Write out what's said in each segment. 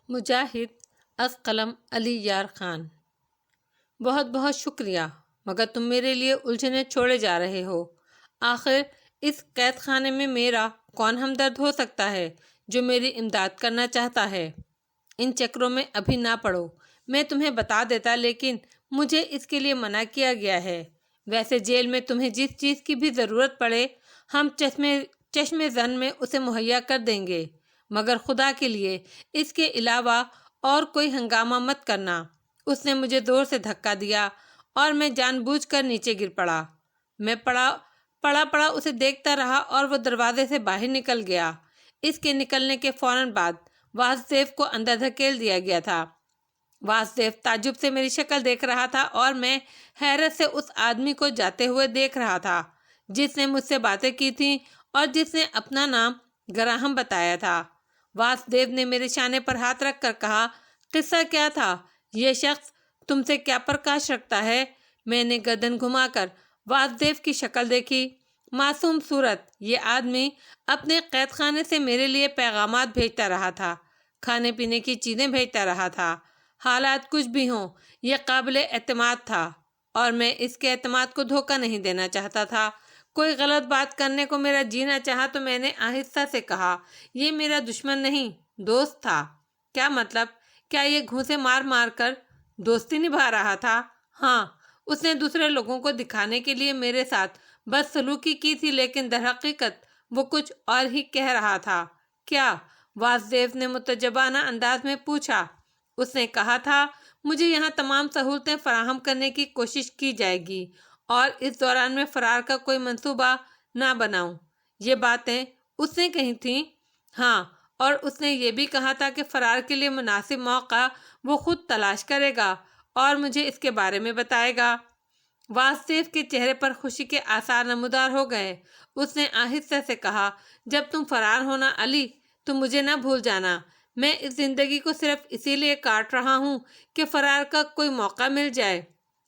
مجاہد از قلم علی یار خان۔ بہت بہت شکریہ، مگر تم میرے لیے الجھنیں چھوڑے جا رہے ہو۔ آخر اس قید خانے میں میرا کون ہمدرد ہو سکتا ہے جو میری امداد کرنا چاہتا ہے؟ ان چکروں میں ابھی نہ پڑو، میں تمہیں بتا دیتا، لیکن مجھے اس کے لیے منع کیا گیا ہے۔ ویسے جیل میں تمہیں جس چیز کی بھی ضرورت پڑے ہم چشم زن میں اسے مہیا کر دیں گے، مگر خدا کے لیے اس کے علاوہ اور کوئی ہنگامہ مت کرنا۔ اس نے مجھے زور سے دھکا دیا اور میں جان بوجھ کر نیچے گر پڑا۔ میں پڑا اسے دیکھتا رہا اور وہ دروازے سے باہر نکل گیا۔ اس کے نکلنے کے فوراً بعد واسدیو کو اندر دھکیل دیا گیا تھا۔ واسدیو تعجب سے میری شکل دیکھ رہا تھا اور میں حیرت سے اس آدمی کو جاتے ہوئے دیکھ رہا تھا جس نے مجھ سے باتیں کی تھیں اور جس نے اپنا نام گراہم بتایا تھا۔ واسدیو نے میرے شانے پر ہاتھ رکھ کر کہا، قصہ کیا تھا؟ یہ شخص تم سے کیا پرکاش رکھتا ہے؟ میں نے گردن گھما کر واسدیو کی شکل دیکھی۔ معصوم صورت یہ آدمی اپنے قید خانے سے میرے لیے پیغامات بھیجتا رہا تھا، کھانے پینے کی چیزیں بھیجتا رہا تھا۔ حالات کچھ بھی ہوں، یہ قابل اعتماد تھا اور میں اس کے اعتماد کو دھوکہ نہیں دینا چاہتا تھا۔ کوئی غلط بات کرنے کو میرا جی نہ چاہا تو میں نے آہستہ سے کہا، یہ میرا دشمن نہیں، دوست تھا۔ کیا مطلب؟ کیا یہ گھونسے مار مار کر دوستی نبھا رہا تھا؟ ہاں، اس نے دوسرے لوگوں کو دکھانے کے لیے میرے ساتھ بدسلوکی کی تھی، لیکن در حقیقت وہ کچھ اور ہی کہہ رہا تھا۔ کیا؟ واسدیو نے متعجبانہ انداز میں پوچھا۔ اس نے کہا تھا، مجھے یہاں تمام سہولتیں فراہم کرنے کی کوشش کی جائے گی اور اس دوران میں فرار کا کوئی منصوبہ نہ بناؤں۔ یہ باتیں اس نے کہی تھیں؟ ہاں، اور اس نے یہ بھی کہا تھا کہ فرار کے لیے مناسب موقع وہ خود تلاش کرے گا اور مجھے اس کے بارے میں بتائے گا۔ واسدیو کے چہرے پر خوشی کے آثار نمودار ہو گئے۔ اس نے آہستہ سے کہا، جب تم فرار ہونا علی تو مجھے نہ بھول جانا۔ میں اس زندگی کو صرف اسی لیے کاٹ رہا ہوں کہ فرار کا کوئی موقع مل جائے۔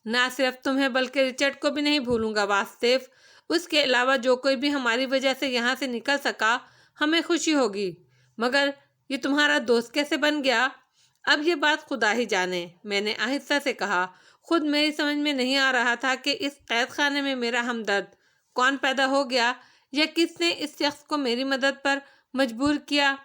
نہ صرف تمہیں بلکہ رچرڈ کو بھی نہیں بھولوں گا واسدیو۔ اس کے علاوہ جو کوئی بھی ہماری وجہ سے یہاں سے نکل سکا ہمیں خوشی ہوگی، مگر یہ تمہارا دوست کیسے بن گیا؟ اب یہ بات خدا ہی جانے، میں نے آہستہ سے کہا۔ خود میری سمجھ میں نہیں آ رہا تھا کہ اس قید خانے میں میرا ہمدرد کون پیدا ہو گیا یا کس نے اس شخص کو میری مدد پر مجبور کیا۔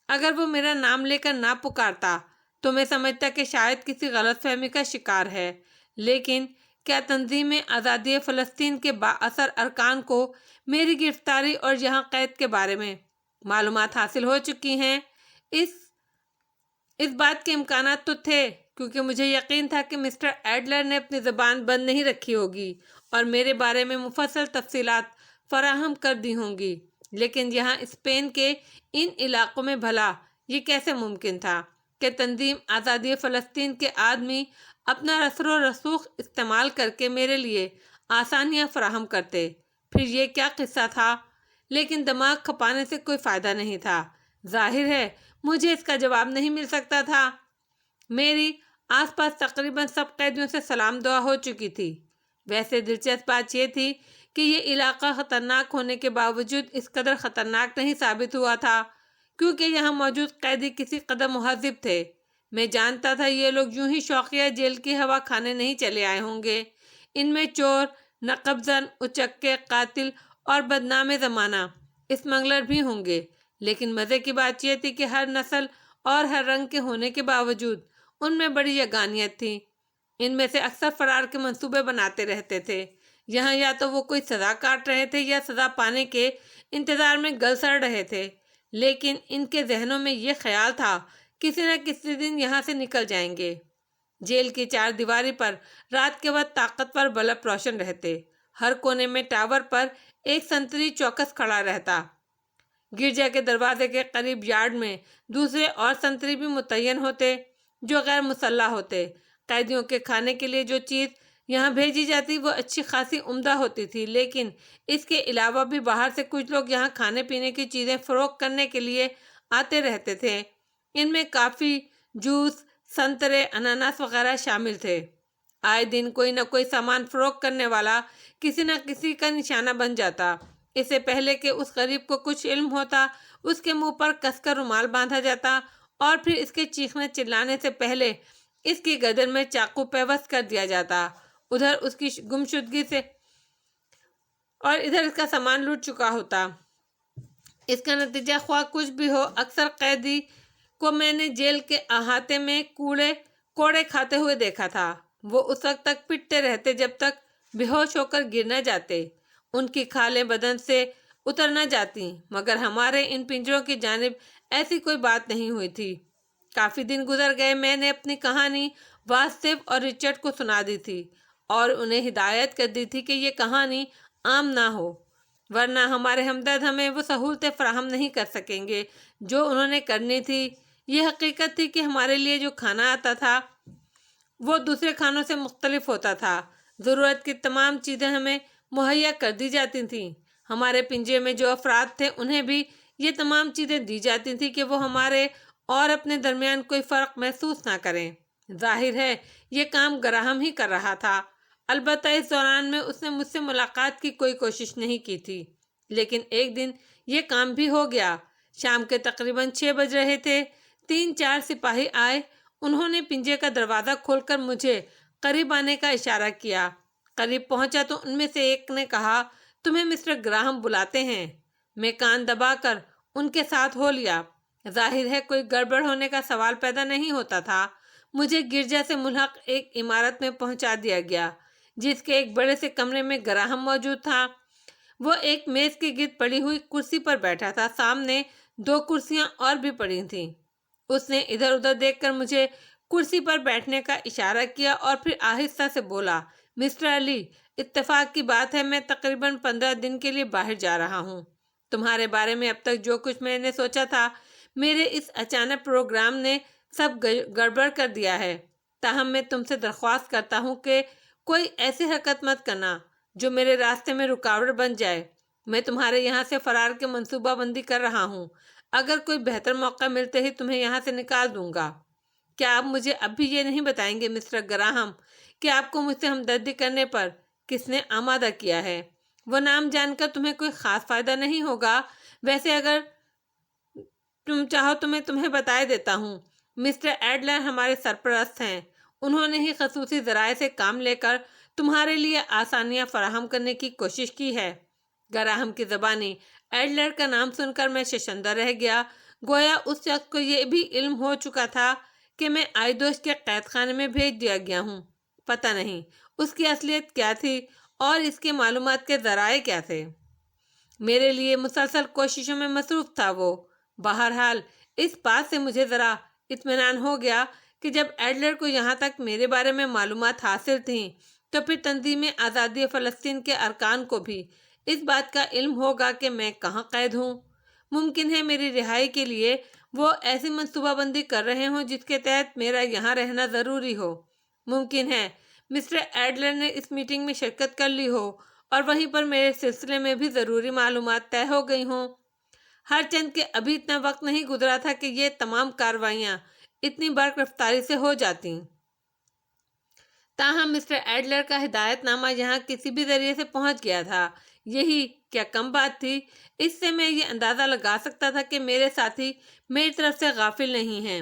اگر وہ میرا نام لے کر نہ پکارتا تو میں سمجھتا کہ شاید کسی غلط فہمی کا شکار ہے، لیکن کیا تنظیم آزادی فلسطین کے بااثر ارکان کو میری گرفتاری اور یہاں قید کے بارے میں معلومات حاصل ہو چکی ہیں؟ اس بات کے امکانات تو تھے، کیونکہ مجھے یقین تھا کہ مسٹر ایڈلر نے اپنی زبان بند نہیں رکھی ہوگی اور میرے بارے میں مفصل تفصیلات فراہم کر دی ہوں گی، لیکن یہاں اسپین کے ان علاقوں میں بھلا یہ کیسے ممکن تھا کہ تنظیم آزادی فلسطین کے آدمی اپنا رسر و رسوخ استعمال کر کے میرے لیے آسانیاں فراہم کرتے؟ پھر یہ کیا قصہ تھا؟ لیکن دماغ کھپانے سے کوئی فائدہ نہیں تھا۔ ظاہر ہے مجھے اس کا جواب نہیں مل سکتا تھا۔ میری آس پاس تقریباً سب قیدیوں سے سلام دعا ہو چکی تھی۔ ویسے دلچسپ بات یہ تھی کہ یہ علاقہ خطرناک ہونے کے باوجود اس قدر خطرناک نہیں ثابت ہوا تھا، کیونکہ یہاں موجود قیدی کسی قدر مہذب تھے۔ میں جانتا تھا یہ لوگ یوں ہی شوقیہ جیل کی ہوا کھانے نہیں چلے آئے ہوں گے۔ ان میں چور، نقب زن، اچکے، قاتل اور بدنام زمانہ اسمگلر بھی ہوں گے، لیکن مزے کی بات یہ تھی کہ ہر نسل اور ہر رنگ کے ہونے کے باوجود ان میں بڑی یگانیت تھی۔ ان میں سے اکثر فرار کے منصوبے بناتے رہتے تھے۔ یہاں یا تو وہ کوئی سزا کاٹ رہے تھے یا سزا پانے کے انتظار میں گل سڑ رہے تھے، لیکن ان کے ذہنوں میں یہ خیال تھا کسی نہ کسی دن یہاں سے نکل جائیں گے۔ جیل کی چار دیواری پر رات کے وقت طاقتور بلب روشن رہتے۔ ہر کونے میں ٹاور پر ایک سنتری چوکس کھڑا رہتا۔ گرجا کے دروازے کے قریب یارڈ میں دوسرے اور سنتری بھی متعین ہوتے جو غیر مسلح ہوتے۔ قیدیوں کے کھانے کے لیے جو چیز یہاں بھیجی جاتی وہ اچھی خاصی عمدہ ہوتی تھی، لیکن اس کے علاوہ بھی باہر سے کچھ لوگ یہاں کھانے پینے کی چیزیں فروخت کرنے کے لیے آتے رہتے تھے۔ ان میں کافی، جوس، سنترے، اناناس وغیرہ شامل تھے۔ آئے دن کوئی نہ کوئی سامان فروخت کرنے والا کسی نہ کسی کا نشانہ بن جاتا۔ اس سے پہلے کہ اس غریب کو کچھ علم ہوتا، اس کے منہ پر کس کر رومال باندھا جاتا اور پھر اس کے چیخنے چلانے سے پہلے اس کی گردن میں چاقو پیوست کر دیا جاتا۔ ادھر اس کی گمشدگی سے اور ادھر اس کا سامان لوٹ چکا ہوتا۔ اس کا نتیجہ خواہ کچھ بھی ہو، اکثر قیدی کو میں نے جیل کے احاطے میں کوڑے کھاتے ہوئے دیکھا تھا۔ وہ اس وقت تک پٹتے رہتے جب تک بے ہوش ہو کر گر نہ جاتے، ان کی کھالیں بدن سے اتر نہ جاتی، مگر ہمارے ان پنجروں کی جانب ایسی کوئی بات نہیں ہوئی تھی۔ کافی دن گزر گئے، میں نے اپنی کہانی واسطیف اور رچرڈ کو سنا دی تھی اور انہیں ہدایت کر دی تھی کہ یہ کہانی عام نہ ہو، ورنہ ہمارے ہمدرد ہمیں وہ سہولتیں فراہم نہیں کر سکیں گے جو انہوں نے کرنی تھی۔ یہ حقیقت تھی کہ ہمارے لیے جو کھانا آتا تھا وہ دوسرے کھانوں سے مختلف ہوتا تھا۔ ضرورت کی تمام چیزیں ہمیں مہیا کر دی جاتی تھیں۔ ہمارے پنجے میں جو افراد تھے انہیں بھی یہ تمام چیزیں دی جاتی تھیں کہ وہ ہمارے اور اپنے درمیان کوئی فرق محسوس نہ کریں۔ ظاہر ہے یہ کام گراہم ہی کر رہا تھا، البتہ اس دوران میں اس نے مجھ سے ملاقات کی کوئی کوشش نہیں کی تھی۔ لیکن ایک دن یہ کام بھی ہو گیا۔ شام کے تقریباً 6 بج رہے تھے۔ 3-4 سپاہی آئے۔ انہوں نے پنجے کا دروازہ کھول کر مجھے قریب آنے کا اشارہ کیا۔ قریب پہنچا تو ان میں سے ایک نے کہا، تمہیں مسٹر گراہم بلاتے ہیں۔ میں کان دبا کر ان کے ساتھ ہو لیا۔ ظاہر ہے کوئی گڑبڑ ہونے کا سوال پیدا نہیں ہوتا تھا۔ مجھے گرجا سے ملحق ایک عمارت میں پہنچا دیا گیا جس کے ایک بڑے سے کمرے میں گراہم موجود تھا۔ وہ ایک میز کے گرد پڑی ہوئی کرسی پر بیٹھا تھا۔ سامنے 2 کرسیاں اور بھی پڑی تھیں۔ اس نے ادھر ادھر دیکھ کر مجھے کرسی پر بیٹھنے کا اشارہ کیا اور پھر آہستہ سے بولا، مسٹر علی، اتفاق کی بات ہے میں تقریباً 15 دن کے لیے باہر جا رہا ہوں۔ تمہارے بارے میں اب تک جو کچھ میں نے سوچا تھا، میرے اس اچانک پروگرام نے سب گڑبڑ کر دیا ہے۔ تاہم میں تم سے درخواست کرتا ہوں کہ کوئی ایسی حرکت مت کرنا جو میرے راستے میں رکاوٹ بن جائے۔ میں تمہارے یہاں سے فرار کے منصوبہ بندی کر رہا ہوں۔ اگر کوئی بہتر موقع ملتے ہی تمہیں یہاں سے نکال دوں گا۔ کیا آپ مجھے اب بھی یہ نہیں بتائیں گے مسٹر گراہم کہ آپ کو مجھ سے ہمدردی کرنے پر کس نے آمادہ کیا ہے؟ وہ نام جان کر تمہیں کوئی خاص فائدہ نہیں ہوگا۔ ویسے اگر تم چاہو تو میں تمہیں بتائے دیتا ہوں۔ مسٹر ایڈلر ہمارے سرپرست ہیں۔ انہوں نے ہی خصوصی ذرائع سے کام لے کر تمہارے لیے آسانیاں فراہم کرنے کی کوشش کی ہے۔ گراہم کی زبانی ایڈلر کا نام سن کر میں شرمندہ رہ گیا، گویا اس شخص کو یہ بھی علم ہو چکا تھا کہ میں آئیدوش کے قید خانے میں بھیج دیا گیا ہوں۔ پتہ نہیں اس کی اصلیت کیا تھی اور اس کے معلومات کے ذرائع کیا تھے۔ میرے لیے مسلسل کوششوں میں مصروف تھا وہ۔ بہرحال اس بات سے مجھے ذرا اطمینان ہو گیا کہ جب ایڈلر کو یہاں تک میرے بارے میں معلومات حاصل تھیں تو پھر تنظیم آزادی فلسطین کے ارکان کو بھی اس بات کا علم ہوگا کہ میں کہاں قید ہوں۔ ممکن ہے میری رہائی کے لیے وہ ایسی منصوبہ بندی کر رہے ہوں جس کے تحت میرا یہاں رہنا ضروری ہو۔ ممکن ہے مسٹر ایڈلر نے اس میٹنگ میں شرکت کر لی ہو اور وہیں پر میرے سلسلے میں بھی ضروری معلومات طے ہو گئی ہوں۔ ہر چند کہ ابھی اتنا وقت نہیں گزرا تھا کہ یہ تمام کارروائیاں اتنی برق رفتاری سے ہو جاتی۔ تاہم مسٹر ایڈلر کا ہدایت نامہ یہاں کسی بھی ذریعے سے پہنچ گیا تھا۔ یہی کیا کم بات تھی؟ اس سے میں یہ اندازہ لگا سکتا تھا کہ میرے ساتھی میری طرف سے غافل نہیں ہیں۔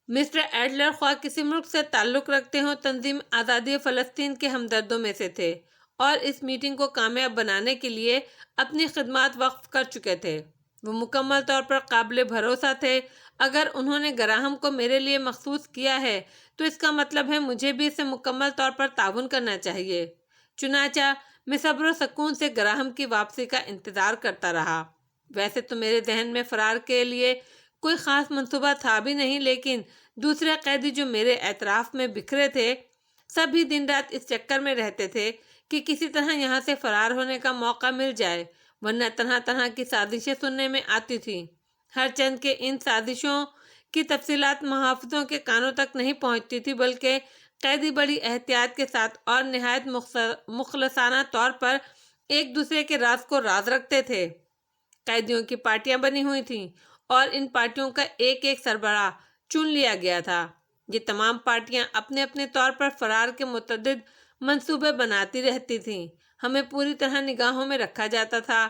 مسٹر ایڈلر خواہ کسی ملک سے تعلق رکھتے ہوں، تنظیم آزادی فلسطین کے ہمدردوں میں سے تھے اور اس میٹنگ کو کامیاب بنانے کے لیے اپنی خدمات وقف کر چکے تھے۔ وہ مکمل طور پر قابل بھروسہ تھے۔ اگر انہوں نے گراہم کو میرے لیے مخصوص کیا ہے تو اس کا مطلب ہے مجھے بھی اسے مکمل طور پر تعاون کرنا چاہیے۔ چنانچہ میں صبر و سکون سے گراہم کی واپسی کا انتظار کرتا رہا۔ ویسے تو میرے ذہن میں فرار کے لیے کوئی خاص منصوبہ تھا بھی نہیں، لیکن دوسرے قیدی جو میرے اطراف میں بکھرے تھے سبھی دن رات اس چکر میں رہتے تھے کہ کسی طرح یہاں سے فرار ہونے کا موقع مل جائے، ورنہ طرح طرح کی سازشیں سننے میں آتی تھیں۔ ہر چند کہ ان سازشوں کی تفصیلات محافظوں کے کانوں تک نہیں پہنچتی تھی، بلکہ قیدی بڑی احتیاط کے ساتھ اور نہایت مخلصانہ طور پر ایک دوسرے کے راز کو راز رکھتے تھے۔ قیدیوں کی پارٹیاں بنی ہوئی تھیں اور ان پارٹیوں کا ایک ایک سربراہ چن لیا گیا تھا۔ یہ تمام پارٹیاں اپنے اپنے طور پر فرار کے متعدد منصوبے بناتی رہتی تھیں۔ ہمیں پوری طرح نگاہوں میں رکھا جاتا تھا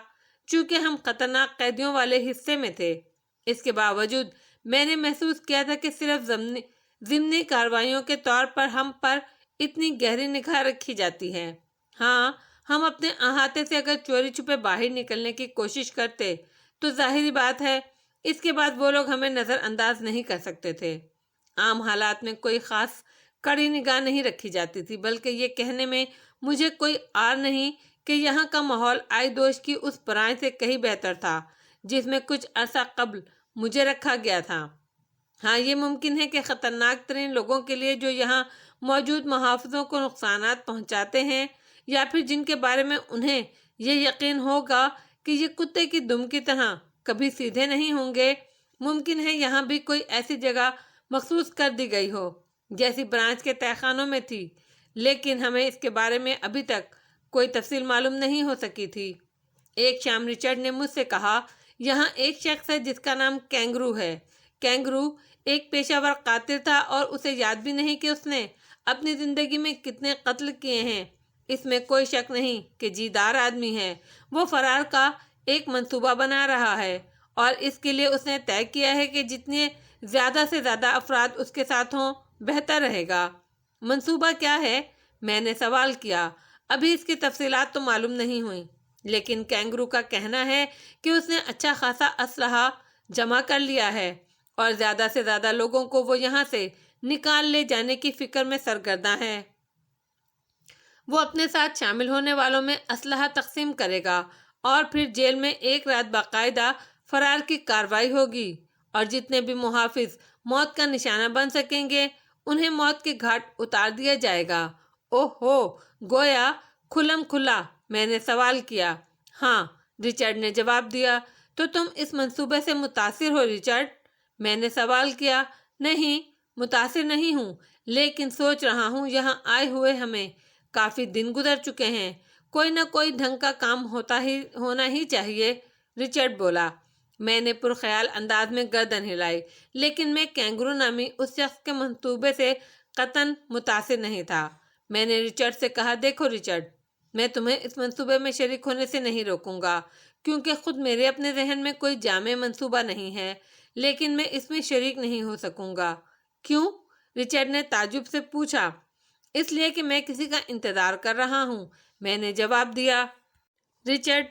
چونکہ ہم خطرناک قیدیوں والے حصے میں تھے۔ اس کے باوجود میں نے محسوس کیا تھا کہ صرف ضمنی کارروائیوں کے طور پر ہم پر اتنی گہری نگاہ رکھی جاتی ہے۔ ہاں، ہم اپنے احاطے سے اگر چوری چھپے باہر نکلنے کی کوشش کرتے تو ظاہری بات ہے اس کے بعد وہ لوگ ہمیں نظر انداز نہیں کر سکتے تھے۔ عام حالات میں کوئی خاص کڑی نگاہ نہیں رکھی جاتی تھی، بلکہ یہ کہنے میں مجھے کوئی عار نہیں کہ یہاں کا ماحول آئی دوش کی اس برانچ سے کہیں بہتر تھا جس میں کچھ عرصہ قبل مجھے رکھا گیا تھا۔ ہاں، یہ ممکن ہے کہ خطرناک ترین لوگوں کے لیے جو یہاں موجود محافظوں کو نقصانات پہنچاتے ہیں، یا پھر جن کے بارے میں انہیں یہ یقین ہوگا کہ یہ کتے کی دم کی طرح کبھی سیدھے نہیں ہوں گے، ممکن ہے یہاں بھی کوئی ایسی جگہ مخصوص کر دی گئی ہو جیسی برانچ کے تہہ خانوں میں تھی، لیکن ہمیں اس کے بارے میں ابھی تک کوئی تفصیل معلوم نہیں ہو سکی تھی۔ ایک شام رچرڈ نے مجھ سے کہا، یہاں ایک شخص ہے جس کا نام کینگرو ہے۔ کینگرو ایک پیشہ ور قاتل تھا اور اسے یاد بھی نہیں کہ اس نے اپنی زندگی میں کتنے قتل کیے ہیں۔ اس میں کوئی شک نہیں کہ جیدار آدمی ہے۔ وہ فرار کا ایک منصوبہ بنا رہا ہے اور اس کے لیے اس نے طے کیا ہے کہ جتنے زیادہ سے زیادہ افراد اس کے ساتھ ہوں بہتر رہے گا۔ منصوبہ کیا ہے؟ میں نے سوال کیا۔ ابھی اس کی تفصیلات تو معلوم نہیں ہوئیں، لیکن کینگرو کا کہنا ہے کہ اس نے اچھا خاصا اسلحہ جمع کر لیا ہے اور زیادہ سے زیادہ لوگوں کو وہ یہاں سے نکال لے جانے کی فکر میں سرگرداں ہے۔ وہ اپنے ساتھ شامل ہونے والوں میں اسلحہ تقسیم کرے گا اور پھر جیل میں ایک رات باقاعدہ فرار کی کارروائی ہوگی، اور جتنے بھی محافظ موت کا نشانہ بن سکیں گے انہیں موت کے گھاٹ اتار دیا جائے گا۔ اوہ ہو، گویا کھلم کھلا؟ میں نے سوال کیا۔ ہاں، رچرڈ نے جواب دیا۔ تو تم اس منصوبے سے متاثر ہو رچرڈ؟ میں نے سوال کیا۔ نہیں، متاثر نہیں ہوں، لیکن سوچ رہا ہوں یہاں آئے ہوئے ہمیں کافی دن گزر چکے ہیں، کوئی نہ کوئی ڈھنگ کا کام ہونا ہی چاہیے، رچرڈ بولا۔ میں نے پرخیال انداز میں گردن ہلائی، لیکن میں کینگرو نامی اس شخص کے منصوبے سے قطعاً متاثر نہیں تھا۔ میں نے رچرڈ سے کہا، دیکھو رچرڈ، میں تمہیں اس منصوبے میں شریک ہونے سے نہیں روکوں گا، کیونکہ خود میرے اپنے ذہن میں کوئی جامع منصوبہ نہیں ہے، لیکن میں اس میں شریک نہیں ہو سکوں گا۔ کیوں؟ رچرڈ نے تعجب سے پوچھا۔ اس لیے کہ میں کسی کا انتظار کر رہا ہوں، میں نے جواب دیا۔ رچرڈ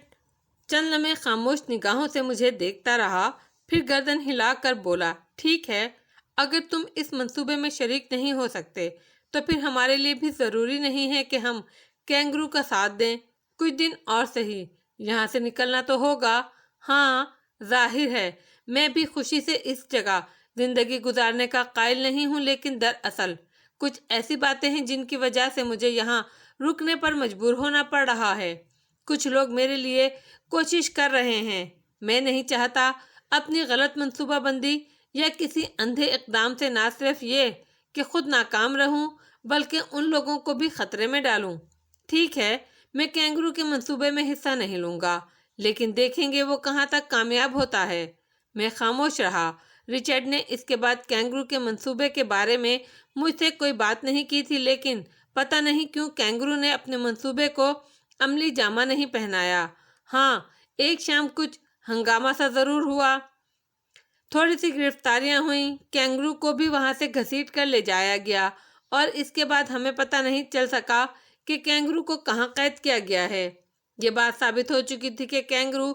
چند لمحے خاموش نگاہوں سے مجھے دیکھتا رہا، پھر گردن ہلا کر بولا، ٹھیک ہے، اگر تم اس منصوبے میں شریک نہیں ہو سکتے تو پھر ہمارے لیے بھی ضروری نہیں ہے کہ ہم کینگرو کا ساتھ دیں۔ کچھ دن اور صحیح، یہاں سے نکلنا تو ہوگا۔ ہاں، ظاہر ہے میں بھی خوشی سے اس جگہ زندگی گزارنے کا قائل نہیں ہوں، لیکن دراصل کچھ ایسی باتیں ہیں جن کی وجہ سے مجھے یہاں رکنے پر مجبور ہونا پڑ رہا ہے۔ کچھ لوگ میرے لیے کوشش کر رہے ہیں۔ میں نہیں چاہتا اپنی غلط منصوبہ بندی یا کسی اندھے اقدام سے نہ صرف یہ کہ خود ناکام رہوں بلکہ ان لوگوں کو بھی خطرے میں ڈالوں۔ ٹھیک ہے، میں کینگرو کے منصوبے میں حصہ نہیں لوں گا، لیکن دیکھیں گے وہ کہاں تک کامیاب ہوتا ہے۔ میں خاموش رہا۔ رچرڈ نے اس کے بعد کینگرو کے منصوبے کے بارے میں مجھ سے کوئی بات نہیں کی تھی، لیکن پتہ نہیں کیوں کینگرو نے اپنے منصوبے کو عملی جامہ نہیں پہنایا۔ ہاں، ایک شام کچھ ہنگامہ سا ضرور ہوا، تھوڑی سی گرفتاریاں ہوئیں، کینگرو کو بھی وہاں سے گھسیٹ کر لے جایا گیا، اور اس کے بعد ہمیں پتہ نہیں چل سکا کہ کینگرو کو کہاں قید کیا گیا ہے۔ یہ بات ثابت ہو چکی تھی کہ کینگرو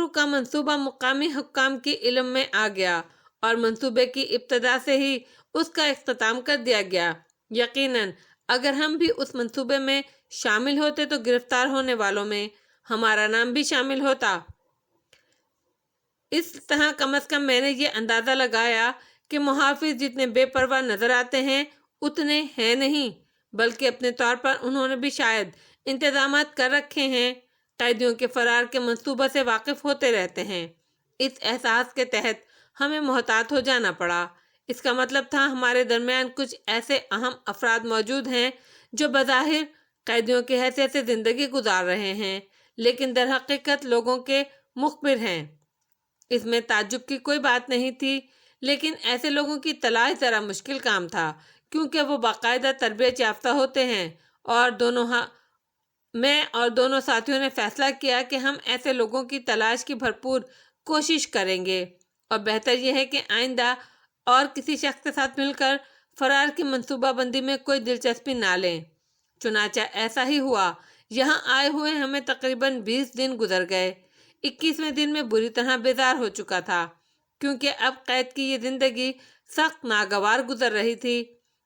کا منصوبہ مقامی حکام کے علم میں آ گیا اور منصوبے کی ابتدا سے ہی اس کا اختتام کر دیا گیا۔ یقیناً اگر ہم بھی اس منصوبے میں شامل ہوتے تو گرفتار ہونے والوں میں ہمارا نام بھی شامل ہوتا۔ اس طرح کم از کم میں نے یہ اندازہ لگایا کہ محافظ جتنے بے پرواہ نظر آتے ہیں اتنے ہیں نہیں، بلکہ اپنے طور پر انہوں نے بھی شاید انتظامات کر رکھے ہیں، قیدیوں کے فرار کے منصوبہ سے واقف ہوتے رہتے ہیں۔ اس احساس کے تحت ہمیں محتاط ہو جانا پڑا۔ اس کا مطلب تھا ہمارے درمیان کچھ ایسے اہم افراد موجود ہیں جو بظاہر قیدیوں کی حیثیت سے زندگی گزار رہے ہیں، لیکن در حقیقت لوگوں کے مخبر ہیں۔ اس میں تعجب کی کوئی بات نہیں تھی، لیکن ایسے لوگوں کی تلاش ذرا مشکل کام تھا، کیونکہ وہ باقاعدہ تربیت یافتہ ہوتے ہیں، اور میں اور دونوں ساتھیوں نے فیصلہ کیا کہ ہم ایسے لوگوں کی تلاش کی بھرپور کوشش کریں گے، اور بہتر یہ ہے کہ آئندہ اور کسی شخص کے ساتھ مل کر فرار کی منصوبہ بندی میں کوئی دلچسپی نہ لیں۔ چنانچہ ایسا ہی ہوا۔ یہاں آئے ہوئے ہمیں تقریباً 20 دن گزر گئے۔ 21ویں دن میں بری طرح بیزار ہو چکا تھا، کیونکہ اب قید کی یہ زندگی سخت ناگوار گزر رہی تھی۔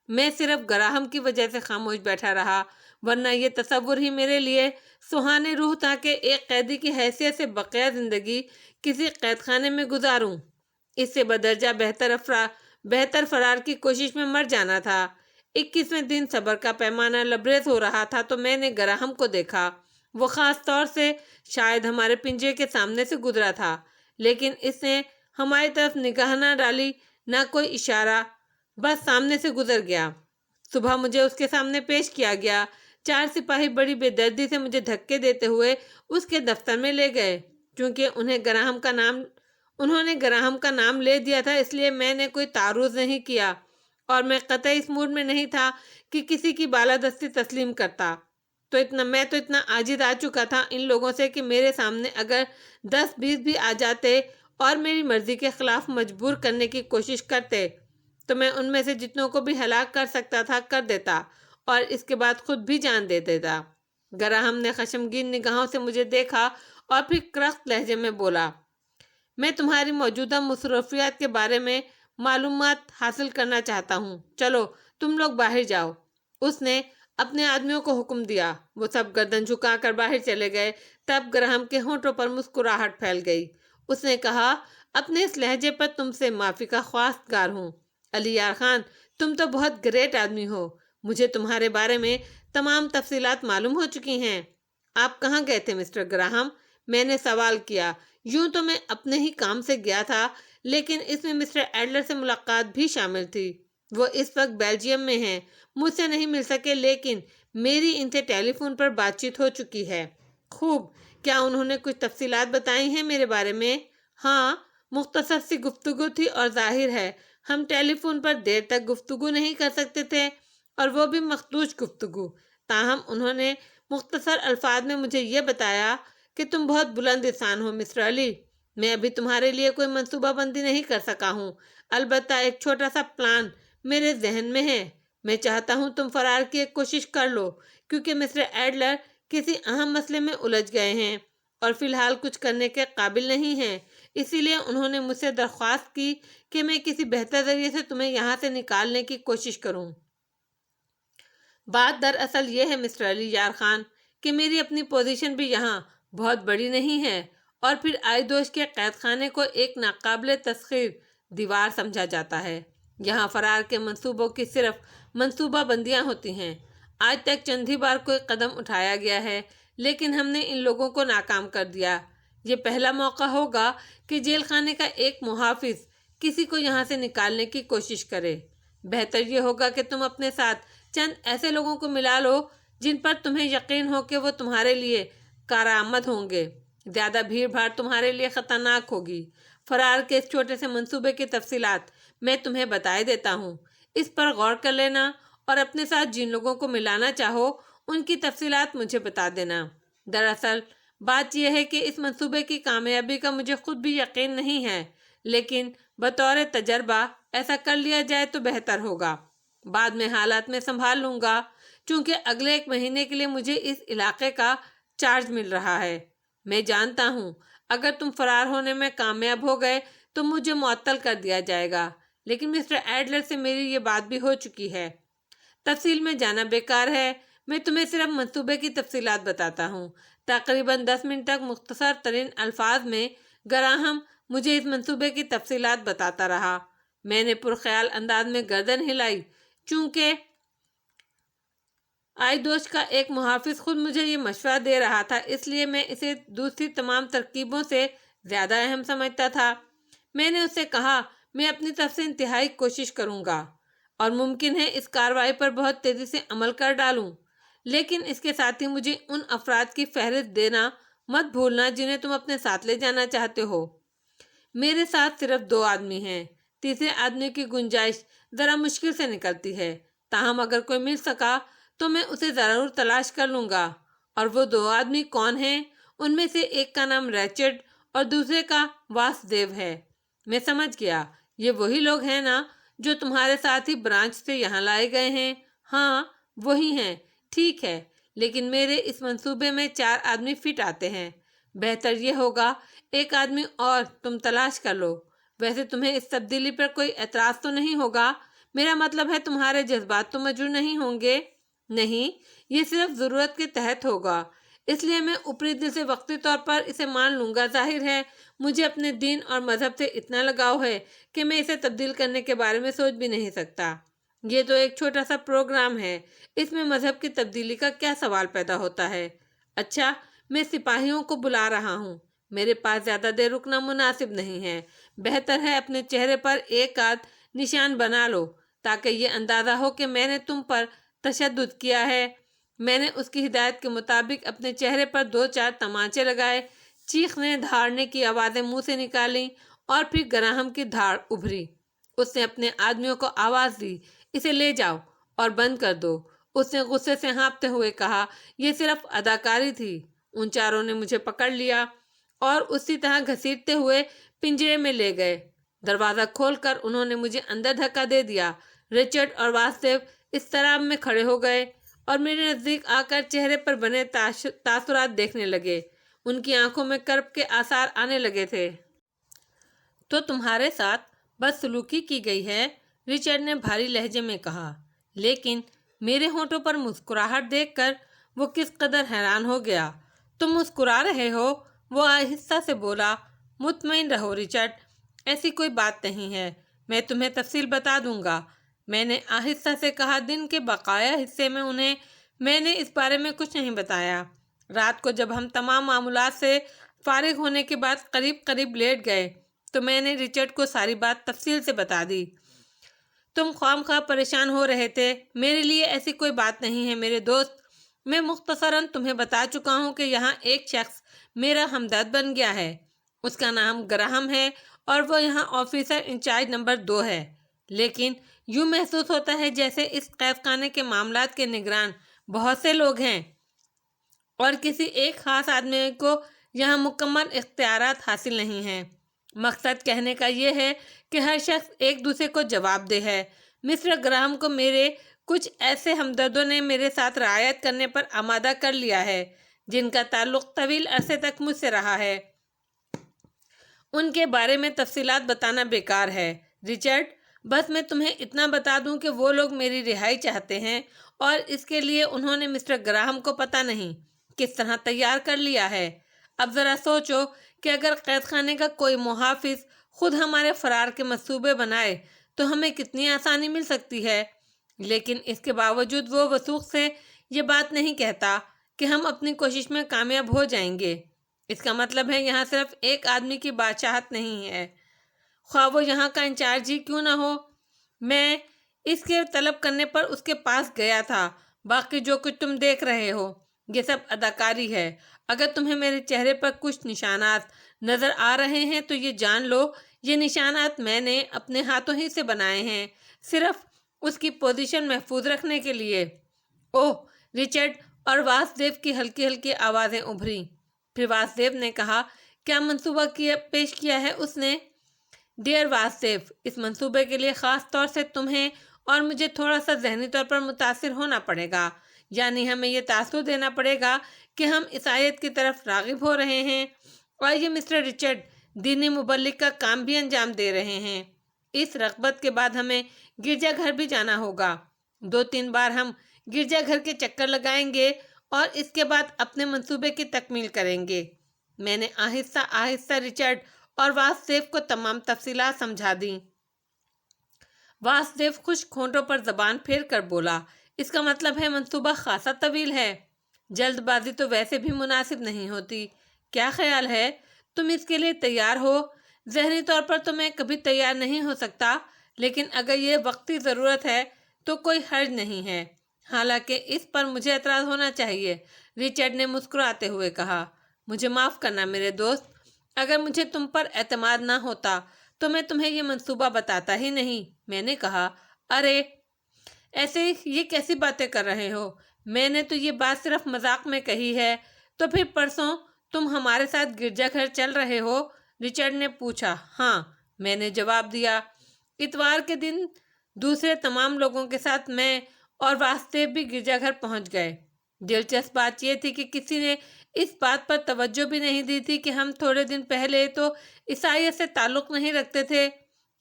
میں صرف گراہم کی وجہ سے خاموش بیٹھا رہا، ورنہ یہ تصور ہی میرے لیے سہانے روح تھا کہ ایک قیدی کی حیثیت سے بقیہ زندگی کسی قید خانے میں گزاروں۔ اس سے بدرجہ بہتر فرار کی کوشش میں مر جانا تھا۔ 21ویں دن صبر کا پیمانہ لبریز ہو رہا تھا تو میں نے گراہم کو دیکھا۔ وہ خاص طور سے شاید ہمارے پنجرے کے سامنے سے گزرا تھا، لیکن اس نے ہماری طرف نگاہ نہ ڈالی، نہ کوئی اشارہ، بس سامنے سے گزر گیا۔ صبح مجھے اس کے سامنے پیش کیا گیا۔ 4 سپاہی بڑی بے دردی سے مجھے دھکے دیتے ہوئے اس کے دفتر میں لے گئے۔ چونکہ انہوں نے گراہم کا نام لے دیا تھا، اس لیے میں نے کوئی تعارض نہیں کیا، اور میں قطعی اس موڈ میں نہیں تھا کہ کسی کی بالادستی تسلیم کرتا۔ میں تو اتنا عاجز آ چکا تھا ان لوگوں سے کہ میرے سامنے اگر 10-20 بھی آ جاتے اور میری مرضی کے خلاف مجبور کرنے کی کوشش کرتے تو میں ان میں سے جتنوں کو بھی ہلاک کر سکتا تھا کر دیتا، اور اس کے بعد خود بھی جان دے دیتا۔ گراہم نے خشمگین نگاہوں سے مجھے دیکھا اور پھر کرخت لہجے میں بولا، میں تمہاری موجودہ مصروفیات کے بارے میں معلومات حاصل کرنا چاہتا ہوں، چلو تم لوگ باہر جاؤ۔ اس نے اپنے آدمیوں کو حکم دیا۔ وہ سب گردن جھکا کر باہر چلے گئے۔ تب گراہم کے ہونٹوں پر مسکراہٹ پھیل گئی۔ اس نے کہا، اپنے اس لہجے پر تم سے معافی کا خواستگار ہوں علی یار خان، تم تو بہت گریٹ آدمی ہو۔ مجھے تمہارے بارے میں تمام تفصیلات معلوم ہو چکی ہیں۔ آپ کہاں گئے تھے مسٹر گراہم؟ میں نے سوال کیا۔ یوں تو میں اپنے ہی کام سے گیا تھا، لیکن اس میں مسٹر ایڈلر سے ملاقات بھی شامل تھی۔ وہ اس وقت بیلجیم میں ہیں، مجھ سے نہیں مل سکے، لیکن میری ان سے ٹیلی فون پر بات چیت ہو چکی ہے۔ خوب، کیا انہوں نے کچھ تفصیلات بتائی ہیں میرے بارے میں؟ ہاں، مختصر سی گفتگو تھی، اور ظاہر ہے ہم ٹیلی فون پر دیر تک گفتگو نہیں کر سکتے تھے، اور وہ بھی مخدوش گفتگو۔ تاہم انہوں نے مختصر الفاظ میں مجھے یہ بتایا کہ تم بہت بلند انسان ہو مسٹر علی۔ میں ابھی تمہارے لیے کوئی منصوبہ بندی نہیں کر سکا ہوں، البتہ ایک چھوٹا سا پلان میرے ذہن میں ہے۔ میں چاہتا ہوں تم فرار کی ایک کوشش کر لو، کیونکہ مسٹر ایڈلر کسی اہم مسئلے میں الجھ گئے ہیں اور فی الحال کچھ کرنے کے قابل نہیں ہیں۔ اسی لیے انہوں نے مجھ سے درخواست کی کہ میں کسی بہتر ذریعے سے تمہیں یہاں سے نکالنے کی کوشش کروں۔ بات دراصل یہ ہے مسٹر علی یار خان کہ میری اپنی پوزیشن بھی یہاں بہت بڑی نہیں ہے، اور پھر آئیدوش کے قید خانے کو ایک ناقابل تسخیر دیوار سمجھا جاتا ہے۔ یہاں فرار کے منصوبوں کی صرف منصوبہ بندیاں ہوتی ہیں۔ آج تک چند ہی بار کوئی قدم اٹھایا گیا ہے، لیکن ہم نے ان لوگوں کو ناکام کر دیا۔ یہ پہلا موقع ہوگا کہ جیل خانے کا ایک محافظ کسی کو یہاں سے نکالنے کی کوشش کرے۔ بہتر یہ ہوگا کہ تم اپنے ساتھ چند ایسے لوگوں کو ملا لو جن پر تمہیں یقین ہو کہ وہ تمہارے لیے کارآمد ہوں گے۔ زیادہ بھیڑ بھاڑ تمہارے لیے خطرناک ہوگی۔ فرار کے اس چھوٹے سے منصوبے کی تفصیلات میں تمہیں بتائے دیتا ہوں، اس پر غور کر لینا، اور اپنے ساتھ جن لوگوں کو ملانا چاہو ان کی تفصیلات مجھے بتا دینا۔ دراصل بات یہ ہے کہ اس منصوبے کی کامیابی کا مجھے خود بھی یقین نہیں ہے، لیکن بطور تجربہ ایسا کر لیا جائے تو بہتر ہوگا۔ بعد میں حالات میں سنبھال لوں گا، چونکہ اگلے 1 مہینے کے لیے مجھے اس علاقے کا چارج مل رہا ہے۔ میں جانتا ہوں اگر تم فرار ہونے میں کامیاب ہو گئے تو مجھے معطل کر دیا جائے گا، لیکن مسٹر ایڈلر سے میری یہ بات بھی ہو چکی ہے۔ تفصیل میں جانا بیکار ہے، میں تمہیں صرف منصوبے کی تفصیلات بتاتا ہوں۔ تقریباً 10 منٹ تک مختصر ترین الفاظ میں گراہم مجھے اس منصوبے کی تفصیلات بتاتا رہا۔ میں نے پرخیال انداز میں گردن ہلائی۔ چونکہ آئیدوش کا ایک محافظ خود مجھے یہ مشورہ دے رہا تھا، اس لیے میں اسے دوسری تمام ترکیبوں سے زیادہ اہم سمجھتا تھا۔ میں نے اس سے کہا، میں اپنی طرف سے انتہائی کوشش کروں گا، اور ممکن ہے اس کارروائی پر بہت تیزی سے عمل کر ڈالوں، لیکن اس کے ساتھ ہی مجھے ان افراد کی فہرست دینا مت بھولنا جنہیں تم اپنے ساتھ لے جانا چاہتے ہو۔ میرے ساتھ صرف 2 آدمی ہیں، تیسرے آدمی کی گنجائش ذرا مشکل سے نکلتی ہے، تاہم اگر کوئی مل سکا تو میں اسے ضرور تلاش کر لوں گا۔ اور وہ 2 آدمی کون ہیں؟ ان میں سے ایک کا نام ریچرڈ اور دوسرے کا واسدیو ہے۔ میں سمجھ گیا، یہ وہی لوگ ہیں نا جو تمہارے ساتھی برانچ سے یہاں لائے گئے ہیں؟ ہاں وہی ہیں۔ ٹھیک ہے، لیکن میرے اس منصوبے میں 4 آدمی فٹ آتے ہیں۔ بہتر یہ ہوگا 1 آدمی اور تم تلاش کر لو۔ ویسے تمہیں اس تبدیلی پر کوئی اعتراض تو نہیں ہوگا؟ میرا مطلب ہے تمہارے جذبات تو مجروح نہیں ہوں گے؟ نہیں، یہ صرف ضرورت کے تحت ہوگا، اس لیے میں اوپری دل سے وقتی طور پر اسے مان لوں گا۔ ظاہر ہے مجھے اپنے دین اور مذہب سے اتنا لگاؤ ہے کہ میں اسے تبدیل کرنے کے بارے میں سوچ بھی نہیں سکتا۔ یہ تو ایک چھوٹا سا پروگرام ہے، اس میں مذہب کی تبدیلی کا کیا سوال پیدا ہوتا ہے؟ اچھا، میں سپاہیوں کو بلا رہا ہوں، میرے پاس زیادہ دیر رکنا مناسب نہیں ہے۔ بہتر ہے اپنے چہرے پر 1 آدھ نشان بنا لو تاکہ یہ اندازہ ہو کہ میں نے تم پر تشدد کیا ہے۔ میں نے اس کی ہدایت کے مطابق اپنے چہرے پر 2-4 تمانچے لگائے، چیخنے دھاڑنے کی آوازیں منہ سے نکالیں اور پھر گراہم کی دھاڑ ابھری۔ اس نے اپنے آدمیوں کو آواز دی، اسے لے جاؤ اور بند کر دو۔ اس نے غصے سے ہانپتے ہوئے کہا، یہ صرف اداکاری تھی۔ ان 4 نے مجھے پکڑ لیا اور اسی طرح گھسیٹتے ہوئے پنجرے میں لے گئے۔ دروازہ کھول کر انہوں نے مجھے اندر دھکا دے دیا۔ رچرڈ اور واسدیو اضطراب میں کھڑے ہو گئے اور میرے نزدیک آ کر چہرے پر بنے تاثرات دیکھنے لگے۔ ان کی آنکھوں میں کرب کے آثار آنے لگے تھے۔ تو تمہارے ساتھ بدسلوکی کی گئی ہے؟ رچرڈ نے بھاری لہجے میں کہا، لیکن میرے ہونٹوں پر مسکراہٹ دیکھ کر وہ کس قدر حیران ہو گیا۔ تم مسکرا رہے ہو؟ وہ آہستہ سے بولا۔ مطمئن رہو رچرڈ، ایسی کوئی بات نہیں ہے، میں تمہیں تفصیل بتا دوں گا۔ میں نے آہستہ سے کہا، دن کے بقایا حصے میں انہیں میں نے اس بارے میں کچھ نہیں بتایا۔ رات کو جب ہم تمام معاملات سے فارغ ہونے کے بعد قریب لیٹ گئے تو میں نے رچرڈ کو ساری بات تفصیل سے بتا دی۔ تم خواہ پریشان ہو رہے تھے، میرے لیے ایسی کوئی بات نہیں ہے میرے دوست۔ میں مختصراً تمہیں بتا چکا ہوں کہ یہاں ایک شخص میرا ہمدرد بن گیا ہے، اس کا نام گراہم ہے اور وہ یہاں آفیسر انچارج نمبر 2 ہے۔ لیکن یوں محسوس ہوتا ہے جیسے اس قید خانے کے معاملات کے نگران بہت سے لوگ ہیں اور کسی ایک خاص آدمی کو یہاں مکمل اختیارات حاصل نہیں ہیں۔ مقصد کہنے کا یہ ہے کہ ہر شخص ایک دوسرے کو جواب دہ ہے۔ مسٹر گراہم کو میرے کچھ ایسے ہمدردوں نے میرے ساتھ رعایت کرنے پر آمادہ کر لیا ہے جن کا تعلق طویل عرصے تک مجھ سے رہا ہے۔ ان کے بارے میں تفصیلات بتانا بیکار ہے رچرڈ، بس میں تمہیں اتنا بتا دوں کہ وہ لوگ میری رہائی چاہتے ہیں اور اس کے لیے انہوں نے مسٹر گراہم کو پتہ نہیں کس طرح تیار کر لیا ہے۔ اب ذرا سوچو کہ اگر قید خانے کا کوئی محافظ خود ہمارے فرار کے منصوبے بنائے تو ہمیں کتنی آسانی مل سکتی ہے، لیکن اس کے باوجود وہ وثوق سے یہ بات نہیں کہتا کہ ہم اپنی کوشش میں کامیاب ہو جائیں گے۔ اس کا مطلب ہے یہاں صرف ایک آدمی کی بادشاہت نہیں ہے، خواہ وہ یہاں کا انچارج ہی کیوں نہ ہو۔ میں اس کے طلب کرنے پر اس کے پاس گیا تھا۔ باقی جو کچھ تم دیکھ رہے ہو یہ سب اداکاری ہے۔ اگر تمہیں میرے چہرے پر کچھ نشانات نظر آ رہے ہیں تو یہ جان لو یہ نشانات میں نے اپنے ہاتھوں ہی سے بنائے ہیں، صرف اس کی پوزیشن محفوظ رکھنے کے لیے۔ اوہ! رچرڈ اور واسدیو کی ہلکی ہلکی آوازیں ابھریں۔ پھر واسدیو نے کہا، کیا منصوبہ پیش کیا ہے اس نے؟ ڈیئر واسدیو، اس منصوبے کے لیے خاص طور سے تمہیں اور مجھے تھوڑا سا ذہنی طور پر متاثر ہونا پڑے گا، یعنی ہمیں یہ تاثر دینا پڑے گا کہ ہم عیسائیت کی طرف راغب ہو رہے ہیں اور یہ مسٹر رچرڈ دینی مبلغ کا کام بھی انجام دے رہے ہیں۔ اس رغبت کے بعد ہمیں گرجا گھر بھی جانا ہوگا۔ 2-3 بار ہم گرجا گھر کے چکر لگائیں گے اور اس کے بعد اپنے منصوبے کی تکمیل کریں گے۔ میں نے آہستہ آہستہ رچرڈ اور واسدیو کو تمام تفصیلات سمجھا دیں۔ واسدیو خشک ہونٹوں پر زبان پھیر کر بولا، اس کا مطلب ہے منصوبہ خاصا طویل ہے۔ جلد بازی تو ویسے بھی مناسب نہیں ہوتی۔ کیا خیال ہے تم اس کے لیے تیار ہو؟ ذہنی طور پر تو میں کبھی تیار نہیں ہو سکتا، لیکن اگر یہ وقتی ضرورت ہے تو کوئی حرج نہیں ہے۔ حالانکہ اس پر مجھے اعتراض ہونا چاہیے، رچرڈ نے مسکراتے ہوئے کہا۔ مجھے معاف کرنا میرے دوست، اگر مجھے تم پر اعتماد نہ ہوتا تو میں تمہیں یہ منصوبہ بتاتا ہی نہیں۔ میں نے کہا، ارے ایسے یہ کیسی باتیں کر رہے ہو؟ میں نے تو یہ بات صرف مذاق میں کہی ہے۔ تو پھر پرسوں تم ہمارے ساتھ گرجا گھر چل رہے ہو؟ رچرڈ نے پوچھا۔ ہاں، میں نے جواب دیا۔ اتوار کے دن دوسرے تمام لوگوں کے ساتھ میں اور واسدیو بھی گرجا گھر پہنچ گئے۔ دلچسپ بات یہ تھی کہ کسی نے اس بات پر توجہ بھی نہیں دی تھی کہ ہم تھوڑے دن پہلے تو عیسائیت سے تعلق نہیں رکھتے تھے،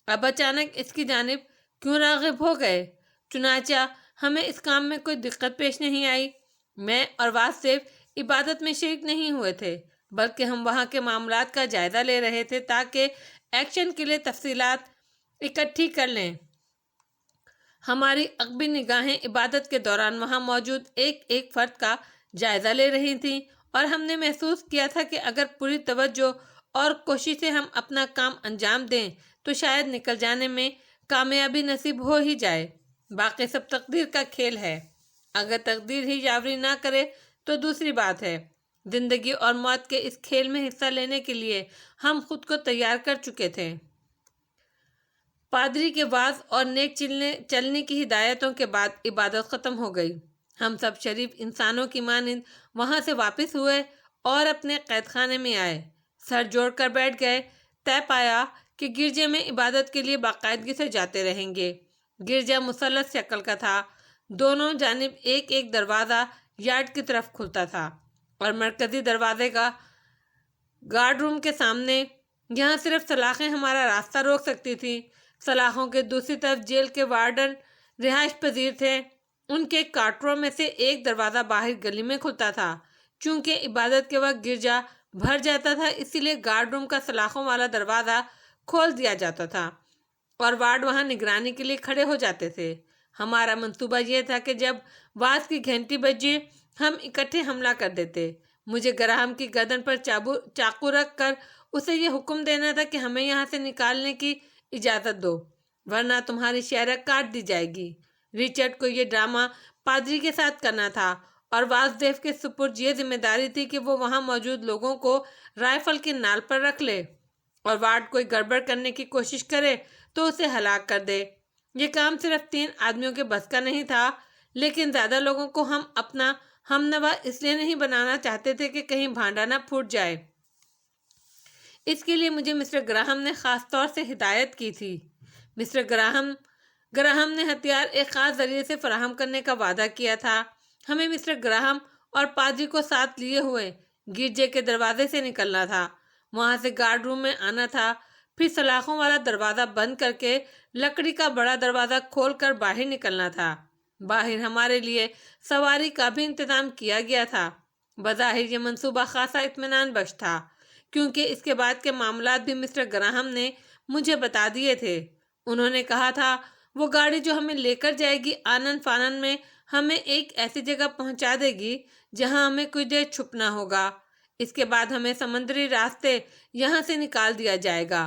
اب اچانک اس کی جانب کیوں راغب ہو گئے۔ چنانچہ ہمیں اس کام میں کوئی دقت پیش نہیں آئی۔ میں اور واسدیو عبادت میں شریک نہیں ہوئے تھے، بلکہ ہم وہاں کے معاملات کا جائزہ لے رہے تھے تاکہ ایکشن کے لیے تفصیلات اکٹھی کر لیں۔ ہماری عقبی نگاہیں عبادت کے دوران وہاں موجود ایک ایک فرد کا جائزہ لے رہی تھیں، اور ہم نے محسوس کیا تھا کہ اگر پوری توجہ اور کوشش سے ہم اپنا کام انجام دیں تو شاید نکل جانے میں کامیابی نصیب ہو ہی جائے۔ باقی سب تقدیر کا کھیل ہے۔ اگر تقدیر ہی یاوری نہ کرے تو دوسری بات ہے۔ زندگی اور موت کے اس کھیل میں حصہ لینے کے لیے ہم خود کو تیار کر چکے تھے۔ پادری کے وعظ اور نیک چلنے کی ہدایتوں کے بعد عبادت ختم ہو گئی۔ ہم سب شریف انسانوں کی مانند وہاں سے واپس ہوئے اور اپنے قید خانے میں آئے، سر جوڑ کر بیٹھ گئے۔ طے پایا کہ گرجے میں عبادت کے لیے باقاعدگی سے جاتے رہیں گے۔ گرجا مثلث شکل کا تھا، دونوں جانب ایک ایک دروازہ یارڈ کی طرف کھلتا تھا، اور مرکزی دروازے کا گارڈ روم کے سامنے، یہاں صرف سلاخیں ہمارا راستہ روک سکتی تھیں۔ سلاخوں کے دوسری طرف جیل کے وارڈن رہائش پذیر تھے۔ ان کے کارٹروں میں سے ایک دروازہ باہر گلی میں کھلتا تھا۔ چونکہ عبادت کے وقت گرجا بھر جاتا تھا، اسی لیے گارڈ روم کا سلاخوں والا دروازہ کھول دیا جاتا تھا اور وارڈ وہاں نگرانی کے لیے کھڑے ہو جاتے تھے۔ ہمارا منصوبہ یہ تھا کہ جب واز کی گھنٹی بجے ہم اکٹھے حملہ کر دیتے۔ مجھے گراہم کی گردن پر چاقو رکھ کر اسے یہ حکم دینا تھا کہ ہمیں یہاں سے نکالنے کی اجازت دو، ورنہ تمہاری شہرت کاٹ دی جائے گی۔ رچرڈ کو یہ ڈرامہ پادری کے ساتھ کرنا تھا، اور واسدیو کے سپرد یہ ذمہ داری تھی کہ وہ وہاں موجود لوگوں کو رائفل کی نال پر رکھ لے، اور وارڈ کوئی گڑبڑ کرنے کی کوشش کرے تو اسے ہلاک کر دے۔ یہ کام صرف 3 آدمیوں کے بس کا نہیں تھا، لیکن زیادہ لوگوں کو ہم اپنا ہمنوا اس لیے نہیں بنانا چاہتے تھے کہ کہیں بھانڈا نہ پھوٹ جائے۔ اس کے لیے مجھے مسٹر گراہم نے خاص طور سے ہدایت کی تھی۔ مسٹر گراہم نے ہتھیار ایک خاص ذریعے سے فراہم کرنے کا وعدہ کیا تھا۔ ہمیں مسٹر گراہم اور پادری کو ساتھ لیے ہوئے گرجے کے دروازے سے نکلنا تھا، وہاں سے گارڈ روم میں آنا تھا، پھر سلاخوں والا دروازہ بند کر کے لکڑی کا بڑا دروازہ کھول کر باہر نکلنا تھا۔ باہر ہمارے لیے سواری کا بھی انتظام کیا گیا تھا۔ بظاہر یہ منصوبہ خاصا اطمینان بخش تھا، کیونکہ اس کے بعد کے معاملات بھی مسٹر گراہم نے مجھے بتا دیے تھے۔ انہوں نے کہا تھا وہ گاڑی جو ہمیں لے کر جائے گی آنن فانن میں ہمیں ایک ایسی جگہ پہنچا دے گی جہاں ہمیں کچھ دیر چھپنا ہوگا۔ اس کے بعد ہمیں سمندری راستے یہاں سے نکال دیا جائے گا۔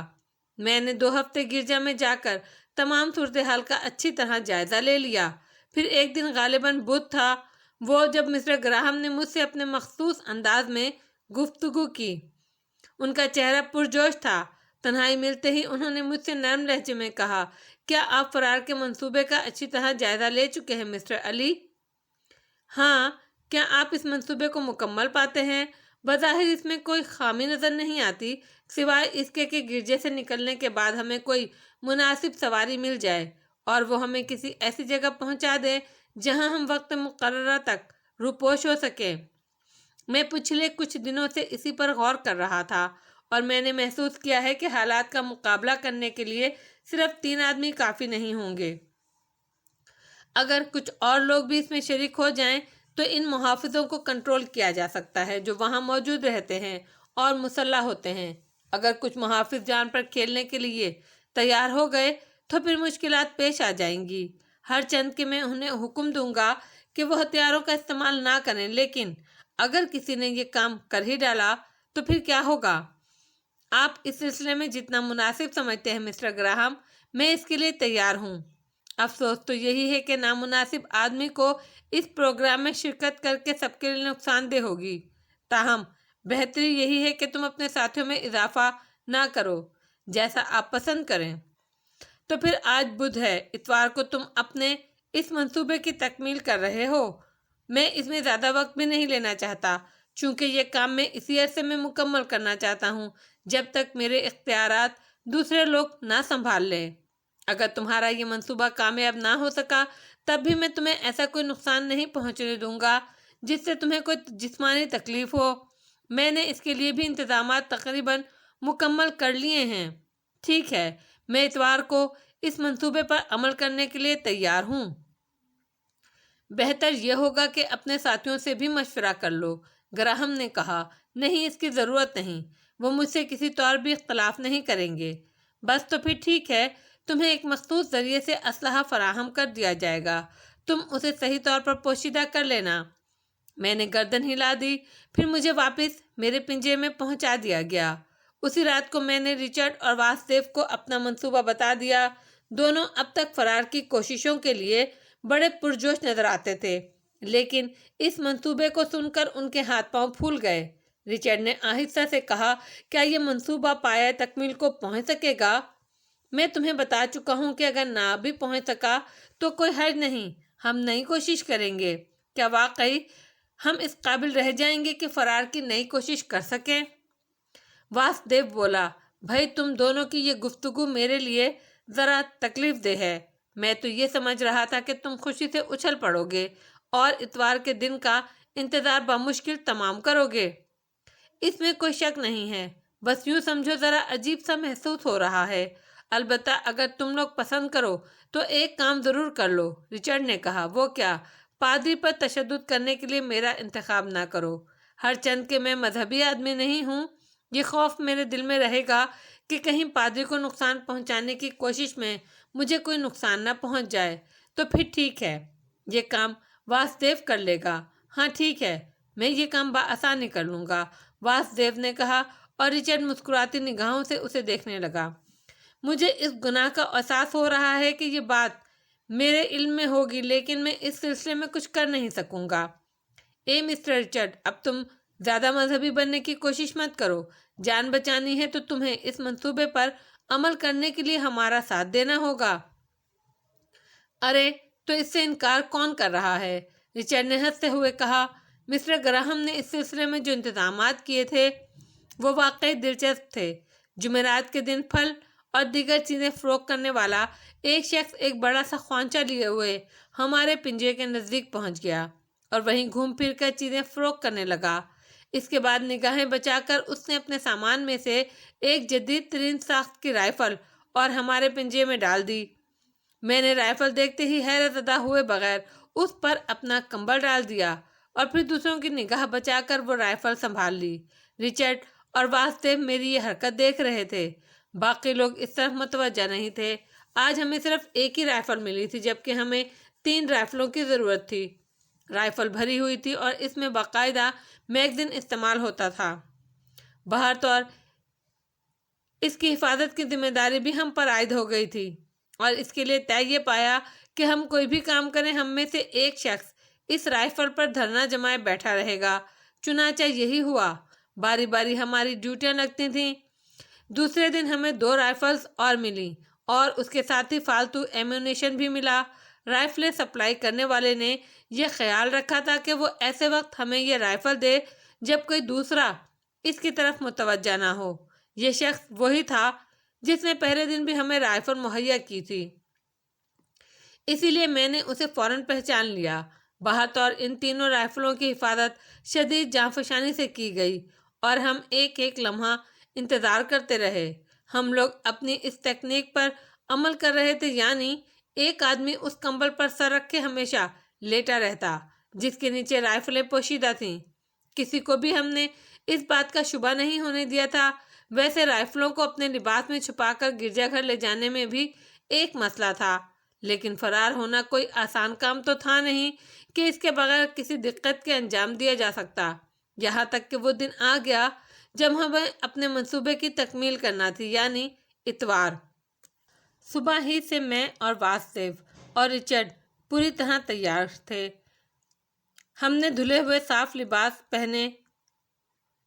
میں نے 2 ہفتے گرجا میں جا کر تمام صورتحال کا اچھی طرح جائزہ لے لیا۔ پھر ایک دن غالباً بدھ تھا، وہ جب مسٹر گراہم نے مجھ سے اپنے مخصوص انداز میں گفتگو کی۔ ان کا چہرہ پرجوش تھا۔ تنہائی ملتے ہی انہوں نے مجھ سے نرم لہجے میں کہا، کیا آپ فرار کے منصوبے کا اچھی طرح جائزہ لے چکے ہیں مسٹر علی؟ ہاں، کیا آپ اس منصوبے کو مکمل پاتے ہیں؟ بظاہر اس میں کوئی خامی نظر نہیں آتی، سوائے اس کے کہ گرجے سے نکلنے کے بعد ہمیں کوئی مناسب سواری مل جائے اور وہ ہمیں کسی ایسی جگہ پہنچا دے جہاں ہم وقت مقررہ تک روپوش ہو سکیں۔ میں پچھلے کچھ دنوں سے اسی پر غور کر رہا تھا، اور میں نے محسوس کیا ہے کہ حالات کا مقابلہ کرنے کے لیے صرف 3 آدمی کافی نہیں ہوں گے۔ اگر کچھ اور لوگ بھی اس میں شریک ہو جائیں تو ان محافظوں کو کنٹرول کیا جا سکتا ہے جو وہاں موجود رہتے ہیں اور مسلح ہوتے ہیں۔ اگر کچھ محافظ جان پر کھیلنے کے لیے تیار ہو گئے تو پھر مشکلات پیش آ جائیں گی۔ ہر چند کہ میں انہیں حکم دوں گا کہ وہ ہتھیاروں کا استعمال نہ کریں، لیکن اگر کسی نے یہ کام کر ہی ڈالا تو پھر کیا ہوگا؟ آپ اس سلسلے میں جتنا مناسب سمجھتے ہیں مسٹر گراہم، میں اس کے لیے تیار ہوں۔ افسوس تو یہی ہے کہ نامناسب آدمی کو اس پروگرام میں شرکت کر کے سب کے لیے نقصان دہ ہوگی۔ تاہم بہتری یہی ہے کہ تم اپنے ساتھیوں میں اضافہ نہ کرو، جیسا آپ پسند کریں۔ تو پھر آج بدھ ہے، اتوار کو تم اپنے اس منصوبے کی تکمیل کر رہے ہو۔ میں اس میں زیادہ وقت بھی نہیں لینا چاہتا۔ چونکہ یہ کام میں اسی عرصے میں مکمل کرنا چاہتا ہوں جب تک میرے اختیارات دوسرے لوگ نہ سنبھال لیں۔ اگر تمہارا یہ منصوبہ کامیاب نہ ہو سکا تب بھی میں تمہیں ایسا کوئی نقصان نہیں پہنچنے دوں گا جس سے تمہیں کوئی جسمانی تکلیف ہو۔ میں نے اس کے لیے بھی انتظامات تقریباً مکمل کر لیے ہیں۔ ٹھیک ہے، میں اتوار کو اس منصوبے پر عمل کرنے کے لیے تیار ہوں۔ بہتر یہ ہوگا کہ اپنے ساتھیوں سے بھی مشورہ کر لو، گراہم نے کہا۔ نہیں، اس کی ضرورت نہیں، وہ مجھ سے کسی طور بھی اختلاف نہیں کریں گے۔ بس تو پھر ٹھیک ہے، تمہیں ایک مخصوص ذریعے سے اسلحہ فراہم کر دیا جائے گا، تم اسے صحیح طور پر پوشیدہ کر لینا۔ میں نے گردن ہلا دی، پھر مجھے واپس میرے پنجرے میں پہنچا دیا گیا۔ اسی رات کو میں نے رچرڈ اور واسودیو کو اپنا منصوبہ بتا دیا۔ دونوں اب تک فرار کی کوششوں کے لیے بڑے پرجوش نظر آتے تھے، لیکن اس منصوبے کو سن کر ان کے ہاتھ پاؤں پھول گئے۔ رچرڈ نے آہستہ سے کہا، کیا یہ منصوبہ پایۂ تکمیل کو پہنچ سکے گا؟ میں تمہیں بتا چکا ہوں کہ اگر نہ بھی پہنچ سکا تو کوئی حرج نہیں، ہم نئی کوشش کریں گے۔ کیا واقعی ہم اس قابل رہ جائیں گے کہ فرار کی نئی کوشش کر سکیں؟ واسودیو بولا، بھائی تم دونوں کی یہ گفتگو میرے لیے ذرا تکلیف دہ ہے۔ میں تو یہ سمجھ رہا تھا کہ تم خوشی سے اچھل پڑو گے اور اتوار کے دن کا انتظار بمشکل تمام کرو گے۔ اس میں کوئی شک نہیں ہے، بس یوں سمجھو ذرا عجیب سا محسوس ہو رہا ہے۔ البتہ اگر تم لوگ پسند کرو تو ایک کام ضرور کر لو، رچرڈ نے کہا۔ وہ کیا؟ پادری پر تشدد کرنے کے لیے میرا انتخاب نہ کرو۔ ہر چند کہ میں مذہبی آدمی نہیں ہوں، یہ خوف میرے دل میں رہے گا کہ کہیں پادری کو نقصان پہنچانے کی کوشش میں مجھے کوئی نقصان نہ پہنچ جائے۔ تو پھر ٹھیک ہے، یہ کام واسودیو کر لے گا۔ ہاں ٹھیک ہے، میں یہ کام بآسانی کر لوں گا، واسودیو نے کہا، اور رچرڈ مسکراتی نگاہوں سے اسے دیکھنے لگا۔ مجھے اس گناہ کا احساس ہو رہا ہے کہ یہ بات میرے علم میں ہوگی، لیکن میں اس سلسلے میں کچھ کر نہیں سکوں گا۔ مسٹر رچرڈ، اب تم زیادہ مذہبی بننے کی کوشش مت کرو۔ جان بچانی ہے تو تمہیں اس منصوبے پر عمل کرنے کے لیے ہمارا ساتھ دینا ہوگا۔ ارے تو اس سے انکار کون کر رہا ہے؟ رچرڈ نے ہنستے ہوئے کہا۔ مسٹر گراہم نے اس سلسلے میں جو انتظامات کیے تھے وہ واقعی دلچسپ تھے۔ جمعرات کے دن پھل اور دیگر چیزیں فروخت کرنے والا ایک شخص ایک بڑا سا خوانچہ لیے ہوئے ہمارے پنجرے کے نزدیک پہنچ گیا اور وہیں گھوم پھر کر چیزیں فروخت کرنے لگا۔ اس کے بعد نگاہیں بچا کر اس نے اپنے سامان میں سے ایک جدید ترین ساخت کی رائفل اور ہمارے پنجرے میں ڈال دی۔ میں نے رائفل دیکھتے ہی حیرت زدہ ہوئے بغیر اس پر اپنا کمبل ڈال دیا اور پھر دوسروں کی نگاہ بچا کر وہ رائفل سنبھال لی۔ رچرڈ اور واسودیو میری یہ حرکت دیکھ رہے تھے، باقی لوگ اس طرف متوجہ نہیں تھے۔ آج ہمیں صرف ایک ہی رائفل ملی تھی جبکہ ہمیں 3 رائفلوں کی ضرورت تھی۔ رائفل بھری ہوئی تھی اور اس میں باقاعدہ میگزین استعمال ہوتا تھا۔ بہرطور اس کی حفاظت کی ذمہ داری بھی ہم پر عائد ہو گئی تھی اور اس کے لیے طے یہ پایا کہ ہم کوئی بھی کام کریں ہم میں سے ایک شخص اس رائفل پر دھرنا جمائے بیٹھا رہے گا۔ چنانچہ یہی ہوا، باری باری ہماری ڈیوٹیاں لگتی تھیں۔ دوسرے دن ہمیں 2 رائفلز اور ملی اور اس کے ساتھ ہی فالتو ایمونیشن بھی ملا۔ رائفلیں سپلائی کرنے والے نے یہ خیال رکھا تھا کہ وہ ایسے وقت ہمیں یہ رائفل دے جب کوئی دوسرا اس کی طرف متوجہ نہ ہو۔ یہ شخص وہی تھا جس نے پہلے دن بھی ہمیں رائفل مہیا کی تھی، اسی لیے میں نے اسے فوراً پہچان لیا۔ بہرطور ان تینوں رائفلوں کی حفاظت شدید جانفشانی سے کی گئی اور ہم ایک ایک لمحہ انتظار کرتے رہے۔ ہم لوگ اپنی اس تکنیک پر عمل کر رہے تھے، یعنی ایک آدمی اس کمبل پر سر رکھے ہمیشہ لیٹا رہتا جس کے نیچے رائفلیں پوشیدہ تھیں۔ کسی کو بھی ہم نے اس بات کا شبہ نہیں ہونے دیا تھا۔ ویسے رائفلوں کو اپنے لباس میں چھپا کر گرجا گھر لے جانے میں بھی ایک مسئلہ تھا، لیکن فرار ہونا کوئی آسان کام تو تھا نہیں کہ اس کے بغیر کسی دقت کے انجام دیا جا سکتا۔ یہاں تک کہ وہ دن آ گیا جب ہمیں اپنے منصوبے کی تکمیل کرنا تھی، یعنی اتوار۔ صبح ہی سے میں اور واسودیو اور رچرڈ پوری طرح تیار تھے۔ ہم نے دھلے ہوئے صاف لباس پہنے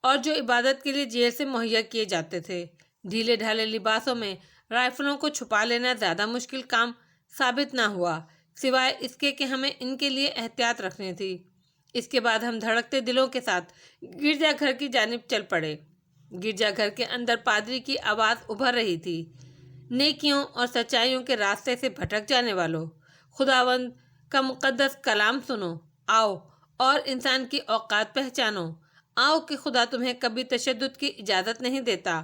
اور جو عبادت کے لیے جیل سے مہیا کیے جاتے تھے۔ ڈھیلے ڈھالے لباسوں میں رائفلوں کو چھپا لینا زیادہ مشکل کام ثابت نہ ہوا، سوائے اس کے کہ ہمیں ان کے لیے احتیاط رکھنی تھی۔ اس کے بعد ہم دھڑکتے دلوں کے ساتھ گرجا گھر کی جانب چل پڑے۔ گرجا گھر کے اندر پادری کی آواز ابھر رہی تھی، نیکیوں اور سچائیوں کے راستے سے بھٹک جانے والوں، خداوند کا مقدس کلام سنو، آؤ اور انسان کی اوقات پہچانو، آؤ کہ خدا تمہیں کبھی تشدد کی اجازت نہیں دیتا،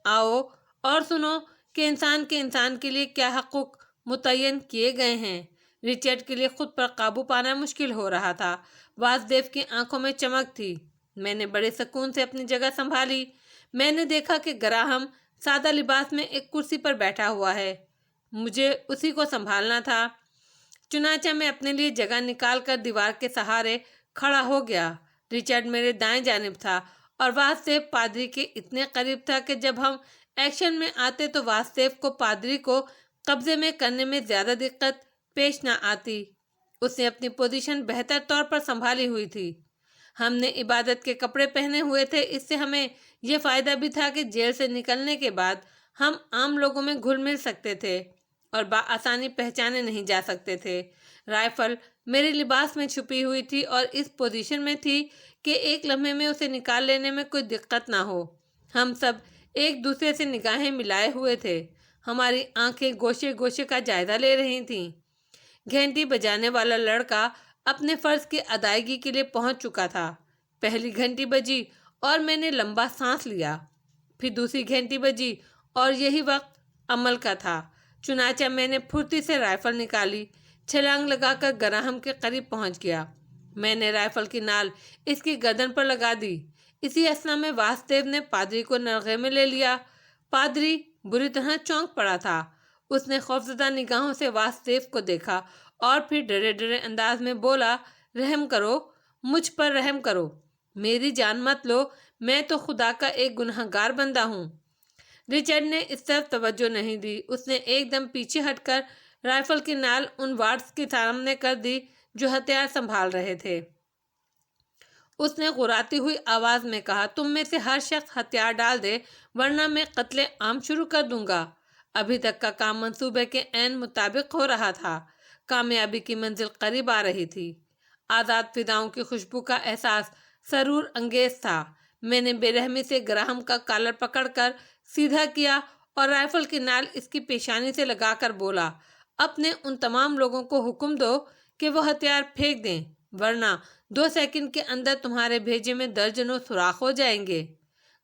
آؤ اور سنو کہ انسان کے لیے کیا حقوق متعین کیے گئے ہیں۔ رچرڈ کے لیے خود پر قابو پانا مشکل ہو رہا تھا۔ واسدیو کی آنکھوں میں چمک تھی۔ میں نے بڑے سکون سے اپنی جگہ سنبھالی۔ میں نے دیکھا کہ گراہم سادہ لباس میں ایک کرسی پر بیٹھا ہوا ہے۔ مجھے اسی کو سنبھالنا تھا۔ چنانچہ میں اپنے لیے جگہ نکال کر دیوار کے سہارے کھڑا ہو گیا۔ رچرڈ میرے دائیں جانب تھا اور واسدیو پادری کے اتنے قریب تھا کہ جب ہم ایکشن میں آتے تو واسدیو کو پادری کو قبضے میں کرنے میں زیادہ دقت پیش نہ آتی۔ اس نے اپنی پوزیشن بہتر طور پر سنبھالی ہوئی تھی۔ ہم نے عبادت کے کپڑے پہنے ہوئے تھے، اس سے ہمیں یہ فائدہ بھی تھا کہ جیل سے نکلنے کے بعد ہم عام لوگوں میں گھل مل سکتے تھے اور بآسانی پہچانے نہیں جا سکتے تھے۔ رائفل میرے لباس میں چھپی ہوئی تھی اور اس پوزیشن میں تھی کہ ایک لمحے میں اسے نکال لینے میں کوئی دقت نہ ہو۔ ہم سب ایک دوسرے سے نگاہیں ملائے ہوئے تھے۔ ہماری آنکھیں گوشے گوشے کا جائزہ لے رہی تھیں۔ گھنٹی بجانے والا لڑکا اپنے فرض کی ادائیگی کے لیے پہنچ چکا تھا۔ پہلی گھنٹی بجی اور میں نے لمبا سانس لیا۔ پھر دوسری گھنٹی بجی اور یہی وقت عمل کا تھا۔ چنانچہ میں نے پھرتی سے رائفل نکالی، چھلانگ لگا کر گراہم کے قریب پہنچ گیا۔ میں نے رائفل کی نال اس کی گردن پر لگا دی۔ اسی اثنا میں واسدیو نے پادری کو نرغے میں لے لیا۔ پادری بری طرح چونک پڑا تھا۔ اس نے خوفزدہ نگاہوں سے واسدیو کو دیکھا اور پھر ڈرے ڈرے انداز میں بولا، رحم کرو، مجھ پر رحم کرو، میری جان مت لو، میں تو خدا کا ایک گناہ گار بندہ ہوں۔ رچرڈ نے اس طرف توجہ نہیں دی۔ اس نے ایک دم پیچھے ہٹ کر رائفل کی نال ان وارڈز کے سامنے کر دی جو ہتھیار سنبھال رہے تھے۔ اس نے غراتی ہوئی آواز میں کہا، تم میں سے ہر شخص ہتھیار ڈال دے ورنہ میں قتل عام شروع کر دوں گا۔ ابھی تک کا کام منصوبے کے عین مطابق ہو رہا تھا۔ کامیابی کی منزل قریب آ رہی تھی۔ آزاد فضاؤں کی خوشبو کا احساس سرور انگیز تھا۔ میں نے بے رحمی سے گراہم کا کالر پکڑ کر سیدھا کیا اور رائفل کی نال اس کی پیشانی سے لگا کر بولا، اپنے ان تمام لوگوں کو حکم دو کہ وہ ہتھیار پھینک دیں ورنہ 2 سیکنڈ کے اندر تمہارے بھیجے میں درجنوں سوراخ ہو جائیں گے۔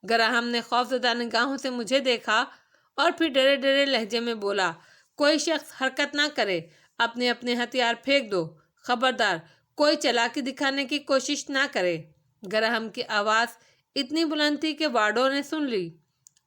گراہم نے خوفزدہ نگاہوں سے مجھے دیکھا اور پھر ڈرے ڈرے لہجے میں بولا، کوئی شخص حرکت نہ کرے، اپنے اپنے ہتھیار پھینک دو، خبردار کوئی چالاکی دکھانے کی کوشش نہ کرے۔ گراہم کی آواز اتنی بلند تھی کہ وارڈوں نے سن لی۔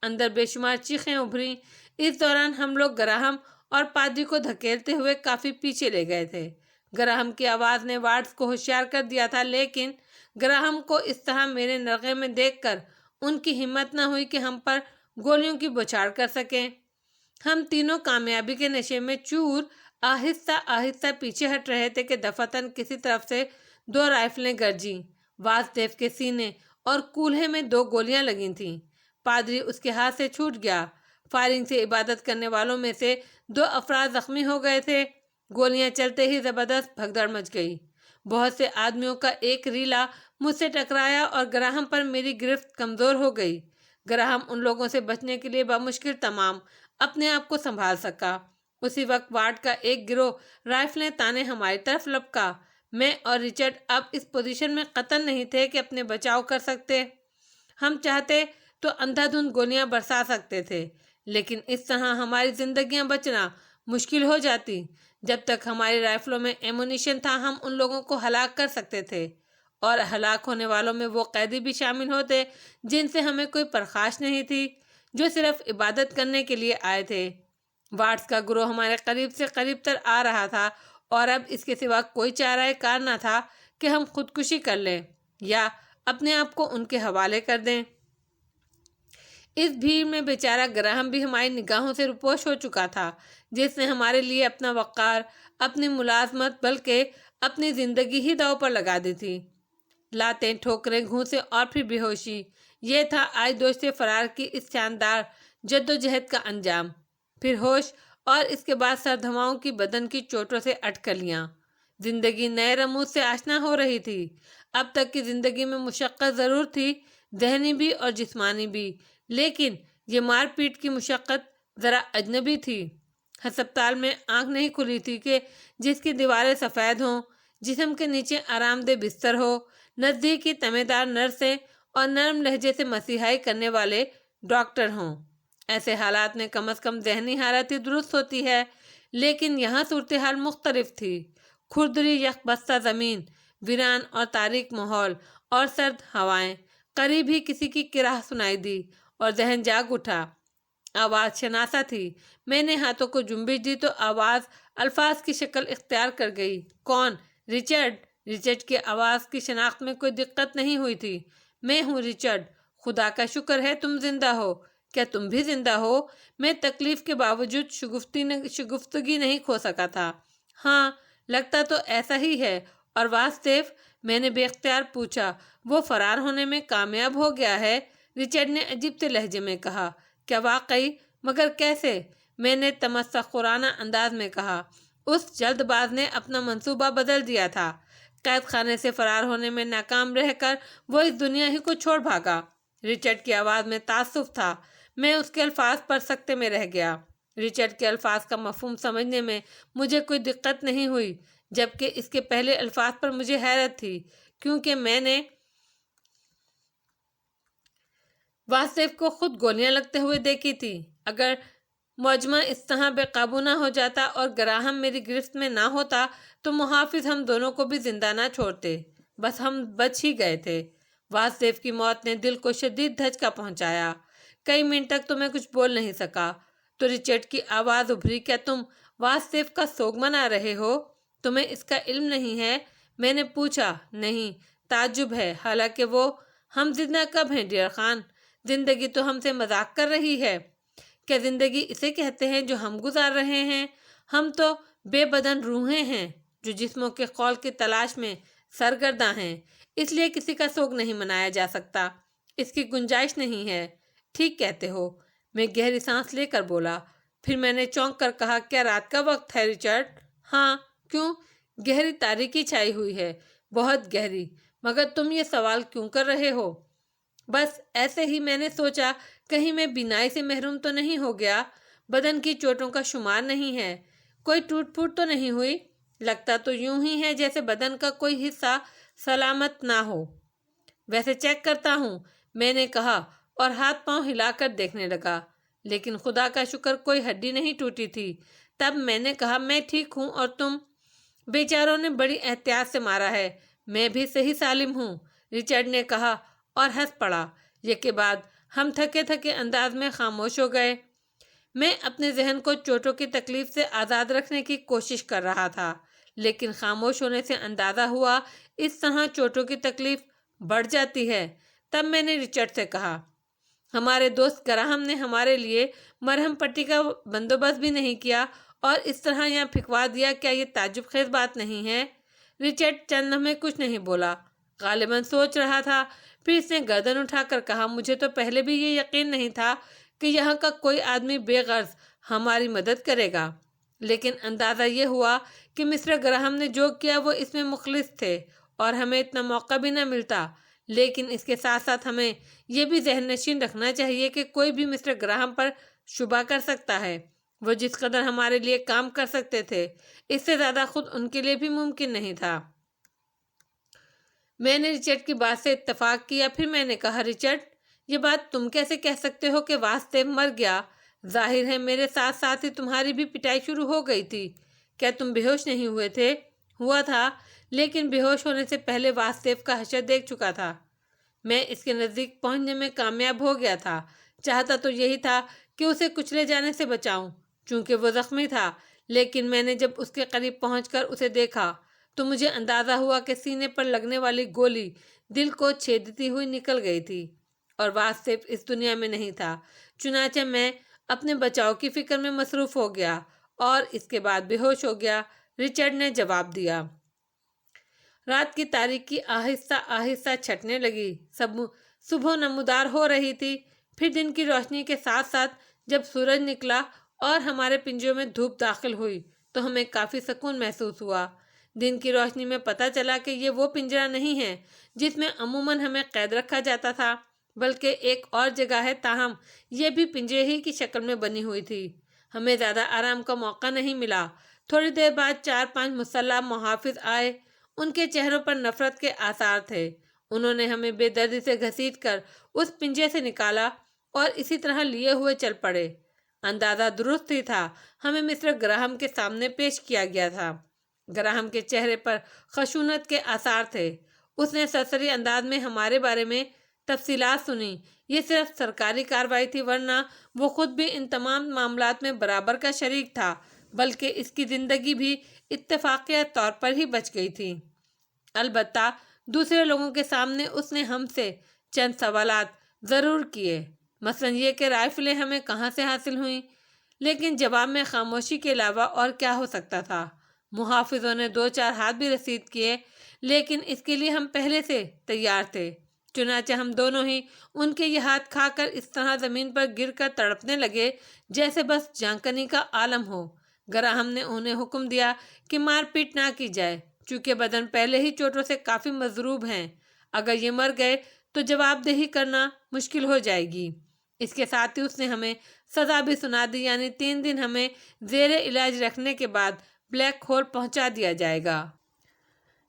اندر بے شمار چیخیں ابھریں۔ اس دوران ہم لوگ گراہم اور پادری کو دھکیلتے ہوئے کافی پیچھے لے گئے تھے۔ گراہم کی آواز نے وارڈز کو ہوشیار کر دیا تھا، لیکن گراہم کو اس طرح میرے نرغے میں دیکھ کر ان کی ہمت نہ ہوئی کہ ہم پر گولیوں کی بوچھاڑ کر سکیں۔ ہم تینوں کامیابی کے نشے میں چور آہستہ آہستہ پیچھے ہٹ رہے تھے کہ دفعتاً کسی طرف سے 2 رائفلیں گرجیں۔ واسدیو کے سینے اور کولہے میں 2 گولیاں لگی تھیں۔ پادری اس کے ہاتھ سے چھوٹ گیا۔ فائرنگ سے عبادت کرنے والوں میں سے 2 افراد زخمی ہو گئے تھے۔ گولیاں چلتے ہی زبردست بھگدڑ مچ گئی۔ بہت سے آدمیوں کا ایک ریلا مجھ سے ٹکرایا اور گراہم پر میری گرفت کمزور ہو گئی۔ گراہم ان لوگوں سے بچنے کے لیے بمشکل تمام اپنے آپ کو سنبھال سکا۔ اسی وقت وارڈ کا ایک گروہ رائفلیں تانے ہماری طرف لپکا۔ میں اور رچرڈ اب اس پوزیشن میں قطعاً نہیں تھے کہ اپنے بچاؤ کر سکتے۔ ہم چاہتے تو اندھا دھند گولیاں برسا سکتے تھے، لیکن اس طرح ہماری زندگیاں بچنا مشکل ہو جاتی۔ جب تک ہماری رائفلوں میں ایمونیشن تھا ہم ان لوگوں کو ہلاک کر سکتے تھے، اور ہلاک ہونے والوں میں وہ قیدی بھی شامل ہوتے جن سے ہمیں کوئی پرخاش نہیں تھی، جو صرف عبادت کرنے کے لیے آئے تھے۔ وارڈز کا گروہ ہمارے قریب سے قریب تر آ رہا تھا اور اب اس کے سوا کوئی چارہ کار نہ تھا کہ ہم خودکشی کر لیں یا اپنے آپ کو ان کے حوالے کر دیں۔ اس بھیڑ میں بیچارہ گراہم بھی ہماری نگاہوں سے روپوش ہو چکا تھا، جس نے ہمارے لیے اپنا وقار، اپنی ملازمت بلکہ اپنی زندگی ہی داؤ پر لگا دی تھی۔ لاتیں، ٹھوکریں، گھونسے اور پھر بے ہوشی، یہ تھا آج دوش سے فرار کی اس شاندار جدوجہد کا انجام۔ پھر ہوش اور اس کے بعد سرد ہواؤں کی بدن کی چوٹوں سے اٹکلیاں۔ زندگی نئے رموز سے آشنا ہو رہی تھی۔ اب تک کی زندگی میں مشقت ضرور تھی، ذہنی بھی اور جسمانی بھی، لیکن یہ مار پیٹ کی مشقت ذرا اجنبی تھی۔ ہسپتال میں آنکھ نہیں کھلی تھی کہ جس کی دیواریں سفید ہوں، جسم کے نیچے آرام دہ بستر ہو، نزدیکی تمے دار نرسیں اور نرم لہجے سے مسیحائی کرنے والے ڈاکٹر ہوں۔ ایسے حالات میں کم از کم ذہنی حالت ہی درست ہوتی ہے، لیکن یہاں صورتحال مختلف تھی۔ کھردری یک بستہ زمین، ویران اور تاریک ماحول اور سرد ہوائیں۔ قریب ہی کسی کی کراہ سنائی دی اور ذہن جاگ اٹھا۔ آواز شناسا تھی۔ میں نے ہاتھوں کو جنبش دی تو آواز الفاظ کی شکل اختیار کر گئی۔ کون؟ رچرڈ۔ رچرڈ کی آواز کی شناخت میں کوئی دقت نہیں ہوئی تھی۔ میں ہوں رچرڈ۔ خدا کا شکر ہے تم زندہ ہو۔ کیا تم بھی زندہ ہو؟ میں تکلیف کے باوجود شگفتگی نہیں کھو سکا تھا۔ ہاں، لگتا تو ایسا ہی ہے۔ اور واسدیو؟ میں نے بے اختیار پوچھا۔ وہ فرار ہونے میں کامیاب ہو گیا ہے، رچرڈ نے عجیب سے لہجے میں کہا۔ کیا واقعی؟ مگر کیسے؟ میں نے تمسخرانہ انداز میں کہا۔ اس جلد باز نے اپنا منصوبہ بدل دیا تھا۔ قید خانے سے فرار ہونے میں ناکام رہ کر وہ اس دنیا ہی کو چھوڑ بھاگا۔ رچرڈ کی آواز میں تعصب تھا۔ میں اس کے الفاظ پر سکتے میں رہ گیا۔ رچرڈ کے الفاظ کا مفہوم سمجھنے میں مجھے کوئی دقت نہیں ہوئی، جبکہ اس کے پہلے الفاظ پر مجھے حیرت تھی، کیونکہ میں نے واسدیو کو خود گولیاں لگتے ہوئے دیکھی تھی۔ اگر مجمع اس طرح بے قابو نہ ہو جاتا اور گراہم میری گرفت میں نہ ہوتا تو محافظ ہم دونوں کو بھی زندہ نہ چھوڑتے۔ بس ہم بچ ہی گئے تھے۔ واسدیو کی موت نے دل کو شدید دھچکا پہنچایا۔ کئی منٹ تک تو میں کچھ بول نہیں سکا۔ تو رچرڈ کی آواز ابھری، کیا تم واسدیو کا سوگ منا رہے ہو؟ تمہیں اس کا علم نہیں ہے؟ میں نے پوچھا۔ نہیں، تعجب ہے، حالانکہ وہ… ہم زندہ کب ہیں ڈیئر خان؟ زندگی تو ہم سے مذاق کر رہی ہے۔ کیا زندگی اسے کہتے ہیں جو ہم گزار رہے ہیں؟ ہم تو بے بدن روحیں ہیں جو جسموں کے قول کی تلاش میں سرگرداں ہیں۔ اس لیے کسی کا سوگ نہیں منایا جا سکتا، اس کی گنجائش نہیں ہے۔ ٹھیک کہتے ہو، میں گہری سانس لے کر بولا۔ پھر میں نے چونک کر کہا، کیا رات کا وقت ہے رچرڈ؟ ہاں، کیوں؟ گہری تاریکی چھائی ہوئی ہے، بہت گہری۔ مگر تم یہ سوال کیوں کر رہے ہو؟ بس ایسے ہی میں نے سوچا، کہیں میں بینائی سے محروم تو نہیں ہو گیا۔ بدن کی چوٹوں کا شمار نہیں ہے، کوئی ٹوٹ پھوٹ تو نہیں ہوئی؟ لگتا تو یوں ہی ہے جیسے بدن کا کوئی حصہ سلامت نہ ہو۔ ویسے چیک کرتا ہوں، میں نے کہا اور ہاتھ پاؤں ہلا کر دیکھنے لگا، لیکن خدا کا شکر کوئی ہڈی نہیں ٹوٹی تھی۔ تب میں نے کہا، میں ٹھیک ہوں اور تم؟ بیچاروں نے بڑی احتیاط سے مارا ہے، میں بھی صحیح سالم ہوں، رچرڈ نے کہا اور ہنس پڑا۔ یہ کے بعد ہم تھکے تھکے انداز میں خاموش ہو گئے۔ میں اپنے ذہن کو چوٹوں کی تکلیف سے آزاد رکھنے کی کوشش کر رہا تھا، لیکن خاموش ہونے سے اندازہ ہوا اس طرح چوٹوں کی تکلیف بڑھ جاتی ہے۔ تب میں نے رچرڈ سے کہا، ہمارے دوست گراہم نے ہمارے لیے مرہم پٹی کا بندوبست بھی نہیں کیا اور اس طرح یہاں پھینکوا دیا، کیا یہ تعجب خیز بات نہیں ہے؟ رچرڈ چند لمحے کچھ نہیں بولا، غالباً سوچ رہا تھا۔ پھر اس نے گردن اٹھا کر کہا، مجھے تو پہلے بھی یہ یقین نہیں تھا کہ یہاں کا کوئی آدمی بے غرض ہماری مدد کرے گا، لیکن اندازہ یہ ہوا کہ مسٹر گراہم نے جو کیا وہ اس میں مخلص تھے اور ہمیں اتنا موقع بھی نہ ملتا۔ لیکن اس کے ساتھ ساتھ ہمیں یہ بھی ذہن نشین رکھنا چاہیے کہ کوئی بھی مسٹر گراہم پر شبہ کر سکتا ہے۔ وہ جس قدر ہمارے لیے کام کر سکتے تھے، اس سے زیادہ خود ان کے لیے بھی ممکن نہیں تھا۔ میں نے رچرڈ کی بات سے اتفاق کیا۔ پھر میں نے کہا، رچرڈ، یہ بات تم کیسے کہہ سکتے ہو کہ واسدیو مر گیا؟ ظاہر ہے میرے ساتھ ساتھ ہی تمہاری بھی پٹائی شروع ہو گئی تھی۔ کیا تم بے ہوش نہیں ہوئے تھے؟ ہوا تھا، لیکن بے ہوش ہونے سے پہلے واسدیو کا حشر دیکھ چکا تھا۔ میں اس کے نزدیک پہنچنے میں کامیاب ہو گیا تھا۔ چاہتا تو یہی تھا کہ اسے کچلے جانے سے بچاؤں، چونکہ وہ زخمی تھا، لیکن میں نے جب اس کے قریب پہنچ کر اسے دیکھا تو مجھے اندازہ ہوا کہ سینے پر لگنے والی گولی دل کو چھیدتی ہوئی نکل گئی تھی اور واسدیو اس دنیا میں نہیں تھا۔ چنانچہ میں اپنے بچاؤ کی فکر میں مصروف ہو گیا اور اس کے بعد بے ہوش ہو گیا، رچرڈ نے جواب دیا۔ رات کی تاریکی آہستہ آہستہ چھٹنے لگی، صبح نمودار ہو رہی تھی۔ پھر دن کی روشنی کے ساتھ ساتھ جب سورج نکلا اور ہمارے پنجروں میں دھوپ داخل ہوئی تو ہمیں کافی سکون محسوس ہوا۔ دن کی روشنی میں پتہ چلا کہ یہ وہ پنجرہ نہیں ہے جس میں عموماً ہمیں قید رکھا جاتا تھا، بلکہ ایک اور جگہ ہے، تاہم یہ بھی پنجرے ہی کی شکل میں بنی ہوئی تھی۔ ہمیں زیادہ آرام کا موقع نہیں ملا۔ تھوڑی دیر بعد 4-5 مسلح محافظ آئے۔ ان کے چہروں پر نفرت کے آثار تھے۔ انہوں نے ہمیں بے دردی سے گھسیٹ کر اس پنجرے سے نکالا اور اسی طرح لیے ہوئے چل پڑے۔ اندازہ درست ہی تھا، ہمیں مسٹر گراہم کے سامنے پیش کیا گیا تھا۔ گراہم کے چہرے پر خشونت کے آثار تھے۔ اس نے سرسری انداز میں ہمارے بارے میں تفصیلات سنی۔ یہ صرف سرکاری کارروائی تھی، ورنہ وہ خود بھی ان تمام معاملات میں برابر کا شریک تھا، بلکہ اس کی زندگی بھی اتفاقیہ طور پر ہی بچ گئی تھی۔ البتہ دوسرے لوگوں کے سامنے اس نے ہم سے چند سوالات ضرور کیے، مثلا یہ کہ رائفلیں ہمیں کہاں سے حاصل ہوئیں، لیکن جواب میں خاموشی کے علاوہ اور کیا ہو سکتا تھا؟ محافظوں نے 2-4 ہاتھ بھی رسید کیے، لیکن اس کے لیے ہم پہلے سے تیار تھے۔ چنانچہ ہم دونوں ہی ان کے یہ ہاتھ کھا کر اس طرح زمین پر گر کر تڑپنے لگے جیسے بس جان کنی کا عالم ہو۔ گراہم نے انہیں حکم دیا کہ مار پیٹ نہ کی جائے، چونکہ بدن پہلے ہی چوٹوں سے کافی مضروب ہیں۔ اگر یہ مر گئے تو جواب دہی کرنا مشکل ہو جائے گی۔ اس کے ساتھ ہی اس نے ہمیں سزا بھی سنا دی، یعنی 3 دن ہمیں زیر علاج رکھنے کے بعد بلیک ہول پہنچا دیا جائے گا۔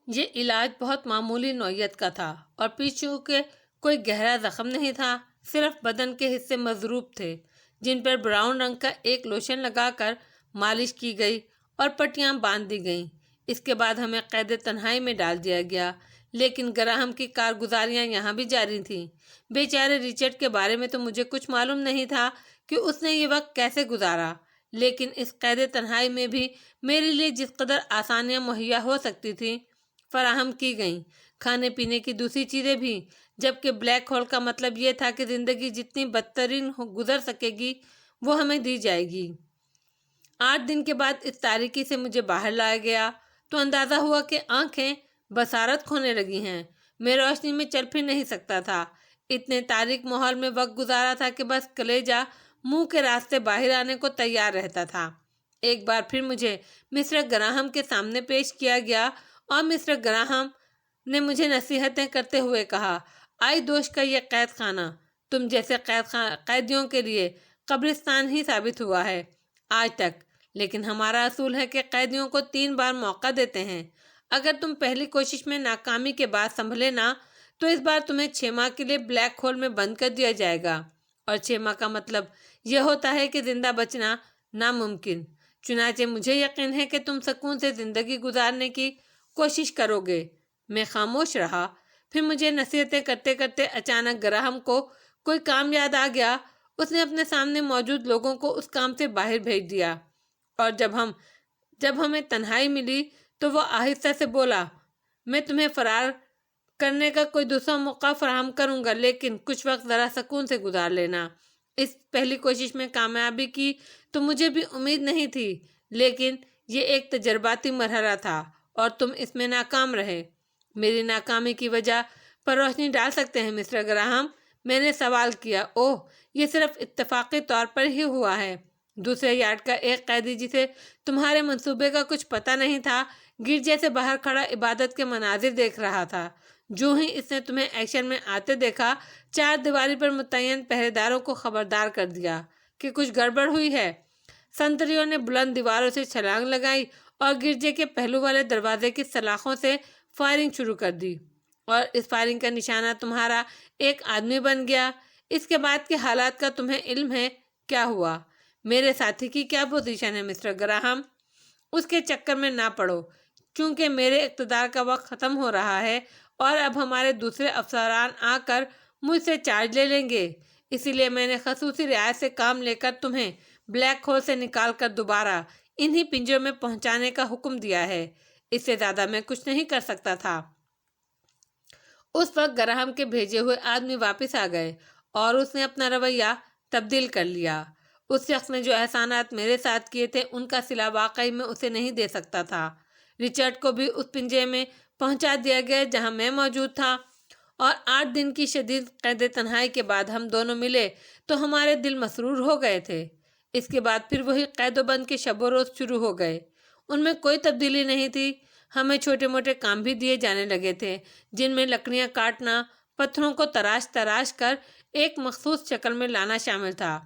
یہ علاج بہت معمولی نوعیت کا تھا اور پیچھوں کے کوئی گہرا زخم نہیں تھا، صرف بدن کے حصے مضروب تھے جن پر براؤن رنگ کا ایک لوشن لگا کر مالش کی گئی اور پٹیاں باندھ دی گئیں۔ اس کے بعد ہمیں قید تنہائی میں ڈال دیا گیا، لیکن گراہم کی کارگزاریاں یہاں بھی جاری تھیں۔ بیچارے رچرڈ کے بارے میں تو مجھے کچھ معلوم نہیں تھا کہ اس نے یہ وقت کیسے گزارا، لیکن اس قید تنہائی میں بھی میرے لیے جس قدر آسانیاں مہیا ہو سکتی تھیں فراہم کی گئیں، کھانے پینے کی دوسری چیزیں بھی، جبکہ بلیک ہول کا مطلب یہ تھا کہ زندگی جتنی بدترین گزر سکے گی وہ ہمیں دی جائے گی۔ 8 دن کے بعد اس تاریکی سے مجھے باہر لایا گیا تو اندازہ ہوا کہ آنکھیں بصارت کھونے لگی ہیں۔ میں روشنی میں چل پھر نہیں سکتا تھا۔ اتنے تاریک ماحول میں وقت گزارا تھا کہ بس کلیجہ منہ کے راستے باہر آنے کو تیار رہتا تھا۔ ایک بار پھر مجھے مسٹر گراہم کے سامنے پیش کیا گیا اور مسٹر گراہم نے مجھے نصیحتیں کرتے ہوئے کہا، آئی دوش کا یہ قید خانہ تم جیسے قیدیوں کے لیے قبرستان ہی ثابت ہوا ہے آج تک، لیکن ہمارا اصول ہے کہ قیدیوں کو 3 بار موقع دیتے ہیں۔ اگر تم پہلی کوشش میں ناکامی کے بعد سنبھلے نہ تو اس بار تمہیں 6 ماہ کے لیے بلیک ہول میں بند کر دیا جائے گا، اور 6 ماہ کا مطلب یہ ہوتا ہے کہ زندہ بچنا ناممکن۔ چنانچہ مجھے یقین ہے کہ تم سکون سے زندگی گزارنے کی کوشش کرو گے۔ میں خاموش رہا۔ پھر مجھے نصیحتیں کرتے کرتے اچانک گراہم کو کوئی کام یاد آ گیا۔ اس نے اپنے سامنے موجود لوگوں کو اس کام سے باہر بھیج دیا، اور جب ہمیں تنہائی ملی تو وہ آہستہ سے بولا، میں تمہیں فرار کرنے کا کوئی دوسرا موقع فراہم کروں گا، لیکن کچھ وقت ذرا سکون سے گزار لینا۔ اس پہلی کوشش میں کامیابی کی تو مجھے بھی امید نہیں تھی، لیکن یہ ایک تجرباتی مرحلہ تھا اور تم اس میں ناکام رہے۔ میری ناکامی کی وجہ پر روشنی ڈال سکتے ہیں مسٹر گراہم؟ میں نے سوال کیا۔ اوہ، یہ صرف اتفاقی طور پر ہی ہوا ہے۔ دوسرے یارڈ کا ایک قیدی جسے تمہارے منصوبے کا کچھ پتہ نہیں تھا، گرجے سے باہر کھڑا عبادت کے مناظر دیکھ رہا تھا۔ جو ہی اس نے تمہیں ایکشن میں آتے دیکھا، 4 دیواری پر متعین پہرے داروں کو خبردار کر دیا کہ کچھ گڑبڑ ہوئی ہے۔ سنتریوں نے بلند دیواروں سے چھلانگ لگائی اور گرجے کے پہلو والے دروازے کی سلاخوں سے فائرنگ شروع کر دی، اور اس فائرنگ کا نشانہ تمہارا ایک آدمی بن گیا۔ اس کے بعد کے حالات کا تمہیں علم ہے، کیا ہوا؟ میرے ساتھی کی کیا پوزیشن ہے مسٹر گراہم؟ اس کے چکر میں نہ پڑو، چونکہ میرے اقتدار کا وقت ختم ہو رہا ہے اور اب ہمارے دوسرے افسران آ کر مجھ سے چارج لے لیں گے، اسی لیے میں نے خصوصی رعایت سے کام لے کر تمہیں بلیک ہول سے نکال کر دوبارہ انہی پنجروں میں پہنچانے کا حکم دیا ہے۔ اس سے زیادہ میں کچھ نہیں کر سکتا تھا۔ اس وقت گراہم کے بھیجے ہوئے آدمی واپس آ گئے اور اس نے اپنا رویہ تبدیل کر لیا۔ اس شخص نے جو احسانات میرے ساتھ کیے تھے ان کا صلہ واقعی میں اسے نہیں دے سکتا تھا۔ رچرڈ کو بھی اس پنجرے میں پہنچا دیا گیا جہاں میں موجود تھا، اور 8 دن کی شدید قید تنہائی کے بعد ہم دونوں ملے تو ہمارے دل مسرور ہو گئے تھے۔ اس کے بعد پھر وہی قید و بند کے شب و روز شروع ہو گئے۔ ان میں کوئی تبدیلی نہیں تھی، ہمیں چھوٹے موٹے کام بھی دیے جانے لگے تھے، جن میں لکڑیاں کاٹنا، پتھروں کو تراش کر ایک مخصوص شکل میں لانا شامل تھا۔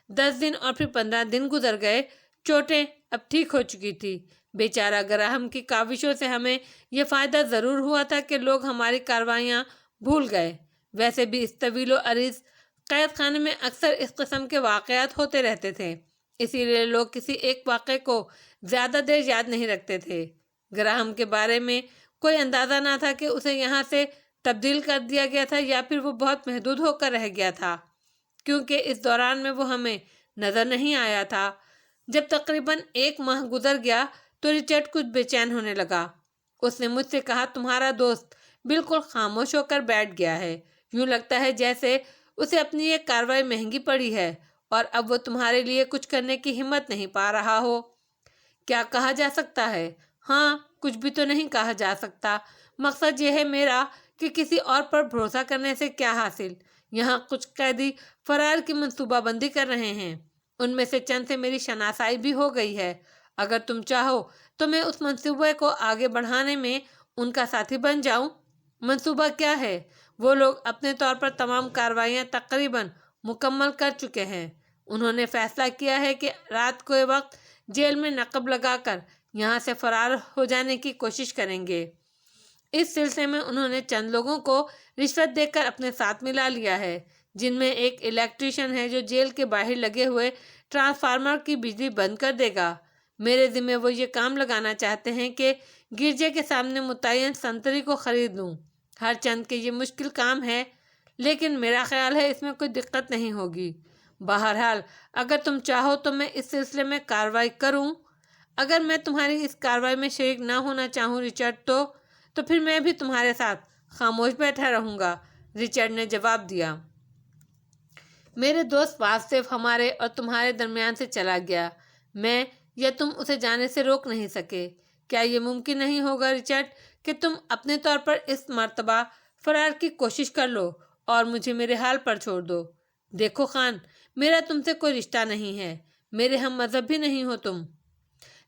10 دن اور پھر 15 دن گزر گئے۔ چوٹیں اب ٹھیک ہو چکی تھی۔ بیچارہ گراہم کی کاوشوں سے ہمیں یہ فائدہ ضرور ہوا تھا کہ لوگ ہماری کارروائیاں بھول گئے۔ ویسے بھی اس طویل و عریض قید خانے میں اکثر اس قسم کے واقعات ہوتے رہتے تھے، اسی لیے لوگ کسی ایک واقعے کو زیادہ دیر یاد نہیں رکھتے تھے۔ گراہم کے بارے میں کوئی اندازہ نہ تھا کہ اسے یہاں سے تبدیل کر دیا گیا تھا یا پھر وہ بہت محدود ہو کر رہ گیا تھا، کیونکہ اس دوران میں وہ ہمیں نظر نہیں آیا تھا۔ جب تقریباً 1 ماہ گزر گیا تو رچرڈ کچھ بے چین ہونے لگا۔ اس نے مجھ سے کہا، تمہارا دوست بالکل خاموش ہو کر بیٹھ گیا ہے، یوں لگتا ہے جیسے اسے اپنی یہ کارروائی مہنگی پڑی ہے اور اب وہ تمہارے لیے کچھ کرنے کی ہمت نہیں پا رہا ہو۔ کیا کہا جا سکتا ہے؟ ہاں، کچھ بھی تو نہیں کہا جا سکتا۔ مقصد یہ ہے میرا کہ کسی اور پر بھروسہ کرنے سے کیا حاصل؟ یہاں کچھ قیدی فرار کی منصوبہ بندی کر رہے ہیں، ان میں سے چند سے میری شناسائی بھی ہو گئی ہے۔ اگر تم چاہو تو میں اس منصوبے کو آگے بڑھانے میں ان کا ساتھی بن جاؤں۔ منصوبہ کیا ہے؟ وہ لوگ اپنے طور پر تمام کارروائیاں تقریباً مکمل کر چکے ہیں۔ انہوں نے فیصلہ کیا ہے کہ رات کو وقت جیل میں نقب لگا کر یہاں سے فرار ہو جانے کی کوشش کریں گے۔ اس سلسلے میں انہوں نے چند لوگوں کو رشوت دے کر اپنے ساتھ ملا لیا ہے، جن میں ایک الیکٹریشین ہے جو جیل کے باہر لگے ہوئے ٹرانسفارمر کی بجلی بند کر دے گا۔ میرے ذمہ وہ یہ کام لگانا چاہتے ہیں کہ گرجے کے سامنے متعین سنتری کو خرید لوں۔ ہر چند کے یہ مشکل کام ہے، لیکن میرا خیال ہے اس میں کوئی دقت نہیں ہوگی۔ بہرحال اگر تم چاہو تو میں اس سلسلے میں کارروائی کروں۔ اگر میں تمہاری اس کارروائی میں شریک نہ ہونا چاہوں رچرڈ، تو پھر میں بھی تمہارے ساتھ خاموش بیٹھا رہوں گا، رچرڈ نے جواب دیا۔ میرے دوست واصف ہمارے اور تمہارے درمیان سے چلا گیا، میں یا تم اسے جانے سے روک نہیں سکے۔ کیا یہ ممکن نہیں ہوگا رچرڈ کہ تم اپنے طور پر اس مرتبہ فرار کی کوشش کر لو اور مجھے میرے حال پر چھوڑ دو؟ دیکھو خان، میرا تم سے کوئی رشتہ نہیں ہے، میرے ہم مذہب بھی نہیں ہو تم،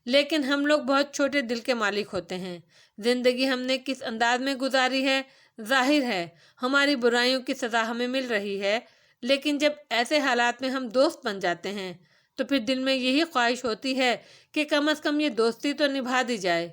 لیکن ہم لوگ بہت چھوٹے دل کے مالک ہوتے ہیں۔ زندگی ہم نے کس انداز میں گزاری ہے، ظاہر ہے ہماری برائیوں کی سزا ہمیں مل رہی ہے، لیکن جب ایسے حالات میں ہم دوست بن جاتے ہیں تو پھر دل میں یہی خواہش ہوتی ہے کہ کم از کم یہ دوستی تو نبھا دی جائے۔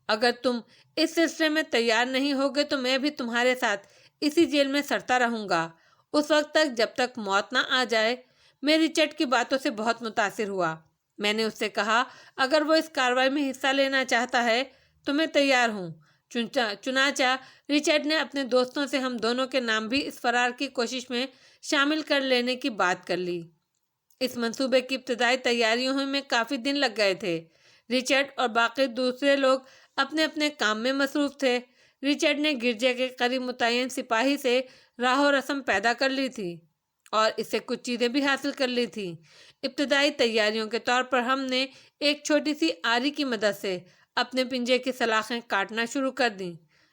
اگر تم اس سلسلے میں تیار نہیں ہوگے تو میں بھی تمہارے ساتھ اسی جیل میں سڑتا رہوں گا، اس وقت تک جب تک موت نہ آ جائے۔ میں رچرڈ کی باتوں سے بہت متاثر ہوا۔ میں نے اس سے کہا، اگر وہ اس کارروائی میں حصہ لینا چاہتا ہے تو میں تیار ہوں۔ چنانچہ رچرڈ نے اپنے دوستوں سے ہم دونوں کے نام بھی اس فرار کی کوشش میں شامل کر لینے کی بات کر لی۔ اس منصوبے کی ابتدائی تیاریوں میں کافی دن لگ گئے تھے۔ رچرڈ اور باقی دوسرے لوگ اپنے اپنے کام میں مصروف تھے۔ رچرڈ نے گرجے کے قریب متعین سپاہی سے راہ و رسم پیدا کر لی تھی اور اس سے کچھ چیزیں بھی حاصل کر لی تھیں۔ ابتدائی تیاریوں کے طور پر ہم نے ایک چھوٹی سی آری کی مدد سے اپنے پنجے کی سلاخیں کاٹنا شروع کر دیں۔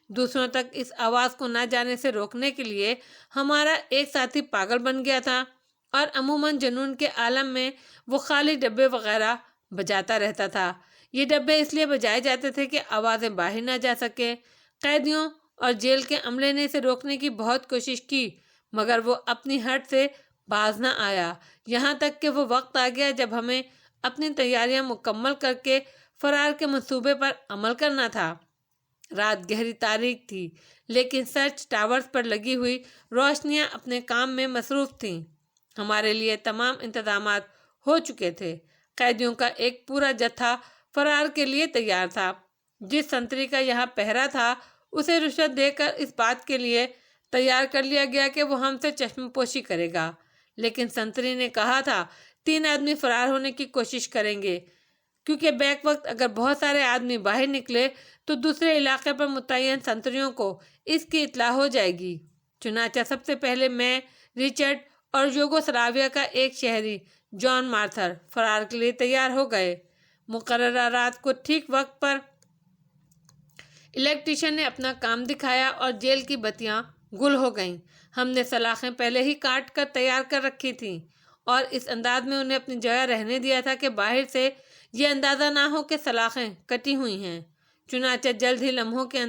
دوسروں تک اس آواز کو نہ جانے سے روکنے کے لیے ہمارا ایک ساتھی پاگل بن گیا تھا اور عموماً جنون کے عالم میں وہ خالی ڈبے وغیرہ بجاتا رہتا تھا۔ یہ ڈبے اس لیے بجائے جاتے تھے کہ آوازیں باہر نہ جا سکے۔ قیدیوں اور جیل کے عملے نے اسے روکنے کی بہت کوشش کی، مگر وہ اپنی ہٹ سے باز نہ آیا، یہاں تک کہ وہ وقت آ گیا جب ہمیں اپنی تیاریاں مکمل کر کے فرار کے منصوبے پر عمل کرنا تھا۔ رات گہری تاریک تھی، لیکن سرچ ٹاورز پر لگی ہوئی روشنیاں اپنے کام میں مصروف تھیں۔ ہمارے لیے تمام انتظامات ہو چکے تھے۔ قیدیوں کا ایک پورا جتھا فرار کے لیے تیار تھا۔ جس سنتری کا یہاں پہرا تھا اسے رشوت دے کر اس بات کے لیے تیار کر لیا گیا کہ وہ ہم سے چشم پوشی کرے گا، لیکن سنتری نے کہا تھا 3 آدمی فرار ہونے کی کوشش کریں گے، کیونکہ بیک وقت اگر بہت سارے آدمی باہر نکلے تو دوسرے علاقے پر متعین سنتریوں کو اس کی اطلاع ہو جائے گی۔ چنانچہ سب سے پہلے میں، رچرڈ اور یوگوسلاویہ کا ایک شہری جان مارتھر فرار کے لیے تیار ہو گئے۔ مقررہ رات کو ٹھیک وقت پر الیکٹریشین نے اپنا کام دکھایا اور جیل کی بتیاں گل ہو گئیں۔ ہم نے سلاخیں پہلے ہی کاٹ کر تیار کر رکھی تھیں اور اس انداز میں انہیں اپنی جگہ رہنے دیا تھا کہ باہر سے یہ اندازہ نہ ہو کہ سلاخیں کٹی ہوئی ہیں۔ چنانچہ جلد ہی لمحوں کے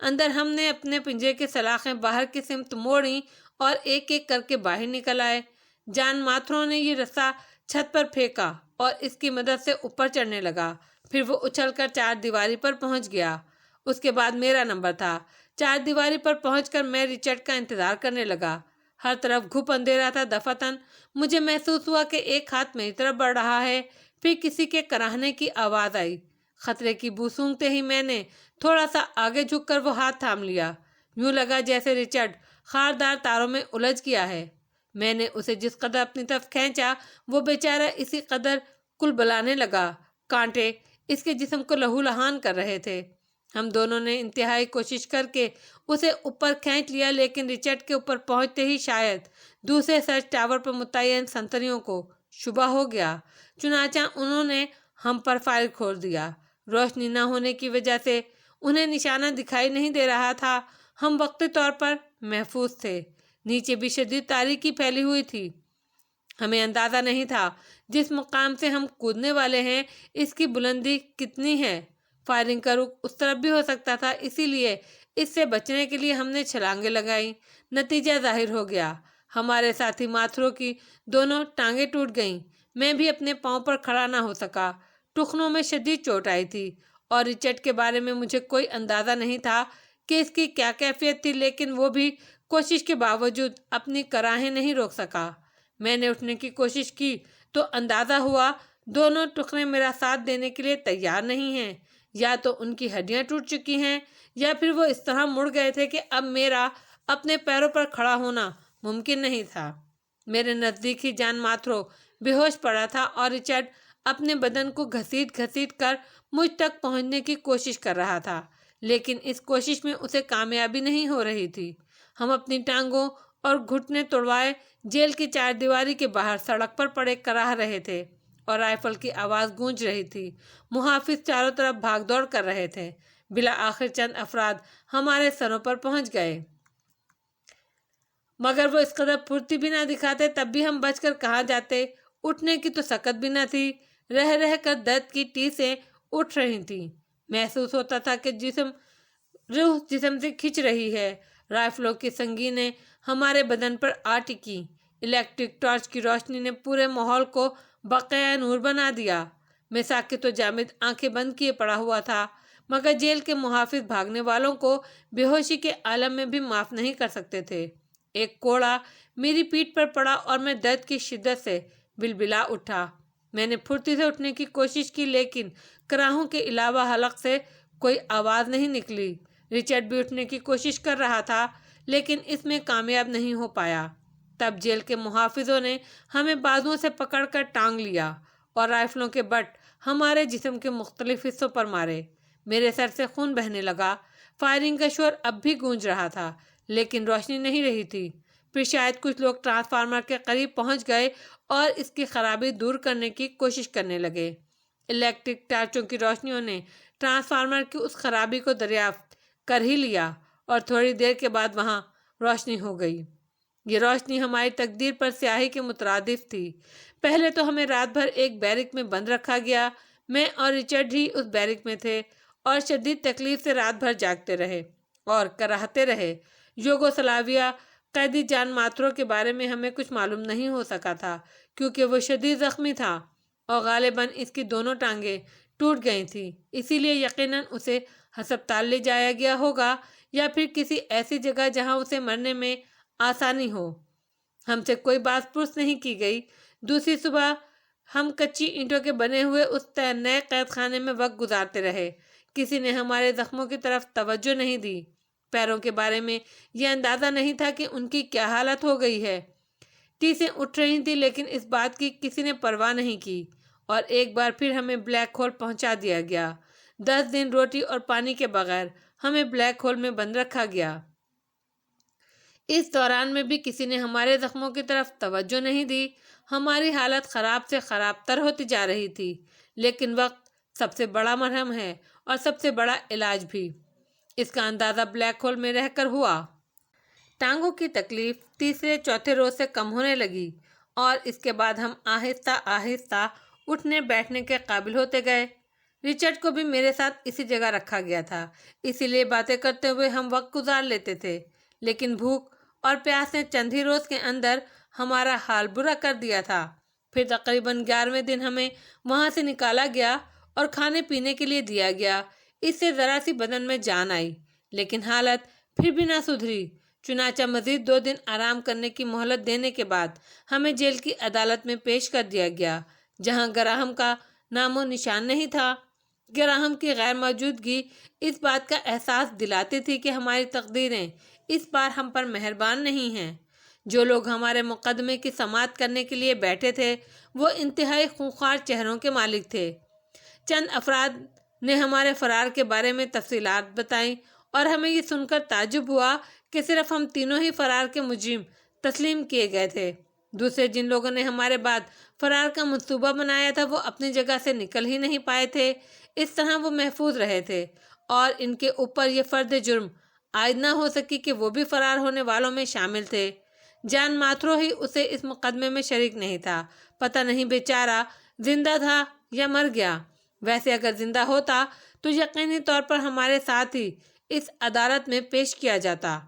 اندر ہم نے اپنے پنجے کی سلاخیں باہر کی سمت موڑیں اور ایک ایک کر کے باہر نکل آئے۔ جان ماتھرو نے یہ رسا چھت پر پھینکا اور اس کی مدد سے اوپر چڑھنے لگا۔ پھر وہ اچھل کر چار دیواری پر پہنچ گیا۔ اس کے بعد میرا نمبر تھا۔ چار دیواری پر پہنچ کر میں رچرڈ کا انتظار کرنے لگا۔ ہر طرف گھپ اندھیرا تھا دفعتاً مجھے محسوس ہوا کہ ایک ہاتھ میری طرف بڑھ رہا ہے۔ پھر کسی کے کراہنے کی آواز آئی۔ خطرے کی بو سونگتے ہی میں نے تھوڑا سا آگے جھک کر وہ ہاتھ تھام لیا۔ یوں لگا جیسے رچرڈ خاردار تاروں میں الجھ گیا ہے۔ میں نے اسے جس قدر اپنی طرف کھینچا وہ بیچارہ اسی قدر کلبلانے لگا۔ کانٹے اس کے جسم کو لہو لہان کر رہے تھے۔ ہم دونوں نے انتہائی کوشش کر کے اسے اوپر کھینچ لیا، لیکن رچرڈ کے اوپر پہنچتے ہی شاید دوسرے سرچ ٹاور پر متعین سنتریوں کو شبہ ہو گیا۔ چنانچہ انہوں نے ہم پر فائر کھول دیا۔ روشنی نہ ہونے کی وجہ سے انہیں نشانہ دکھائی نہیں دے رہا تھا۔ ہم وقتی طور پر محفوظ تھے۔ نیچے بھی شدید تاریکی پھیلی ہوئی تھی۔ ہمیں اندازہ نہیں تھا جس مقام سے ہم کودنے والے ہیں اس کی بلندی کتنی ہے۔ فائرنگ کا رخ اس طرف بھی ہو سکتا تھا، اسی لیے اس سے بچنے کے لیے ہم نے چھلانگیں لگائیں۔ نتیجہ ظاہر ہو گیا۔ ہمارے ساتھی ماتھرو کی دونوں ٹانگیں ٹوٹ گئیں۔ میں بھی اپنے پاؤں پر کھڑا نہ ہو سکا۔ ٹخنوں میں شدید چوٹ آئی تھی اور رچرڈ کے بارے میں مجھے کوئی اندازہ نہیں تھا کہ اس کی کیا کیفیت تھی، لیکن وہ بھی کوشش کے باوجود اپنی کراہیں نہیں روک سکا۔ میں نے اٹھنے کی کوشش کی تو اندازہ ہوا دونوں ٹخنے میرا ساتھ دینے کے لیے تیار نہیں ہیں۔ یا تو ان کی ہڈیاں ٹوٹ چکی ہیں یا پھر وہ اس طرح مڑ گئے تھے کہ اب میرا اپنے پیروں پر کھڑا ہونا ممکن نہیں تھا۔ میرے نزدیک ہی جان ماتھرو بے ہوش پڑا تھا اور رچرڈ اپنے بدن کو گھسیٹ گھسیٹ کر مجھ تک پہنچنے کی کوشش کر رہا تھا، لیکن اس کوشش میں اسے کامیابی نہیں ہو رہی تھی۔ ہم اپنی ٹانگوں اور گھٹنے توڑوائے جیل کی چار دیواری کے باہر سڑک پر پڑے کراہ رہے تھے اور رائفل کی آواز گونج رہی تھی۔ محافظ چاروں طرف بھاگ دوڑ کر رہے تھے۔ بالآخر چند افراد ہمارے سروں پر پہنچ گئے، مگر وہ اس قدر پھرتی بھی نہ دکھاتے، تب بھی ہم بچ کر کہاں جاتے۔ اٹھنے کی تو سکت بھی نہ تھی۔ رہ رہ کر درد کی ٹیسیں اٹھ رہی تھیں۔ محسوس ہوتا تھا کہ روح جسم سے کھنچ رہی ہے۔ رائفلوں کی سنگینیں ہمارے بدن پر آ ٹکی۔ الیکٹرک ٹارچ کی روشنی نے پورے ماحول کو بقیہ نور بنا دیا۔ میں ساکت و جامد آنکھیں بند کیے پڑا ہوا تھا، مگر جیل کے محافظ بھاگنے والوں کو بے ہوشی کے عالم میں بھی معاف نہیں کر سکتے تھے۔ ایک کوڑا میری پیٹھ پر پڑا اور میں درد کی شدت سے بلبلا اٹھا۔ میں نے پھرتی سے اٹھنے کی کوشش کی، لیکن کراہوں کے علاوہ حلق سے کوئی آواز نہیں نکلی۔ رچرڈ بھی اٹھنے کی کوشش کر رہا تھا، لیکن اس میں کامیاب نہیں ہو پایا۔ تب جیل کے محافظوں نے ہمیں بازوؤں سے پکڑ کر ٹانگ لیا اور رائفلوں کے بٹ ہمارے جسم کے مختلف حصوں پر مارے۔ میرے سر سے خون بہنے لگا۔ فائرنگ کا شور اب بھی گونج رہا تھا، لیکن روشنی نہیں رہی تھی۔ پھر شاید کچھ لوگ ٹرانسفارمر کے قریب پہنچ گئے اور اس کی خرابی دور کرنے کی کوشش کرنے لگے۔ الیکٹرک ٹارچوں کی روشنیوں نے ٹرانسفارمر کی اس خرابی کو دریافت کر ہی لیا اور تھوڑی دیر کے بعد وہاں روشنی ہو گئی۔ یہ روشنی ہماری تقدیر پر سیاہی کے مترادف تھی۔ پہلے تو ہمیں رات بھر ایک بیرک میں بند رکھا گیا۔ میں اور رچرڈ ہی اس بیرک میں تھے اور شدید تکلیف سے رات بھر جاگتے رہے اور کراہتے رہے۔ یوگوسلاویہ قیدی جان ماتھرو کے بارے میں ہمیں کچھ معلوم نہیں ہو سکا تھا، کیونکہ وہ شدید زخمی تھا اور غالباً اس کی دونوں ٹانگیں ٹوٹ گئی تھیں، اسی لیے یقیناً اسے ہسپتال لے جایا گیا ہوگا یا پھر کسی ایسی جگہ جہاں اسے مرنے میں آسانی ہو۔ ہم سے کوئی بات پرس نہیں کی گئی۔ دوسری صبح ہم کچی اینٹوں کے بنے ہوئے اس نئے قید خانے میں وقت گزارتے رہے۔ کسی نے ہمارے زخموں کی طرف توجہ نہیں دی۔ پیروں کے بارے میں یہ اندازہ نہیں تھا کہ ان کی کیا حالت ہو گئی ہے۔ ٹیسیں اٹھ رہی تھیں، لیکن اس بات کی کسی نے پرواہ نہیں کی اور ایک بار پھر ہمیں بلیک ہول پہنچا دیا گیا۔ 10 دن روٹی اور پانی کے بغیر ہمیں بلیک ہول میں بند رکھا گیا۔ اس دوران میں بھی کسی نے ہمارے زخموں کی طرف توجہ نہیں دی۔ ہماری حالت خراب سے خراب تر ہوتی جا رہی تھی، لیکن وقت سب سے بڑا مرہم ہے اور سب سے بڑا علاج بھی۔ اس کا اندازہ بلیک ہول میں رہ کر ہوا۔ ٹانگوں کی تکلیف تیسرے چوتھے روز سے کم ہونے لگی اور اس کے بعد ہم آہستہ آہستہ اٹھنے بیٹھنے کے قابل ہوتے گئے۔ رچرڈ کو بھی میرے ساتھ اسی جگہ رکھا گیا تھا، اسی لیے باتیں کرتے ہوئے ہم وقت گزار لیتے تھے، لیکن بھوک اور پیاس نے چند ہی روز کے اندر ہمارا حال برا کر دیا تھا۔ پھر تقریباً 11ویں دن ہمیں وہاں سے نکالا گیا اور کھانے پینے کے لیے دیا گیا۔ اس سے ذرا سی بدن میں جان آئی، لیکن حالت پھر بھی نہ سدھری۔ چنانچہ مزید 2 دن آرام کرنے کی مہلت دینے کے بعد ہمیں جیل کی عدالت میں پیش کر دیا گیا، جہاں گراہم کا نام و نشان نہیں تھا۔ گراہم کی غیر موجودگی اس بات کا احساس دلاتی تھی کہ ہماری تقدیریں اس بار ہم پر مہربان نہیں ہیں۔ جو لوگ ہمارے مقدمے کی سماعت کرنے کے لیے بیٹھے تھے وہ انتہائی خونخوار چہروں کے مالک تھے۔ چند افراد نے ہمارے فرار کے بارے میں تفصیلات بتائیں اور ہمیں یہ سن کر تعجب ہوا کہ صرف ہم تینوں ہی فرار کے مجرم تسلیم کیے گئے تھے۔ دوسرے جن لوگوں نے ہمارے بعد فرار کا منصوبہ بنایا تھا وہ اپنی جگہ سے نکل ہی نہیں پائے تھے۔ اس طرح وہ محفوظ رہے تھے اور ان کے اوپر یہ فرد جرم عائد نہ ہو سکی کہ وہ بھی فرار ہونے والوں میں شامل تھے۔ جان ماترو ہی اسے اس مقدمے میں شریک نہیں تھا۔ پتہ نہیں بیچارہ زندہ تھا یا مر گیا۔ ویسے اگر زندہ ہوتا تو یقینی طور پر ہمارے ساتھ ہی اس عدالت میں پیش کیا جاتا۔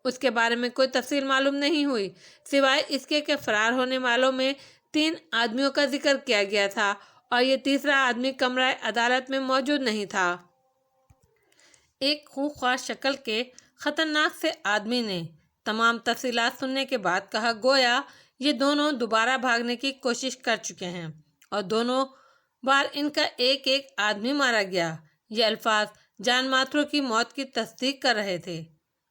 اس کے بارے میں کوئی تفصیل معلوم نہیں ہوئی، سوائے اس کے کہ فرار ہونے والوں میں 3 آدمیوں کا ذکر کیا گیا تھا اور یہ تیسرا آدمی کمرہ عدالت میں موجود نہیں تھا۔ ایک خونخوار شکل کے خطرناک سے آدمی نے تمام تفصیلات سننے کے بعد کہا، گویا یہ دونوں دوبارہ بھاگنے کی کوشش کر چکے ہیں اور دونوں بار ان کا ایک ایک آدمی مارا گیا۔ یہ الفاظ جان ماترو کی موت کی تصدیق کر رہے تھے۔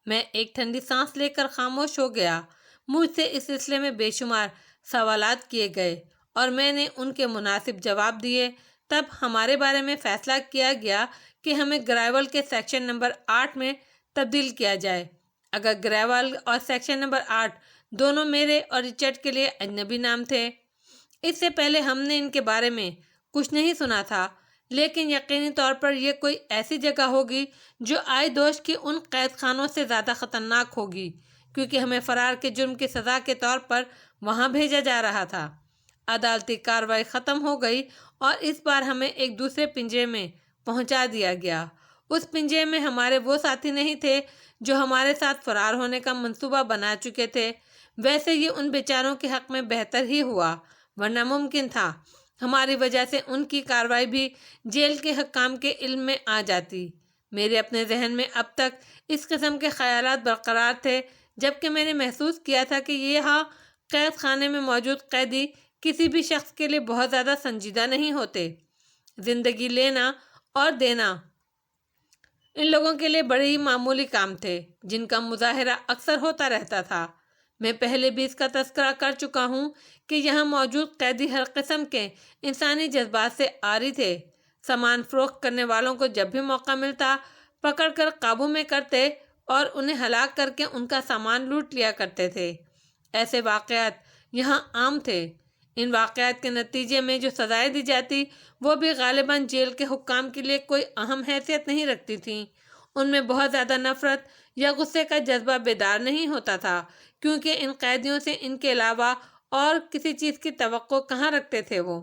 میں ایک ٹھنڈی سانس لے کر خاموش ہو گیا۔ مجھ سے اس سلسلے میں بے شمار سوالات کیے گئے اور میں نے ان کے مناسب جواب دیے۔ تب ہمارے بارے میں فیصلہ کیا گیا کہ ہمیں گرائیول کے سیکشن نمبر 8 میں تبدیل کیا جائے۔ اگر گرائیول اور سیکشن نمبر 8 دونوں میرے اور رچرڈ کے لیے اجنبی نام تھے، اس سے پہلے ہم نے ان کے بارے میں کچھ نہیں سنا تھا، لیکن یقینی طور پر یہ کوئی ایسی جگہ ہوگی جو آئیدوش کی ان قید خانوں سے زیادہ خطرناک ہوگی، کیونکہ ہمیں فرار کے جرم کی سزا کے طور پر وہاں بھیجا جا رہا تھا۔ عدالتی کارروائی ختم ہو گئی اور اس بار ہمیں ایک دوسرے پنجرے میں پہنچا دیا گیا۔ اس پنجرے میں ہمارے وہ ساتھی نہیں تھے جو ہمارے ساتھ فرار ہونے کا منصوبہ بنا چکے تھے۔ ویسے یہ ان بیچاروں کے حق میں بہتر ہی ہوا، ورنہ ممکن تھا ہماری وجہ سے ان کی کارروائی بھی جیل کے حکام کے علم میں آ جاتی۔ میرے اپنے ذہن میں اب تک اس قسم کے خیالات برقرار تھے، جبکہ میں نے محسوس کیا تھا کہ یہاں قید خانے میں موجود قیدی کسی بھی شخص کے لیے بہت زیادہ سنجیدہ نہیں ہوتے۔ زندگی لینا اور دینا ان لوگوں کے لیے بڑے ہی معمولی کام تھے، جن کا مظاہرہ اکثر ہوتا رہتا تھا۔ میں پہلے بھی اس کا تذکرہ کر چکا ہوں کہ یہاں موجود قیدی ہر قسم کے انسانی جذبات سے عاری تھے۔ سامان فروخت کرنے والوں کو جب بھی موقع ملتا پکڑ کر قابو میں کرتے اور انہیں ہلاک کر کے ان کا سامان لوٹ لیا کرتے تھے۔ ایسے واقعات یہاں عام تھے۔ ان واقعات کے نتیجے میں جو سزائیں دی جاتی وہ بھی غالباً جیل کے حکام کے لیے کوئی اہم حیثیت نہیں رکھتی تھیں۔ ان میں بہت زیادہ نفرت یا غصے کا جذبہ بیدار نہیں ہوتا تھا، کیونکہ ان قیدیوں سے ان کے علاوہ اور کسی چیز کی توقع کہاں رکھتے تھے وہ۔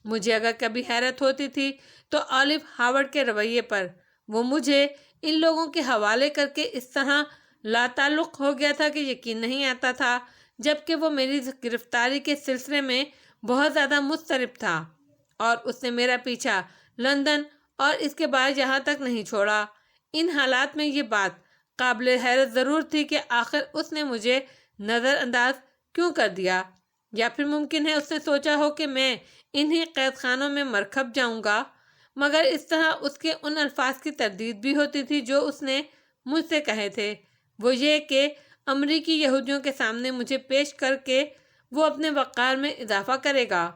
مجھے اگر کبھی حیرت ہوتی تھی تو اولیو ہاورڈ کے رویے پر۔ وہ مجھے ان لوگوں کے حوالے کر کے اس طرح لاتعلق ہو گیا تھا کہ یقین نہیں آتا تھا، جبکہ وہ میری گرفتاری کے سلسلے میں بہت زیادہ مضطرب تھا اور اس نے میرا پیچھا لندن اور اس کے بعد یہاں تک نہیں چھوڑا۔ ان حالات میں یہ بات قابل حیرت ضرور تھی کہ آخر اس نے مجھے نظر انداز کیوں کر دیا، یا پھر ممکن ہے اس نے سوچا ہو کہ میں انہی قید خانوں میں مرکھب جاؤں گا۔ مگر اس طرح اس کے ان الفاظ کی تردید بھی ہوتی تھی جو اس نے مجھ سے کہے تھے، وہ یہ کہ امریکی یہودیوں کے سامنے مجھے پیش کر کے وہ اپنے وقار میں اضافہ کرے گا۔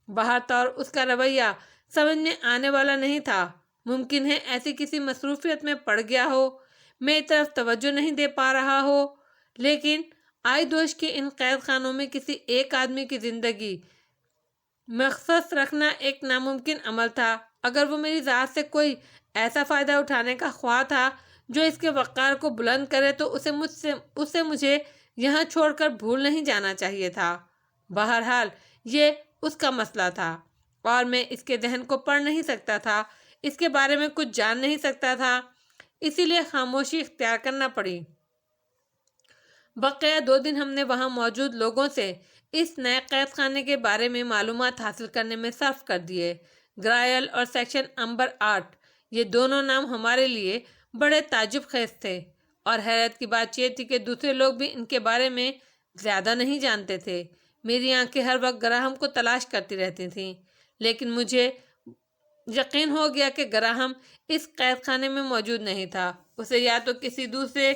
باہر طور اس کا رویہ سمجھ میں آنے والا نہیں تھا۔ ممکن ہے ایسی کسی مصروفیت میں پڑ گیا ہو، میری طرف توجہ نہیں دے پا رہا ہو، لیکن آئیدوش کے ان قید خانوں میں کسی ایک آدمی کی زندگی مختص رکھنا ایک ناممکن عمل تھا۔ اگر وہ میری ذات سے کوئی ایسا فائدہ اٹھانے کا خواہ تھا جو اس کے وقار کو بلند کرے تو اسے مجھے یہاں چھوڑ کر بھول نہیں جانا چاہیے تھا۔ بہرحال یہ اس کا مسئلہ تھا اور میں اس کے ذہن کو پڑھ نہیں سکتا تھا، اس کے بارے میں کچھ جان نہیں سکتا تھا، اسی لیے خاموشی اختیار کرنا پڑی۔ بقیہ 2 دن ہم نے وہاں موجود لوگوں سے اس نئے قید خانے کے بارے میں معلومات حاصل کرنے میں صرف کر دیے۔ گرائل اور سیکشن نمبر 8، یہ دونوں نام ہمارے لیے بڑے تعجب خیز تھے، اور حیرت کی بات یہ تھی کہ دوسرے لوگ بھی ان کے بارے میں زیادہ نہیں جانتے تھے۔ میری آنکھیں ہر وقت گراہم کو تلاش کرتی رہتی تھیں، لیکن مجھے یقین ہو گیا کہ گراہم اس قید خانے میں موجود نہیں تھا۔ اسے یا تو کسی دوسرے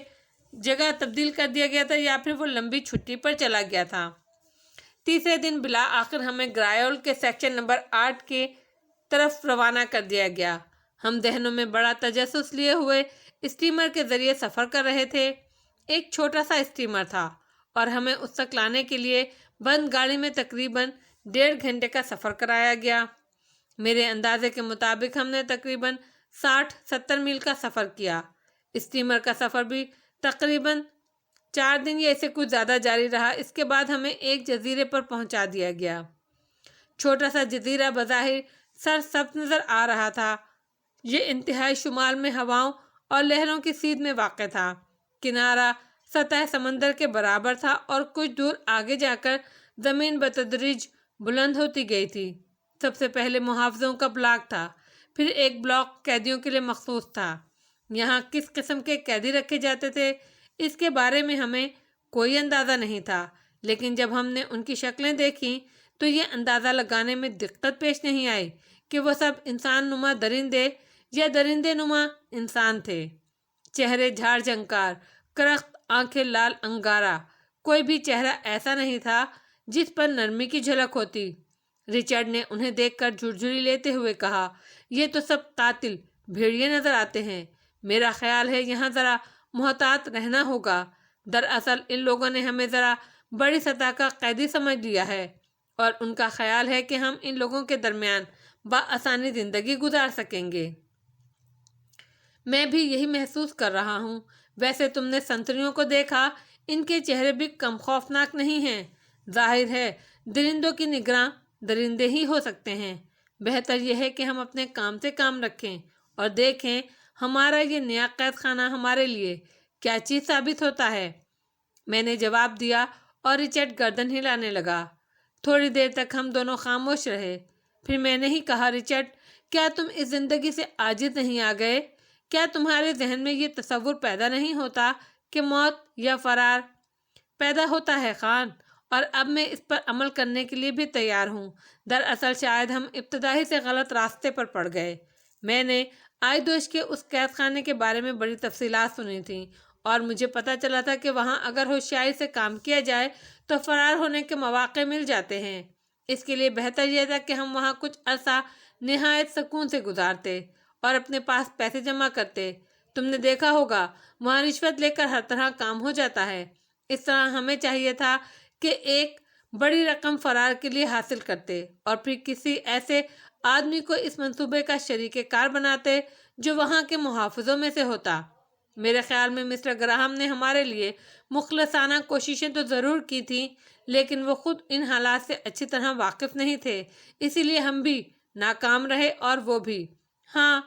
جگہ تبدیل کر دیا گیا تھا یا پھر وہ لمبی چھٹی پر چلا گیا تھا۔ تیسرے دن بالآخر ہمیں گرائیول کے سیکشن نمبر 8 کی طرف روانہ کر دیا گیا۔ ہم ذہنوں میں بڑا تجسس لیے ہوئے اسٹیمر کے ذریعے سفر کر رہے تھے۔ ایک چھوٹا سا اسٹیمر تھا اور ہمیں اس تک لانے کے لیے بند گاڑی میں تقریباً 1.5 گھنٹے کا سفر کرایا گیا۔ میرے اندازے کے مطابق ہم نے تقریباً 60-70 میل کا سفر کیا۔ اسٹیمر کا سفر بھی تقریباً 4 دن یا اسے کچھ زیادہ جاری رہا۔ اس کے بعد ہمیں ایک جزیرے پر پہنچا دیا گیا۔ چھوٹا سا جزیرہ بظاہر سرسبز نظر آ رہا تھا۔ یہ انتہائی شمال میں ہواؤں اور لہروں کی سیدھ میں واقع تھا۔ کنارہ سطح سمندر کے برابر تھا اور کچھ دور آگے جا کر زمین بتدریج بلند ہوتی گئی تھی۔ سب سے پہلے محافظوں کا بلاک تھا، پھر ایک بلاک قیدیوں کے لیے مخصوص تھا۔ یہاں کس قسم کے قیدی رکھے جاتے تھے اس کے بارے میں ہمیں کوئی اندازہ نہیں تھا، لیکن جب ہم نے ان کی شکلیں دیکھیں تو یہ اندازہ لگانے میں دقت پیش نہیں آئی کہ وہ سب انسان نما درندے یا درندے نما انسان تھے۔ چہرے جھاڑ جھنکار، کرخت آنکھیں لال انگارہ، کوئی بھی چہرہ ایسا نہیں تھا جس پر نرمی کی جھلک ہوتی۔ رچرڈ نے انہیں دیکھ کر جھرجھری لیتے ہوئے کہا، یہ تو سب قاتل بھیڑیے نظر آتے ہیں۔ میرا خیال ہے یہاں ذرا محتاط رہنا ہوگا۔ دراصل ان لوگوں نے ہمیں ذرا بڑی سطح کا قیدی سمجھ لیا ہے، اور ان کا خیال ہے کہ ہم ان لوگوں کے درمیان بآسانی زندگی گزار سکیں گے۔ میں بھی یہی محسوس کر رہا ہوں۔ ویسے تم نے سنتریوں کو دیکھا، ان کے چہرے بھی کم خوفناک نہیں ہیں۔ ظاہر ہے درندوں کی نگراں درندے ہی ہو سکتے ہیں۔ بہتر یہ ہے کہ ہم اپنے کام سے کام رکھیں اور دیکھیں ہمارا یہ نیا قید خانہ ہمارے لیے کیا چیز ثابت ہوتا ہے۔ میں نے جواب دیا اور رچرڈ گردن ہلانے لگا۔ تھوڑی دیر تک ہم دونوں خاموش رہے، پھر میں نے ہی کہا، رچرڈ، کیا تم اس زندگی سے عاجز نہیں آ گئے؟ کیا تمہارے ذہن میں یہ تصور پیدا نہیں ہوتا کہ موت یا فرار؟ پیدا ہوتا ہے خان، اور اب میں اس پر عمل کرنے کے لیے بھی تیار ہوں۔ دراصل شاید ہم ابتدائی سے غلط راستے پر پڑ گئے۔ میں نے آئیدوش کے اس قید خانے کے بارے میں بڑی تفصیلات سنی تھیں، اور مجھے پتہ چلا تھا کہ وہاں اگر ہوشیاری سے کام کیا جائے تو فرار ہونے کے مواقع مل جاتے ہیں۔ اس کے لیے بہتر یہ تھا کہ ہم وہاں کچھ عرصہ نہایت سکون سے گزارتے اور اپنے پاس پیسے جمع کرتے۔ تم نے دیکھا ہوگا وہاں رشوت لے کر ہر طرح کام ہو جاتا ہے۔ اس طرح ہمیں چاہیے تھا کہ ایک بڑی رقم فرار کے لیے حاصل کرتے اور پھر کسی ایسے آدمی کو اس منصوبے کا شریک کار بناتے جو وہاں کے محافظوں میں سے ہوتا۔ میرے خیال میں مسٹر گراہم نے ہمارے لیے مخلصانہ کوششیں تو ضرور کی تھیں، لیکن وہ خود ان حالات سے اچھی طرح واقف نہیں تھے، اسی لیے ہم بھی ناکام رہے اور وہ بھی۔ ہاں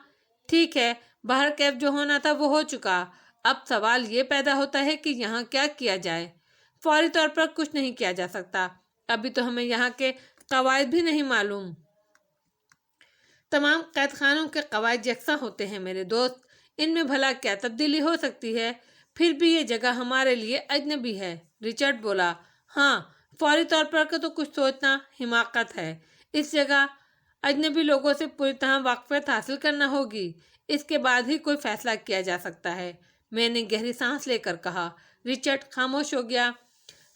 ٹھیک ہے، باہر کیف جو ہونا تھا وہ ہو چکا۔ اب سوال یہ پیدا ہوتا ہے کہ یہاں کیا کیا جائے۔ فوری طور پر کچھ نہیں کیا جا سکتا، ابھی تو ہمیں یہاں کے قواعد بھی نہیں معلوم۔ تمام قید خانوں کے قواعد یکساں ہوتے ہیں میرے دوست، ان میں بھلا کیا تبدیلی ہو سکتی ہے؟ پھر بھی یہ جگہ ہمارے لیے اجنبی ہے۔ رچرڈ بولا، ہاں فوری طور پر تو کچھ سوچنا حماقت ہے۔ اس جگہ اجنبی لوگوں سے پوری طرح واقفیت حاصل کرنا ہوگی، اس کے بعد ہی کوئی فیصلہ کیا جا سکتا ہے۔ میں نے گہری سانس لے کر کہا۔ رچرڈ خاموش ہو گیا۔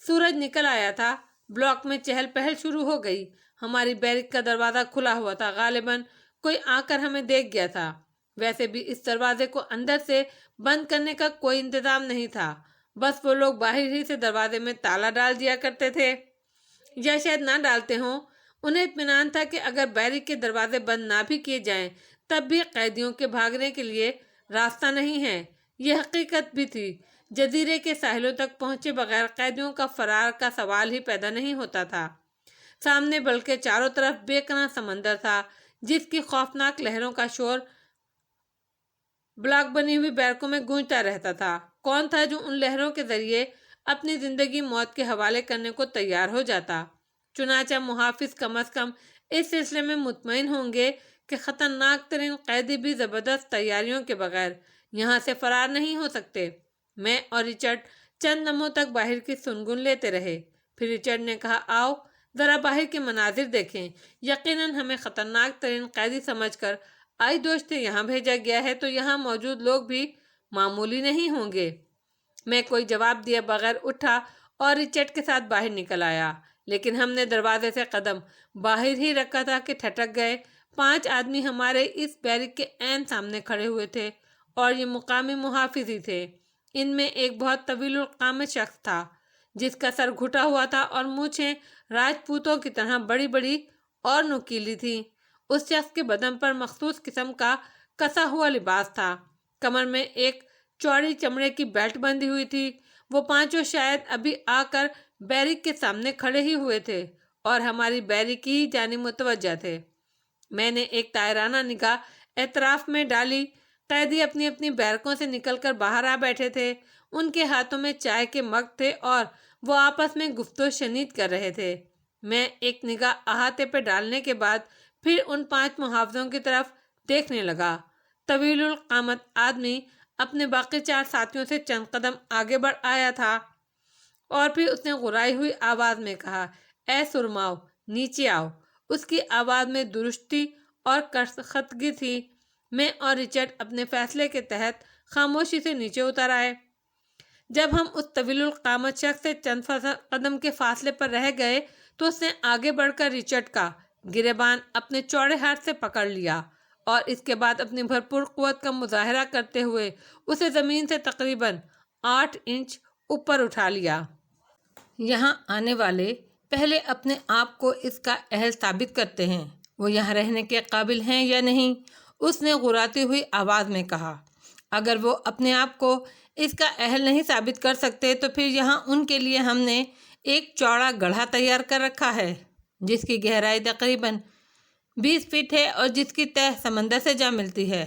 سورج نکل آیا تھا، بلاک میں چہل پہل شروع ہو گئی۔ ہماری بیرک کا دروازہ کھلا ہوا تھا، غالباً کوئی آ کر ہمیں دیکھ گیا تھا۔ ویسے بھی اس دروازے کو اندر سے بند کرنے کا کوئی انتظام نہیں تھا، بس وہ لوگ باہر ہی سے دروازے میں تالا ڈال دیا کرتے تھے، یا شاید نہ ڈالتے ہوں۔ انہیں اطمینان تھا کہ اگر بیرک کے دروازے بند نہ بھی کیے جائیں تب بھی قیدیوں کے بھاگنے کے لیے راستہ نہیں ہے۔ یہ حقیقت بھی تھی، جزیرے کے ساحلوں تک پہنچے بغیر قیدیوں کا فرار کا سوال ہی پیدا نہیں ہوتا تھا۔ سامنے بلکہ چاروں طرف بے پناہ سمندر تھا، جس کی خوفناک لہروں کا شور بلاک بنی ہوئی بیرکوں میں گونجتا رہتا تھا۔ کون تھا جو ان لہروں کے ذریعے اپنی زندگی موت کے حوالے کرنے کو تیار ہو جاتا؟ چنانچہ محافظ کم از کم اس سلسلے میں مطمئن ہوں گے کہ خطرناک ترین قیدی بھی زبردست تیاریوں کے بغیر یہاں سے فرار نہیں ہو سکتے۔ میں اور رچرڈ چند لمحوں تک باہر کی سنگن لیتے رہے۔ پھر رچرڈ نے کہا، آؤ ذرا باہر کے مناظر دیکھیں۔ یقیناً ہمیں خطرناک ترین قیدی سمجھ کر آئی دوست یہاں بھیجا گیا ہے، تو یہاں موجود لوگ بھی معمولی نہیں ہوں گے۔ میں کوئی جواب دیے بغیر اٹھا اور رچرڈ کے ساتھ باہر نکل آیا، لیکن ہم نے دروازے سے قدم باہر ہی رکھا تھا کہ ٹھٹک گئے۔ 5 آدمی ہمارے اس بیرک کے عین سامنے کھڑے ہوئے تھے، اور یہ مقامی محافظ ہی تھے۔ ان میں ایک بہت طویل القامت شخص تھا، جس کا سر گھٹا ہوا تھا اور مونچھیں راجپوتوں کی طرح بڑی بڑی اور نوکیلی تھی۔ اس شخص کے بدن پر مخصوص قسم کا کسا ہوا لباس تھا، کمر میں ایک چوڑی چمڑے کی بیلٹ بندھی ہوئی تھی۔ وہ 5 شاید ابھی آ کر بیرک کے سامنے کھڑے ہی ہوئے تھے اور ہماری بیرک کی جانب متوجہ تھے۔ میں نے ایک طائرانہ نگاہ اطراف میں ڈالی۔ قیدی اپنی اپنی بیرکوں سے نکل کر باہر آ بیٹھے تھے۔ ان کے ہاتھوں میں چائے کے مگ تھے اور وہ آپس میں گفت و شنید کر رہے تھے۔ میں ایک نگاہ احاطے پہ ڈالنے کے بعد پھر ان 5 محافظوں کی طرف دیکھنے لگا۔ طویل القامت آدمی اپنے باقی 4 ساتھیوں سے چند قدم آگے بڑھ آیا تھا، اور پھر اس نے غرائی ہوئی آواز میں کہا، اے سرماؤ، نیچے آؤ۔ اس کی آواز میں درشتی اور کرختگی تھی۔ میں اور رچرڈ اپنے فیصلے کے تحت خاموشی سے نیچے اتر آئے۔ جب ہم اس طویل القامت شخص سے چند قدم کے فاصلے پر رہ گئے تو اس نے آگے بڑھ کر رچرڈ کا گریبان اپنے چوڑے ہاتھ سے پکڑ لیا، اور اس کے بعد اپنی بھرپور قوت کا مظاہرہ کرتے ہوئے اسے زمین سے تقریباً 8 انچ اوپر اٹھا لیا۔ یہاں آنے والے پہلے اپنے آپ کو اس کا اہل ثابت کرتے ہیں، وہ یہاں رہنے کے قابل ہیں یا نہیں، اس نے غراتی ہوئی آواز میں کہا۔ اگر وہ اپنے آپ کو اس کا اہل نہیں ثابت کر سکتے تو پھر یہاں ان کے لیے ہم نے ایک چوڑا گڑھا تیار کر رکھا ہے، جس کی گہرائی تقریباً 20 فٹ ہے اور جس کی تہ سمندر سے جا ملتی ہے۔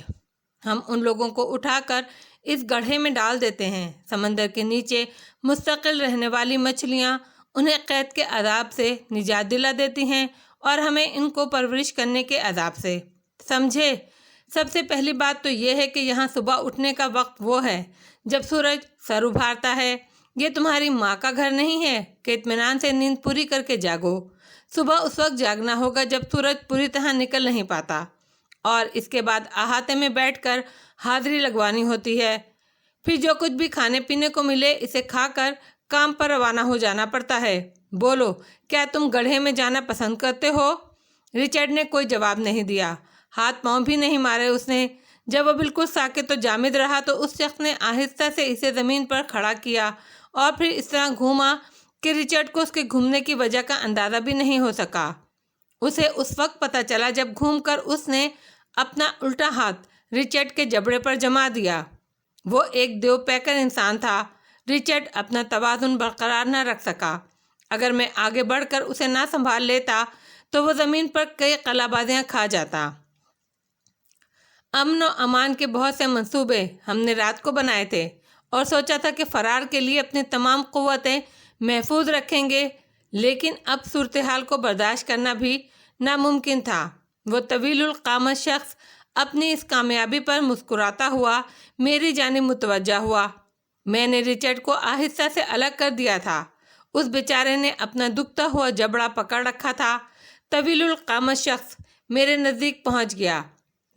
ہم ان لوگوں کو اٹھا کر اس گڑھے میں ڈال دیتے ہیں۔ سمندر کے نیچے مستقل رہنے والی مچھلیاں انہیں قید کے عذاب سے نجات دلا دیتی ہیں اور ہمیں ان کو پرورش کرنے کے عذاب سے۔ سمجھے؟ سب سے پہلی بات تو یہ ہے کہ یہاں صبح اٹھنے کا وقت وہ ہے جب سورج سر ابھارتا ہے۔ یہ تمہاری ماں کا گھر نہیں ہے کہ اطمینان سے نیند پوری کر کے جاگو۔ صبح اس وقت جاگنا ہوگا جب سورج پوری طرح نکل نہیں پاتا، اور اس کے بعد احاطے میں بیٹھ کر حاضری لگوانی ہوتی ہے۔ پھر جو کچھ بھی کھانے پینے کو ملے اسے کھا کر کام پر روانہ ہو جانا پڑتا ہے۔ بولو، کیا تم گڑھے میں جانا پسند کرتے ہو؟ رچرڈ نے کوئی جواب نہیں دیا، ہاتھ پاؤں بھی نہیں مارے اس نے۔ جب وہ بالکل ساکت و جامد رہا تو اس شخص نے آہستہ سے اسے زمین پر کھڑا کیا اور پھر اس طرح گھوما کہ رچرڈ کو اس کے گھومنے کی وجہ کا اندازہ بھی نہیں ہو سکا۔ اسے اس وقت پتہ چلا جب گھوم کر اس نے اپنا الٹا ہاتھ رچرڈ کے جبڑے پر جما دیا۔ وہ ایک دیو پیکر انسان تھا۔ رچرڈ اپنا توازن برقرار نہ رکھ سکا۔ اگر میں آگے بڑھ کر اسے نہ سنبھال لیتا تو وہ زمین پر کئی قلعہ بازیاں کھا جاتا۔ امن و امان کے بہت سے منصوبے ہم نے رات کو بنائے تھے اور سوچا تھا کہ فرار کے لیے اپنی تمام قوتیں محفوظ رکھیں گے، لیکن اب صورتحال کو برداشت کرنا بھی ناممکن تھا۔ وہ طویل القامت شخص اپنی اس کامیابی پر مسکراتا ہوا میری جانب متوجہ ہوا۔ میں نے رچرڈ کو آہستہ سے الگ کر دیا تھا۔ اس بیچارے نے اپنا دکھتا ہوا جبڑا پکڑ رکھا تھا۔ طویل القامت شخص میرے نزدیک پہنچ گیا۔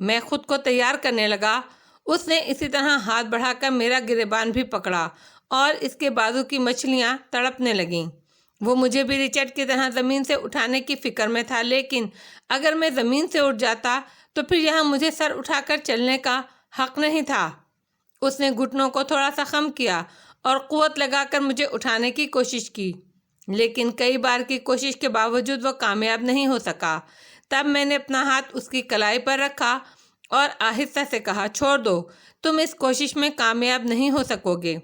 میں خود کو تیار کرنے لگا۔ اس نے اسی طرح ہاتھ بڑھا کر میرا گریبان بھی پکڑا اور اس کے بازو کی مچھلیاں تڑپنے لگیں۔ وہ مجھے بھی رچرڈ کی طرح زمین سے اٹھانے کی فکر میں تھا، لیکن اگر میں زمین سے اٹھ جاتا تو پھر یہاں مجھے سر اٹھا کر چلنے کا حق نہیں تھا۔ اس نے گھٹنوں کو تھوڑا سا خم کیا اور قوت لگا کر مجھے اٹھانے کی کوشش کی، لیکن کئی بار کی کوشش کے باوجود وہ کامیاب نہیں ہو سکا۔ تب میں نے اپنا ہاتھ اس کی کلائی پر رکھا اور آہستہ سے کہا، چھوڑ دو، تم اس کوشش میں کامیاب نہیں ہو سکو گے۔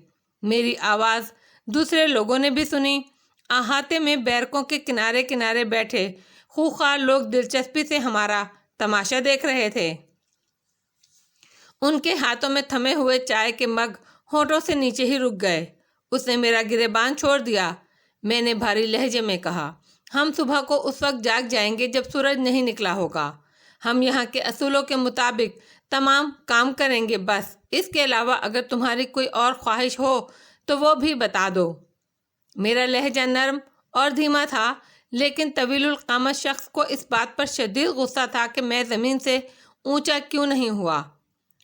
میری آواز دوسرے لوگوں نے بھی سنی۔ احاطے میں بیرکوں کے کنارے کنارے بیٹھے خوخار لوگ دلچسپی سے ہمارا تماشا دیکھ رہے تھے۔ ان کے ہاتھوں میں تھمے ہوئے چائے کے مگ ہونٹوں سے نیچے ہی رک گئے۔ اس نے میرا گریبان چھوڑ دیا۔ میں نے بھاری لہجے میں کہا، ہم صبح کو اس وقت جاگ جائیں گے جب سورج نہیں نکلا ہوگا۔ ہم یہاں کے اصولوں کے مطابق تمام کام کریں گے، بس اس کے علاوہ اگر تمہاری کوئی اور خواہش ہو تو وہ بھی بتا دو۔ میرا لہجہ نرم اور دھیما تھا، لیکن طویل القامت شخص کو اس بات پر شدید غصہ تھا کہ میں زمین سے اونچا کیوں نہیں ہوا۔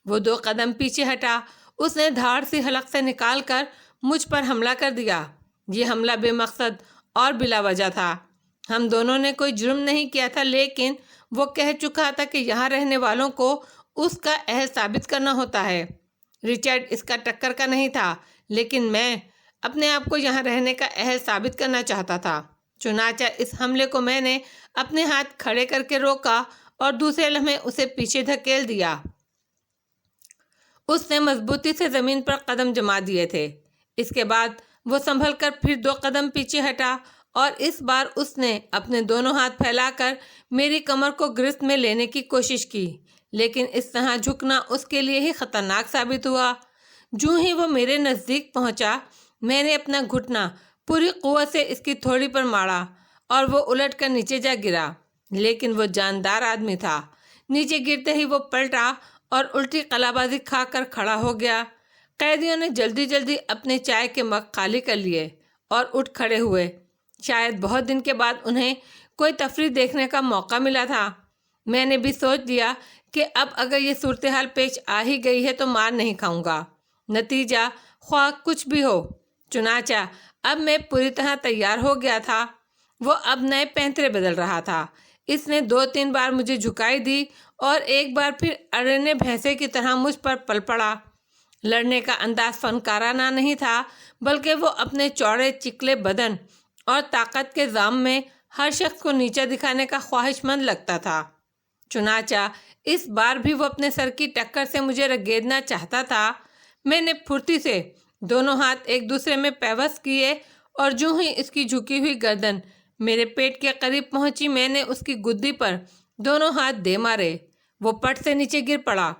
وہ 2 قدم پیچھے ہٹا۔ اس نے دھاڑ سی حلق سے نکال کر مجھ پر حملہ کر دیا۔ یہ حملہ بے مقصد اور بلا وجہ تھا۔ ہم دونوں نے کوئی جرم نہیں کیا تھا، لیکن وہ کہہ چکا تھا کہ یہاں رہنے والوں کو اس کا اہل ثابت کرنا ہوتا ہے۔ رچرڈ اس کا ٹکر کا نہیں تھا، لیکن میں اپنے آپ کو یہاں رہنے کا اہل ثابت کرنا چاہتا تھا۔ چنانچہ اس حملے کو میں نے اپنے ہاتھ کھڑے کر کے روکا اور دوسرے لمحے اسے پیچھے دھکیل دیا۔ اس نے مضبوطی سے زمین پر قدم جما دیے تھے۔ اس کے بعد وہ سنبھل کر پھر 2 قدم پیچھے ہٹا اور اس بار اس نے اپنے دونوں ہاتھ پھیلا کر میری کمر کو گرفت میں لینے کی کوشش کی، لیکن اس طرح جھکنا اس کے لیے ہی خطرناک ثابت ہوا۔ جوں ہی وہ میرے نزدیک پہنچا، میں نے اپنا گھٹنا پوری قوت سے اس کی تھوڑی پر مارا اور وہ الٹ کر نیچے جا گرا، لیکن وہ جاندار آدمی تھا۔ نیچے گرتے ہی وہ پلٹا اور الٹی قلابازی کھا کر کھڑا ہو گیا۔ قیدیوں نے جلدی جلدی اپنے چائے کے مگ خالی کر لیے اور اٹھ کھڑے ہوئے۔ شاید بہت دن کے بعد انہیں کوئی تفریح دیکھنے کا موقع ملا تھا۔ میں نے بھی سوچ لیا کہ اب اگر یہ صورتحال پیش آ ہی گئی ہے تو مار نہیں کھاؤں گا، نتیجہ خواہ کچھ بھی ہو۔ چنانچہ اب میں پوری طرح تیار ہو گیا تھا۔ وہ اب نئے پینترے بدل رہا تھا۔ اس نے 2-3 بار مجھے جھکائی دی اور ایک بار پھر اڑنے بھینسے کی طرح مجھ پر پل پڑا۔ لڑنے کا انداز فنکارانہ نہیں تھا، بلکہ وہ اپنے چوڑے چکلے بدن اور طاقت کے ذام میں ہر شخص کو نیچا دکھانے کا خواہش مند لگتا تھا۔ چنانچہ اس بار بھی وہ اپنے سر کی ٹکر سے مجھے رگیدنا چاہتا تھا۔ میں نے پھرتی سے دونوں ہاتھ ایک دوسرے میں پیوست کیے اور جوں ہی اس کی جھکی ہوئی گردن میرے پیٹ کے قریب پہنچی، میں نے اس کی گدی پر دونوں ہاتھ دے مارے۔ وہ پٹ سے نیچے گر پڑا۔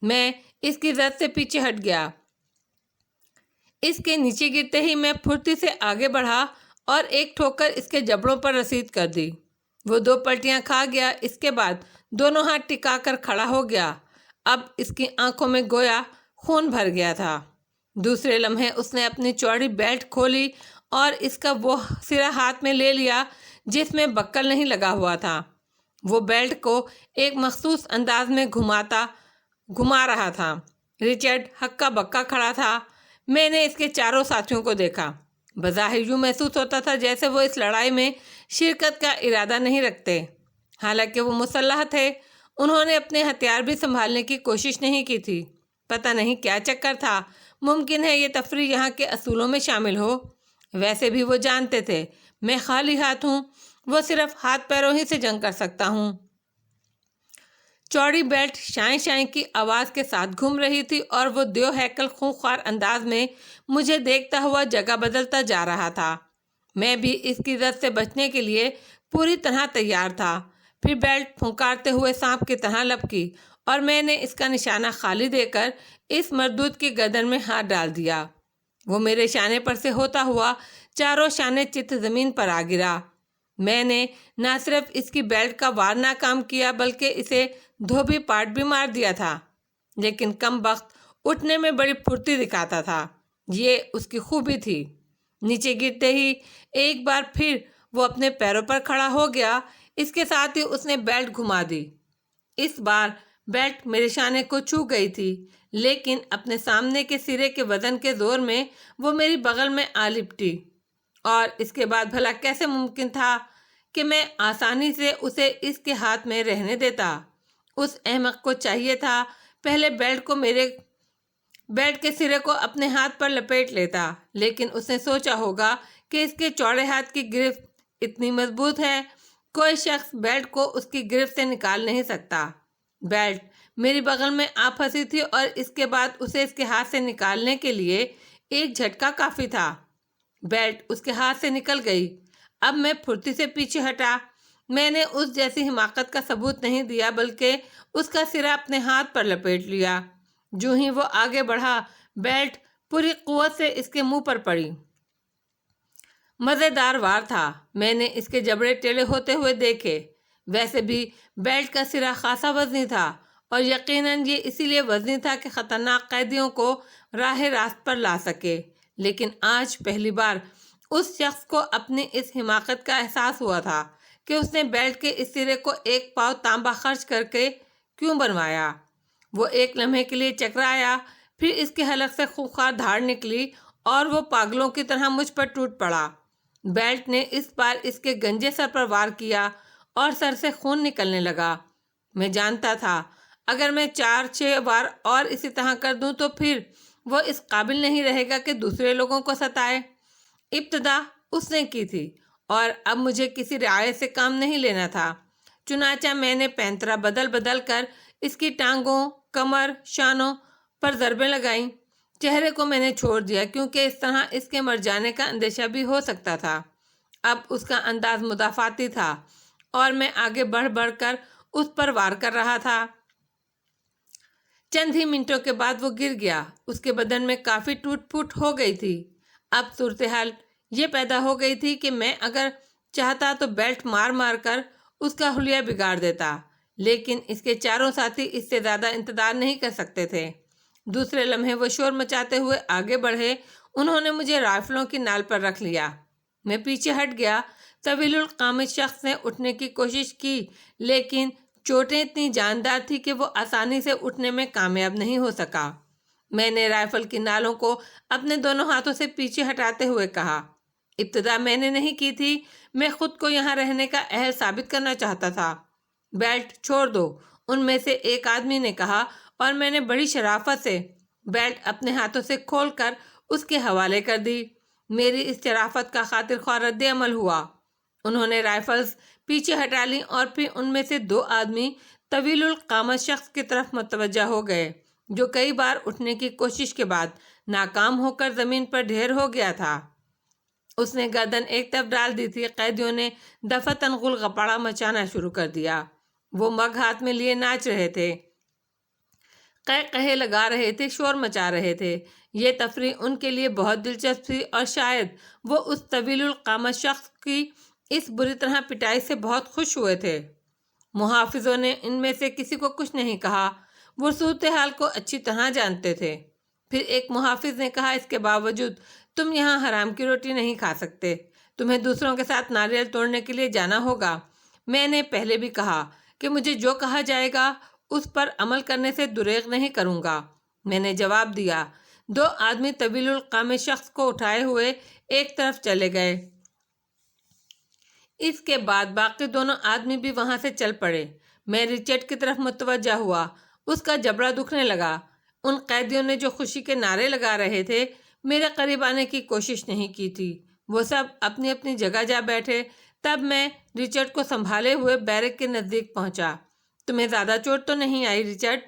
میں اس کی زد سے پیچھے ہٹ گیا۔ اس کے نیچے گرتے ہی میں پھرتی سے آگے بڑھا اور ایک ٹھوکر اس کے جبڑوں پر رسید کر دی۔ وہ 2 پلٹیاں کھا گیا۔ اس کے بعد دونوں ہاتھ ٹکا کر کھڑا ہو گیا۔ اب اس کی آنکھوں میں گویا خون بھر گیا تھا۔ دوسرے لمحے اس نے اپنی چوڑی بیلٹ کھولی اور اس کا وہ سرا ہاتھ میں لے لیا جس میں بکل نہیں لگا ہوا تھا۔ وہ بیلٹ کو ایک مخصوص انداز میں گھما رہا تھا۔ رچرڈ ہکا بکا کھڑا تھا۔ میں نے اس کے چاروں ساتھیوں کو دیکھا۔ بظاہر یوں محسوس ہوتا تھا جیسے وہ اس لڑائی میں شرکت کا ارادہ نہیں رکھتے، حالانکہ وہ مسلح تھے۔ انہوں نے اپنے ہتھیار بھی سنبھالنے کی کوشش نہیں کی تھی۔ پتہ نہیں کیا چکر تھا، ممکن ہے یہ تفریح یہاں کے اصولوں میں شامل ہو۔ ویسے بھی وہ جانتے تھے میں خالی ہاتھ ہوں، وہ صرف ہاتھ پیروں ہی سے جنگ کر سکتا ہوں۔ چوڑی بیلٹ شائیں شائیں کی آواز کے ساتھ گھوم رہی تھی اور وہ دیو ہیکل خونخوار انداز میں مجھے دیکھتا ہوا جگہ بدلتا جا رہا تھا۔ میں بھی اس کی زد سے بچنے کے لیے پوری طرح تیار تھا۔ پھر بیلٹ پھنکارتے ہوئے سانپ کی طرح لپکی اور میں نے اس کا نشانہ خالی دے کر اس مردود کی گردن میں ہاتھ ڈال دیا۔ وہ میرے شانے پر سے ہوتا ہوا چاروں شانے چت زمین پر آ گرا۔ میں نے نہ صرف اس کی بیلٹ کا وار ناکام کیا بلکہ اسے دھوبی پاٹ بھی مار دیا تھا، لیکن کم بخت اٹھنے میں بڑی پھرتی دکھاتا تھا۔ یہ اس کی خوبی تھی۔ نیچے گرتے ہی ایک بار پھر وہ اپنے پیروں پر کھڑا ہو گیا۔ اس کے ساتھ ہی اس نے بیلٹ گھما دی۔ اس بار بیلٹ میرے شانے کو چھو گئی تھی، لیکن اپنے سامنے کے سرے کے وزن کے زور میں وہ میری بغل میں آ لپٹی، اور اس کے بعد بھلا کیسے ممکن تھا کہ میں آسانی سے اسے اس کے ہاتھ میں رہنے دیتا؟ اس احمق کو چاہیے تھا پہلے بیلٹ کے سرے کو اپنے ہاتھ پر لپیٹ لیتا، لیکن اس نے سوچا ہوگا کہ اس کے چوڑے ہاتھ کی گرفت اتنی مضبوط ہے، کوئی شخص بیلٹ کو اس کی گرفت سے نکال نہیں سکتا۔ بیلٹ میری بغل میں آ پھنسی تھی اور اس کے بعد اسے اس کے ہاتھ سے نکالنے کے لیے ایک جھٹکا کافی تھا۔ بیلٹ اس کے ہاتھ سے نکل گئی۔ اب میں پھرتی سے پیچھے ہٹا۔ میں نے اس جیسی حماقت کا ثبوت نہیں دیا بلکہ اس کا سرا اپنے ہاتھ پر لپیٹ لیا۔ جو ہی وہ آگے بڑھا، بیلٹ پوری قوت سے اس کے منہ پر پڑی۔ مزیدار وار تھا، میں نے اس کے جبڑے ٹیڑھے ہوتے ہوئے دیکھے۔ ویسے بھی بیلٹ کا سرا خاصا وزنی تھا اور یقیناً یہ اسی لیے وزنی تھا کہ خطرناک قیدیوں کو راہ راست پر لا سکے۔ لیکن آج پہلی بار اس شخص کو اپنی اس حماقت کا احساس ہوا تھا کہ اس نے بیلٹ کے اس سرے کو ایک پاؤ تانبا خرچ کر کے کیوں بنوایا۔ وہ ایک لمحے کے لیے چکرایا، پھر اس کے حلق سے خونخوار دھاڑ نکلی اور وہ پاگلوں کی طرح مجھ پر ٹوٹ پڑا۔ بیلٹ نے اس بار اس کے گنجے سر پر وار کیا اور سر سے خون نکلنے لگا۔ میں جانتا تھا اگر میں 4-6 وار اور اسی طرح کر دوں تو پھر وہ اس قابل نہیں رہے گا کہ دوسرے لوگوں کو ستائے۔ ابتدا اس نے کی تھی اور اب مجھے کسی رعایت سے کام نہیں لینا تھا۔ چنانچہ میں نے پینترا بدل بدل کر اس کی ٹانگوں، کمر، شانوں پر ضربیں لگائیں۔ چہرے کو میں نے چھوڑ دیا کیونکہ اس طرح اس کے مر جانے کا اندیشہ بھی ہو سکتا تھا۔ اب اس کا انداز مدافعتی تھا اور میں آگے بڑھ بڑھ کر اس پر وار کر رہا تھا۔ چند ہی منٹوں کے بعد وہ گر گیا۔ اس کے بدن میں کافی ٹوٹ پھوٹ ہو گئی تھی۔ اب صورتحال یہ پیدا ہو گئی تھی کہ میں اگر چاہتا تو بیلٹ مار مار کر اس کا حلیہ بگاڑ دیتا، لیکن اس کے چاروں ساتھی اس سے زیادہ انتظار نہیں کر سکتے تھے۔ دوسرے لمحے وہ شور مچاتے ہوئے آگے بڑھے۔ انہوں نے مجھے رائفلوں کی نال پر رکھ لیا۔ میں پیچھے ہٹ گیا۔ طویل القامت شخص نے اٹھنے کی کوشش کی لیکن چوٹیں اتنی جاندار تھی کہ وہ آسانی سے اٹھنے میں کامیاب نہیں ہو سکا۔ میں نے رائفل کی نالوں کو اپنے دونوں ہاتھوں سے پیچھے ہٹاتے ہوئے کہا، ابتدا میں نے نہیں کی تھی، میں خود کو یہاں رہنے کا اہل ثابت کرنا چاہتا تھا۔ بیلٹ چھوڑ دو، ان میں سے ایک آدمی نے کہا اور میں نے بڑی شرافت سے بیلٹ اپنے ہاتھوں سے کھول کر اس کے حوالے کر دی۔ میری اس شرافت کا خاطر خواہ رد عمل ہوا۔ انہوں نے رائفلز پیچھے ہٹا لی اور پھر ان میں سے 2 آدمی طویل القامت شخص کی طرف متوجہ ہو گئے جو کئی بار اٹھنے کی کوشش کے بعد ناکام ہو کر زمین پر ڈھیر ہو گیا تھا۔ اس نے گردن ایک طرف ڈال دی تھی۔ قیدیوں نے دفعتاً غل غپاڑہ مچانا شروع کر دیا۔ وہ مگ ہاتھ میں لیے ناچ رہے تھے، قہقہے لگا رہے تھے، شور مچا رہے تھے۔ یہ تفریح ان کے لیے بہت دلچسپ تھی اور شاید وہ اس طویل القامت شخص کی اس بری طرح پٹائی سے بہت خوش ہوئے تھے۔ محافظوں نے ان میں سے کسی کو کچھ نہیں کہا۔ وہ صورتحال کو اچھی طرح جانتے تھے۔ پھر ایک محافظ نے کہا، اس کے باوجود تم یہاں حرام کی روٹی نہیں کھا سکتے، تمہیں دوسروں کے ساتھ ناریل توڑنے کے لیے جانا ہوگا۔ میں نے پہلے بھی کہا کہ مجھے جو کہا جائے گا اس پر عمل کرنے سے دریغ نہیں کروں گا، میں نے جواب دیا۔ 2 آدمی طویل القامت شخص کو اٹھائے ہوئے ایک طرف چلے گئے۔ اس کے بعد باقی دونوں آدمی بھی وہاں سے چل پڑے۔ میں رچرڈ کی طرف متوجہ ہوا۔ اس کا جبڑا دکھنے لگا۔ ان قیدیوں نے جو خوشی کے نعرے لگا رہے تھے میرے قریب آنے کی کوشش نہیں کی تھی۔ وہ سب اپنی اپنی جگہ جا بیٹھے۔ تب میں رچرڈ کو سنبھالے ہوئے بیرک کے نزدیک پہنچا۔ تمہیں زیادہ چوٹ تو نہیں آئی رچرڈ؟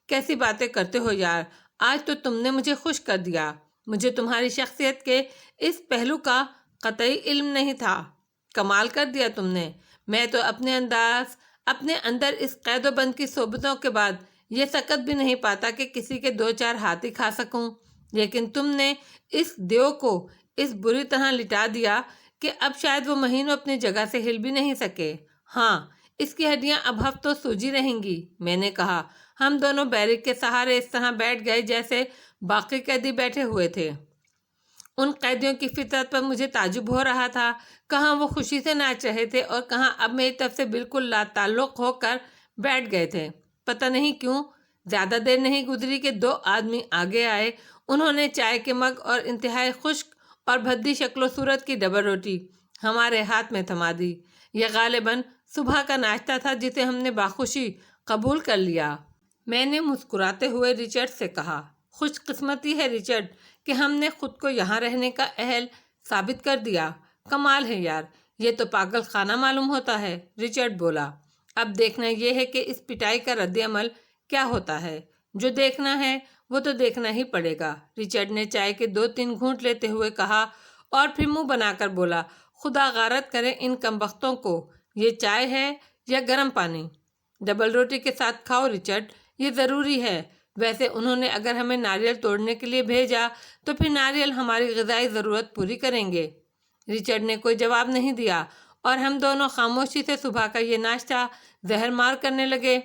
کیسی باتیں کرتے ہو یار، آج تو تم نے مجھے خوش کر دیا۔ مجھے تمہاری شخصیت کے اس پہلو کا قطعی علم نہیں تھا۔ کمال کر دیا تم نے۔ میں تو اپنے اندر اس قید و بند کی صحبتوں کے بعد یہ سکت بھی نہیں پاتا کہ کسی کے 2-4 ہاتھ ہی کھا سکوں، لیکن تم نے اس دیو کو اس بری طرح لٹا دیا کہ اب شاید وہ مہینوں اپنی جگہ سے ہل بھی نہیں سکے۔ ہاں، اس کی ہڈیاں اب ہفتوں سوجی رہیں گی، میں نے کہا۔ ہم دونوں بیرک کے سہارے اس طرح بیٹھ گئے جیسے باقی قیدی بیٹھے ہوئے تھے۔ ان قیدیوں کی فطرت پر مجھے تعجب ہو رہا تھا۔ کہاں وہ خوشی سے ناچ رہے تھے اور کہاں اب میری طرف سے بالکل لا تعلق ہو کر بیٹھ گئے تھے۔ پتہ نہیں کیوں زیادہ دیر نہیں گزری کہ 2 آدمی آگے آئے۔ انہوں نے چائے کے مگ اور انتہائی خشک اور بھدی شکل و صورت کی ڈبل روٹی ہمارے ہاتھ میں تھما دی۔ یہ غالباً صبح کا ناشتہ تھا جسے ہم نے باخوشی قبول کر لیا۔ میں نے مسکراتے ہوئے رچرڈ سے کہا، خوش قسمتی ہے رچرڈ کہ ہم نے خود کو یہاں رہنے کا اہل ثابت کر دیا۔ کمال ہے یار، یہ تو پاگل خانہ معلوم ہوتا ہے۔ رچرڈ بولا، اب دیکھنا یہ ہے کہ اس پٹائی کا رد عمل کیا ہوتا ہے۔ جو دیکھنا ہے وہ تو دیکھنا ہی پڑے گا۔ رچرڈ نے چائے کے 2-3 گھونٹ لیتے ہوئے کہا، اور پھر منہ بنا کر بولا، خدا غارت کرے ان کمبختوں کو، یہ چائے ہے یا گرم پانی؟ ڈبل روٹی کے ساتھ کھاؤ رچرڈ، یہ ضروری ہے۔ ویسے انہوں نے اگر ہمیں ناریل توڑنے کے لیے بھیجا تو پھر ناریل ہماری غذائی ضرورت پوری کریں گے۔ رچرڈ نے کوئی جواب نہیں دیا اور ہم دونوں خاموشی سے صبح کا یہ ناشتہ زہر مار کرنے لگے۔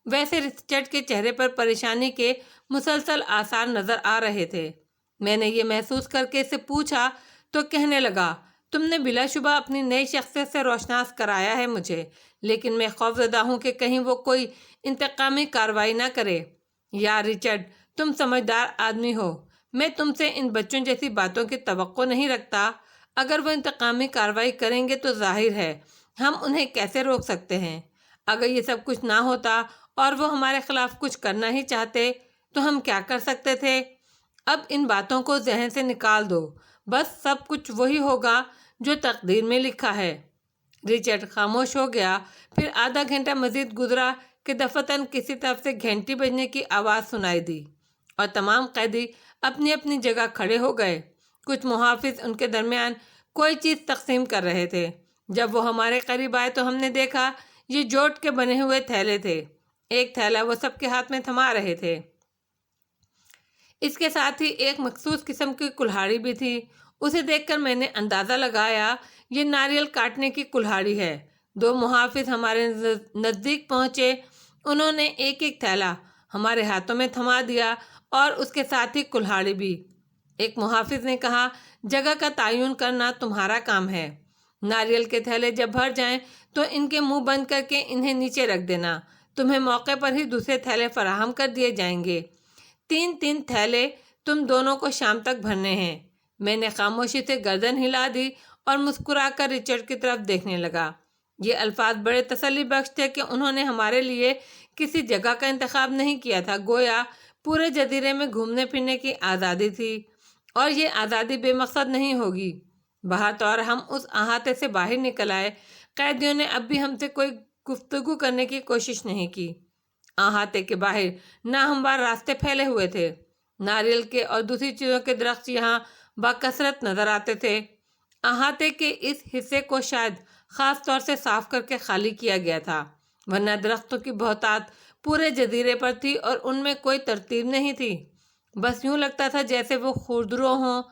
ویسے رچرڈ کے چہرے پر پریشانی کے مسلسل آثار نظر آ رہے تھے۔ میں نے یہ محسوس کر کے اسے پوچھا تو کہنے لگا، تم نے بلا شبہ اپنی نئی شخصیت سے روشناس کرایا ہے مجھے، لیکن میں خوفزدہ ہوں کہ کہیں وہ کوئی انتقامی کارروائی نہ کرے۔ یار رچرڈ، تم سمجھدار آدمی ہو، میں تم سے ان بچوں جیسی باتوں کی توقع نہیں رکھتا۔ اگر وہ انتقامی کارروائی کریں گے تو ظاہر ہے ہم انہیں کیسے روک سکتے ہیں؟ اگر یہ سب کچھ نہ ہوتا اور وہ ہمارے خلاف کچھ کرنا ہی چاہتے تو ہم کیا کر سکتے تھے؟ اب ان باتوں کو ذہن سے نکال دو، بس سب کچھ وہی ہوگا جو تقدیر میں لکھا ہے۔ رچرڈ خاموش ہو گیا۔ پھر آدھا گھنٹہ مزید گزرا کہ دفعتاً کسی طرف سے گھنٹی بجنے کی آواز سنائی دی اور تمام قیدی اپنی اپنی جگہ کھڑے ہو گئے۔ کچھ محافظ ان کے درمیان کوئی چیز تقسیم کر رہے تھے۔ جب وہ ہمارے قریب آئے تو ہم نے دیکھا یہ جوٹ کے بنے ہوئے تھیلے تھے۔ ایک تھیلا وہ سب کے ہاتھ میں تھما رہے تھے۔ اس کے ساتھ ہی ایک مخصوص قسم کی کلہاڑی بھی تھی۔ اسے دیکھ کر میں نے اندازہ لگایا یہ ناریل کاٹنے کی کلہاڑی ہے۔ دو محافظ ہمارے نزدیک پہنچے۔ انہوں نے ایک ایک تھیلا ہمارے ہاتھوں میں تھما دیا اور اس کے ساتھ ہی کلہاڑی بھی۔ ایک محافظ نے کہا، جگہ کا تعین کرنا تمہارا کام ہے۔ ناریل کے تھیلے جب بھر جائیں تو ان کے منہ بند کر کے انہیں نیچے رکھ دینا۔ تمہیں موقع پر ہی دوسرے تھیلے فراہم کر دیے جائیں گے۔ 3 تھیلے تم دونوں کو شام تک بھرنے ہیں۔ میں نے خاموشی سے گردن ہلا دی اور مسکرا کر رچرڈ کی طرف دیکھنے لگا۔ یہ الفاظ بڑے تسلی بخش تھے کہ انہوں نے ہمارے لیے کسی جگہ کا انتخاب نہیں کیا تھا، گویا پورے جزیرے میں گھومنے پھرنے کی آزادی تھی، اور یہ آزادی بے مقصد نہیں ہوگی۔ بہرطور ہم اس احاطے سے باہر نکل آئے۔ قیدیوں نے اب بھی ہم سے کوئی گفتگو کرنے کی کوشش نہیں کی۔ احاطے کے باہر ناہموار راستے پھیلے ہوئے تھے۔ ناریل کے اور دوسری چیزوں کے درخت یہاں بکثرت نظر آتے تھے۔ احاطے کے اس حصے کو شاید خاص طور سے صاف کر کے خالی کیا گیا تھا، ورنہ درختوں کی بہتات پورے جزیرے پر تھی اور ان میں کوئی ترتیب نہیں تھی۔ بس یوں لگتا تھا جیسے وہ خوردرو ہوں۔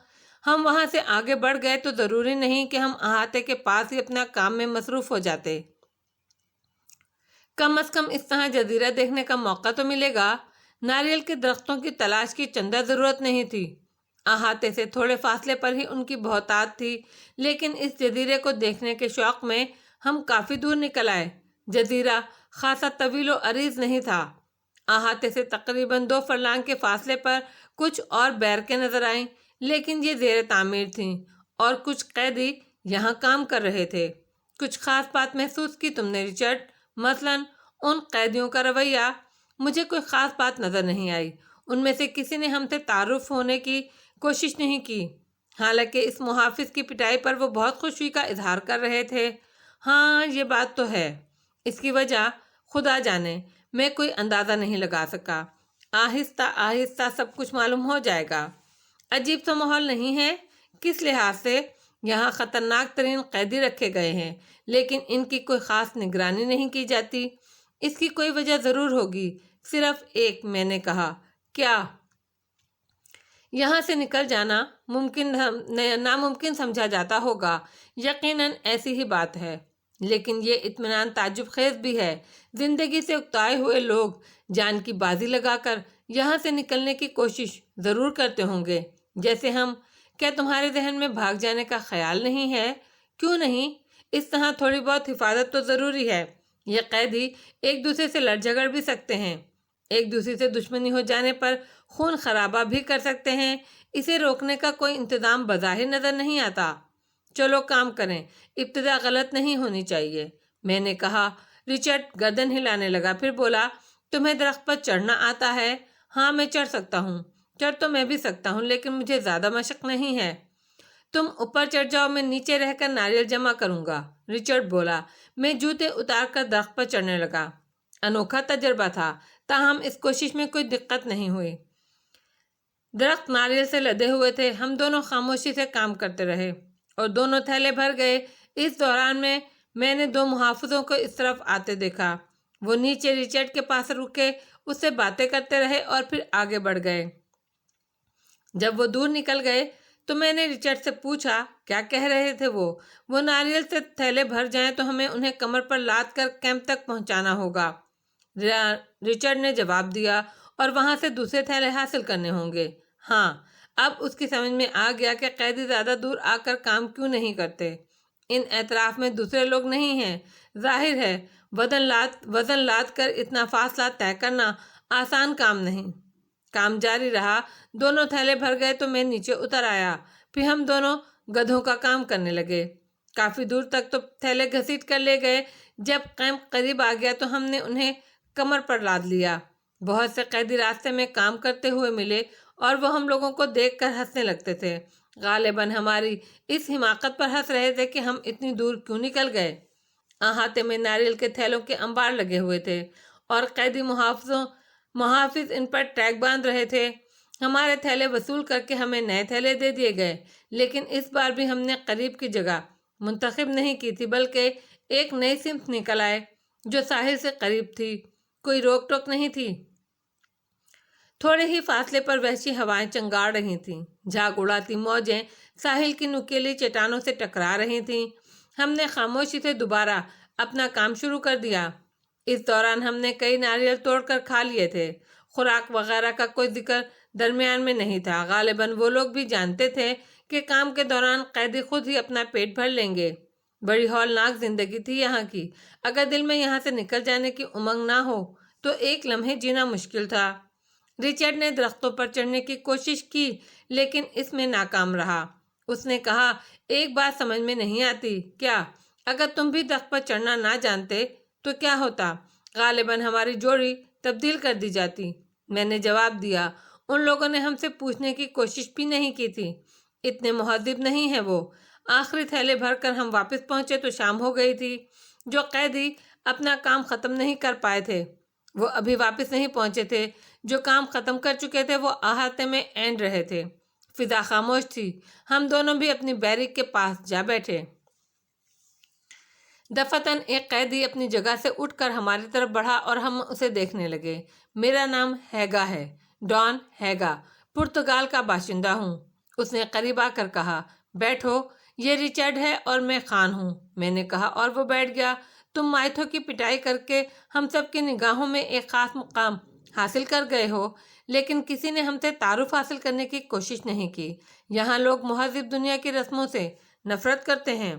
ہم وہاں سے آگے بڑھ گئے تو ضروری نہیں کہ ہم احاطے کے پاس ہی اپنا کام میں مصروف ہو جاتے۔ کم از کم اس طرح جزیرہ دیکھنے کا موقع تو ملے گا۔ ناریل کے درختوں کی تلاش کی چندہ ضرورت نہیں تھی۔ احاطے سے تھوڑے فاصلے پر ہی ان کی بہتات تھی، لیکن اس جزیرے کو دیکھنے کے شوق میں ہم کافی دور نکل آئے۔ جزیرہ خاصا طویل و عریض نہیں تھا۔ احاطے سے تقریباً 2 فرلانگ کے فاصلے پر کچھ اور بیرکیں نظر آئیں، لیکن یہ زیر تعمیر تھیں اور کچھ قیدی یہاں کام کر رہے تھے۔ کچھ خاص بات محسوس کی تم نے رچرڈ؟ مثلاً ان قیدیوں کا رویہ؟ مجھے کوئی خاص بات نظر نہیں آئی۔ ان میں سے کسی نے ہم سے تعارف ہونے کی کوشش نہیں کی، حالانکہ اس محافظ کی پٹائی پر وہ بہت خوشی کا اظہار کر رہے تھے۔ ہاں یہ بات تو ہے۔ اس کی وجہ خدا جانے، میں کوئی اندازہ نہیں لگا سکا۔ آہستہ آہستہ سب کچھ معلوم ہو جائے گا۔ عجیب سا ماحول نہیں ہے؟ کس لحاظ سے؟ یہاں خطرناک ترین قیدی رکھے گئے ہیں، لیکن ان کی کوئی خاص نگرانی نہیں کی جاتی۔ اس کی کوئی وجہ ضرور ہوگی، صرف ایک۔ میں نے کہا، کیا؟ یہاں سے نکل جانا ناممکن سمجھا جاتا ہوگا۔ یقیناً ایسی ہی بات ہے، لیکن یہ اطمینان تعجب خیز بھی ہے۔ زندگی سے اکتائے ہوئے لوگ جان کی بازی لگا کر یہاں سے نکلنے کی کوشش ضرور کرتے ہوں گے، جیسے ہم۔ کیا تمہارے ذہن میں بھاگ جانے کا خیال نہیں ہے؟ کیوں نہیں؟ اس طرح تھوڑی بہت حفاظت تو ضروری ہے۔ یہ قیدی ایک دوسرے سے لڑ جھگڑ بھی سکتے ہیں، ایک دوسرے سے دشمنی ہو جانے پر خون خرابہ بھی کر سکتے ہیں۔ اسے روکنے کا کوئی انتظام بظاہر نظر نہیں آتا۔ چلو کام کریں، ابتدا غلط نہیں ہونی چاہیے۔ میں نے کہا۔ رچرڈ گردن ہلانے لگا، پھر بولا، تمہیں درخت پر چڑھنا آتا ہے؟ ہاں میں چڑھ سکتا ہوں۔ چڑھ تو میں بھی سکتا ہوں، لیکن مجھے زیادہ مشق نہیں ہے۔ تم اوپر چڑھ جاؤ، میں نیچے رہ کر ناریل جمع کروں گا، رچرڈ بولا۔ میں جوتے اتار کر درخت پر چڑھنے لگا۔ انوکھا تجربہ تھا، تاہم اس کوشش میں کوئی دقت نہیں ہوئی۔ درخت ناریل سے لدے ہوئے تھے۔ ہم دونوں خاموشی سے کام کرتے رہے اور دونوں تھیلے بھر گئے۔ اس دوران میں نے 2 محافظوں کو اس طرف آتے دیکھا۔ وہ نیچے رچرڈ کے پاس رکے، اس سے باتیں کرتے رہے اور پھر آگے بڑھ گئے۔ جب وہ دور نکل گئے تو میں نے رچرڈ سے پوچھا کیا کہہ رہے تھے وہ ناریل سے تھیلے بھر جائیں تو ہمیں انہیں کمر پر لاد کر کیمپ تک پہنچانا ہوگا۔ رچرڈ نے جواب دیا، اور وہاں سے دوسرے تھیلے حاصل کرنے ہوں گے۔ ہاں، اب اس کی سمجھ میں آ گیا کہ قیدی زیادہ دور آ کر کام کیوں نہیں کرتے۔ ان اطراف میں دوسرے لوگ نہیں ہیں۔ ظاہر ہے وزن لاد کر اتنا فاصلہ طے کرنا آسان کام نہیں۔ کام جاری رہا، دونوں تھیلے بھر گئے تو میں نیچے اتر آیا۔ پھر ہم دونوں گدھوں کا کام کرنے لگے۔ کافی دور تک تو تھیلے گھسیٹ کر لے گئے۔ جب کیمپ قریب آ گیا تو ہم نے انہیں کمر پر لاد لیا۔ بہت سے قیدی راستے میں کام کرتے ہوئے ملے اور وہ ہم لوگوں کو دیکھ کر ہنسنے لگتے تھے۔ غالباً ہماری اس حماقت پر ہنس رہے تھے کہ ہم اتنی دور کیوں نکل گئے۔ احاطے میں ناریل کے تھیلوں کے انبار لگے ہوئے تھے اور قیدی محافظ ان پر ٹیگ باندھ رہے تھے۔ ہمارے تھیلے وصول کر کے ہمیں نئے تھیلے دے دیے گئے، لیکن اس بار بھی ہم نے قریب کی جگہ منتخب نہیں کی تھی، بلکہ ایک نئی سمت نکل آئے جو ساحل سے قریب تھی۔ کوئی روک ٹوک نہیں تھی۔ تھوڑے ہی فاصلے پر وحشی ہوائیں چنگاڑ رہی تھیں۔ جھاگ اڑاتی موجیں ساحل کی نکیلی چٹانوں سے ٹکرا رہی تھیں۔ ہم نے خاموشی سے دوبارہ اپنا کام شروع کر دیا۔ اس دوران ہم نے کئی ناریل توڑ کر کھا لیے تھے۔ خوراک وغیرہ کا کوئی ذکر درمیان میں نہیں تھا۔ غالباً وہ لوگ بھی جانتے تھے کہ کام کے دوران قیدی خود ہی اپنا پیٹ بھر لیں گے۔ بڑی ہولناک زندگی تھی یہاں کی۔ اگر دل میں یہاں سے نکل جانے کی امنگ نہ ہو تو ایک لمحے جینا مشکل تھا۔ رچرڈ نے درختوں پر چڑھنے کی کوشش کی لیکن اس میں ناکام رہا۔ اس نے کہا، ایک بات سمجھ میں نہیں آتی۔ کیا؟ اگر تم بھی درخت پر چڑھنا نہ جانتے تو کیا ہوتا؟ غالباً ہماری جوڑی تبدیل کر دی جاتی۔ میں نے جواب دیا، ان لوگوں نے ہم سے پوچھنے کی کوشش بھی نہیں کی تھی۔ اتنے مہذب نہیں ہیں وہ۔ آخری تھیلے بھر کر ہم واپس پہنچے تو شام ہو گئی تھی۔ جو قیدی اپنا کام ختم نہیں کر پائے تھے وہ ابھی واپس نہیں پہنچے تھے۔ جو کام ختم کر چکے تھے وہ احاطے میں اینڈ رہے تھے۔ فضا خاموش تھی۔ ہم دونوں بھی اپنی بیرک کے پاس جا بیٹھے۔ دفعتاً ایک قیدی اپنی جگہ سے اٹھ کر ہماری طرف بڑھا اور ہم اسے دیکھنے لگے۔ میرا نام ہیگا ہے، ڈان ہیگا، پرتگال کا باشندہ ہوں۔ اس نے قریب آ کر کہا، بیٹھو، یہ رچرڈ ہے اور میں خان ہوں۔ میں نے کہا اور وہ بیٹھ گیا۔ تم مائتھو کی پٹائی کر کے ہم سب کی نگاہوں میں ایک خاص مقام حاصل کر گئے ہو، لیکن کسی نے ہم سے تعارف حاصل کرنے کی کوشش نہیں کی۔ یہاں لوگ مہذب دنیا کی رسموں سے نفرت کرتے ہیں۔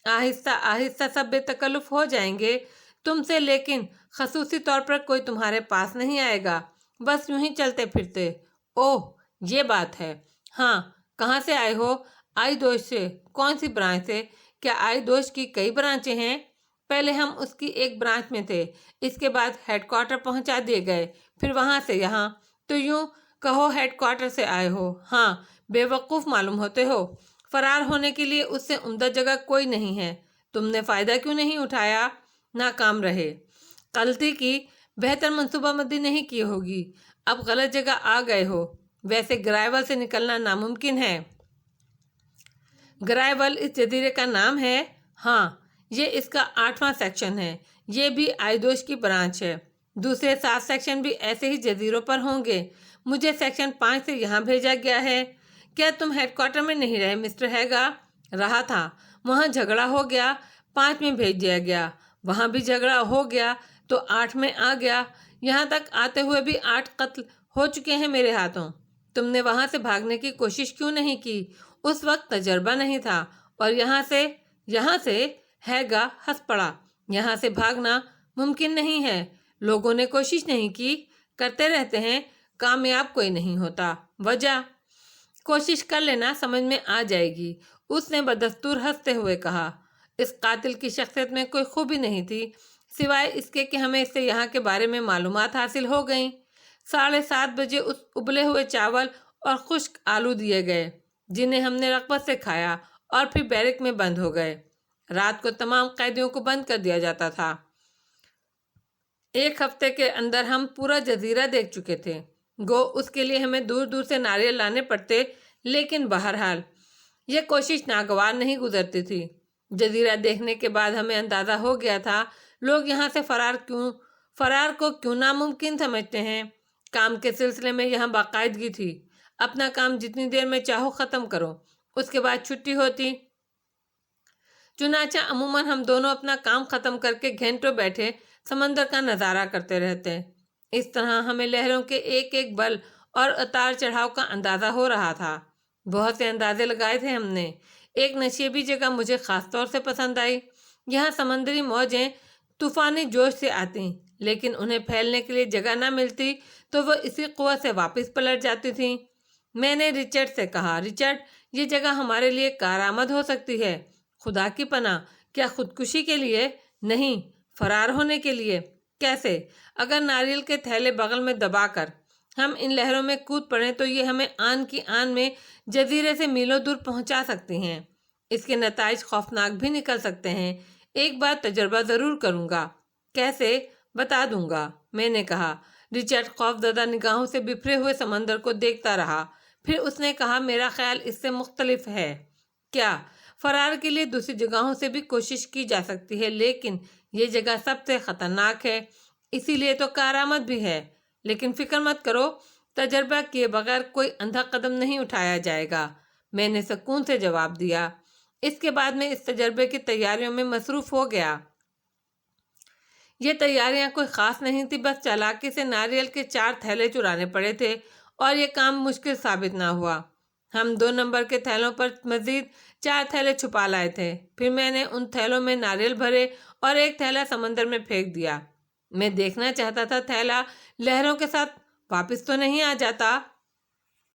آہستہ آہستہ سب بے تکلف ہو جائیں گے تم سے، لیکن خصوصی طور پر کوئی تمہارے پاس نہیں آئے گا، بس یوں ہی چلتے پھرتے۔ اوہ، یہ بات ہے۔ ہاں، کہاں سے آئے ہو؟ آئی دوش سے۔ کون سی برانچ سے؟ کیا آئی دوش کی کئی برانچیں ہیں؟ پہلے ہم اس کی ایک برانچ میں تھے، اس کے بعد ہیڈ کوارٹر پہنچا دیے گئے، پھر وہاں سے یہاں۔ تو یوں کہو ہیڈ کوارٹر سے آئے ہو؟ ہاں، بے وقوف معلوم ہوتے ہو۔ فرار ہونے کے لیے اس سے عمدہ جگہ کوئی نہیں ہے۔ تم نے فائدہ کیوں نہیں اٹھایا؟ ناکام رہے۔ غلطی کی، بہتر منصوبہ بندی نہیں کی ہوگی۔ اب غلط جگہ آ گئے ہو۔ ویسے گرائیول سے نکلنا ناممکن ہے۔ گرائیول اس جزیرے کا نام ہے؟ ہاں، یہ اس کا 8واں سیکشن ہے۔ یہ بھی آئی دوش کی برانچ ہے۔ دوسرے 7 سیکشن بھی ایسے ہی جزیروں پر ہوں گے۔ مجھے سیکشن 5 سے یہاں بھیجا گیا ہے۔ کیا تم ہیڈ کوارٹر میں نہیں رہے مسٹر ہیگا؟ رہا تھا، وہاں جھگڑا ہو گیا، 5 میں بھیج دیا گیا۔ وہاں بھی جھگڑا ہو گیا تو 8 میں آ گیا۔ یہاں تک آتے ہوئے بھی 8 قتل ہو چکے ہیں میرے ہاتھوں۔ تم نے وہاں سے بھاگنے کی کوشش کیوں نہیں کی؟ اس وقت تجربہ نہیں تھا۔ اور یہاں سے ہیگا ہنس پڑا۔ یہاں سے بھاگنا ممکن نہیں ہے۔ لوگوں نے کوشش نہیں کی، کرتے رہتے ہیں، کامیاب کوئی نہیں ہوتا۔ وجہ؟ کوشش کر لینا، سمجھ میں آ جائے گی۔ اس نے بدستور ہنستے ہوئے کہا۔ اس قاتل کی شخصیت میں کوئی خوبی نہیں تھی سوائے اس کے کہ ہمیں اس سے یہاں کے بارے میں معلومات حاصل ہو گئیں۔ 7:30 بجے اس ابلے ہوئے چاول اور خشک آلو دیے گئے جنہیں ہم نے رغبت سے کھایا اور پھر بیرک میں بند ہو گئے۔ رات کو تمام قیدیوں کو بند کر دیا جاتا تھا۔ 1 ہفتے کے اندر ہم پورا جزیرہ دیکھ چکے تھے۔ گو اس کے لیے ہمیں دور دور سے ناریل لانے پڑتے، لیکن بہرحال یہ کوشش ناگوار نہیں گزرتی تھی۔ جزیرہ دیکھنے کے بعد ہمیں اندازہ ہو گیا تھا لوگ یہاں سے فرار کو کیوں ناممکن سمجھتے ہیں۔ کام کے سلسلے میں یہاں باقاعدگی تھی۔ اپنا کام جتنی دیر میں چاہو ختم کرو، اس کے بعد چھٹی ہوتی۔ چنانچہ عموماً ہم دونوں اپنا کام ختم کر کے گھنٹوں بیٹھے سمندر کا نظارہ کرتے رہتے۔ اس طرح ہمیں لہروں کے ایک ایک بل اور اتار چڑھاؤ کا اندازہ ہو رہا تھا۔ بہت سے اندازے لگائے تھے ہم نے۔ ایک نشیبی جگہ مجھے خاص طور سے پسند آئی۔ یہاں سمندری موجیں طوفانی جوش سے آتی، لیکن انہیں پھیلنے کے لیے جگہ نہ ملتی تو وہ اسی قوت سے واپس پلٹ جاتی تھیں۔ میں نے رچرڈ سے کہا، رچرڈ، یہ جگہ ہمارے لیے کارآمد ہو سکتی ہے۔ خدا کی پناہ، کیا خودکشی کے لیے؟ نہیں، فرار ہونے کے لیے۔ کیسے؟ اگر ناریل کے تھیلے بغل میں دبا کر ہم ان لہروں میں کود پڑیں تو یہ ہمیں آن کی آن میں جزیرے سے میلوں دور پہنچا سکتی ہیں۔ اس کے نتائج خوفناک بھی نکل سکتے ہیں۔ ایک بار تجربہ ضرور کروں گا۔ کیسے؟ بتا دوں گا، میں نے کہا۔ رچرڈ خوف زدہ نگاہوں سے بکھرے ہوئے سمندر کو دیکھتا رہا۔ پھر اس نے کہا، میرا خیال اس سے مختلف ہے۔ کیا؟ فرار کے لیے دوسری جگہوں سے بھی کوشش کی جا سکتی ہے، لیکن یہ جگہ سب سے خطرناک ہے، اسی لیے تو کارآمد بھی ہے۔ لیکن فکر مت کرو، تجربہ کیے بغیر کوئی اندھا قدم نہیں اٹھایا جائے گا، میں نے سکون سے جواب دیا۔ اس کے بعد میں اس تجربے کی تیاریوں میں مصروف ہو گیا۔ یہ تیاریاں کوئی خاص نہیں تھی، بس چالاکی سے ناریل کے 4 تھیلے چرانے پڑے تھے، اور یہ کام مشکل ثابت نہ ہوا۔ ہم 2 نمبر کے تھیلوں پر مزید 4 تھیلے چھپا لائے تھے۔ پھر میں نے ان تھیلوں میں ناریل بھرے اور ایک تھیلا سمندر میں پھینک دیا۔ میں دیکھنا چاہتا تھا تھیلا لہروں کے ساتھ واپس تو نہیں آ جاتا۔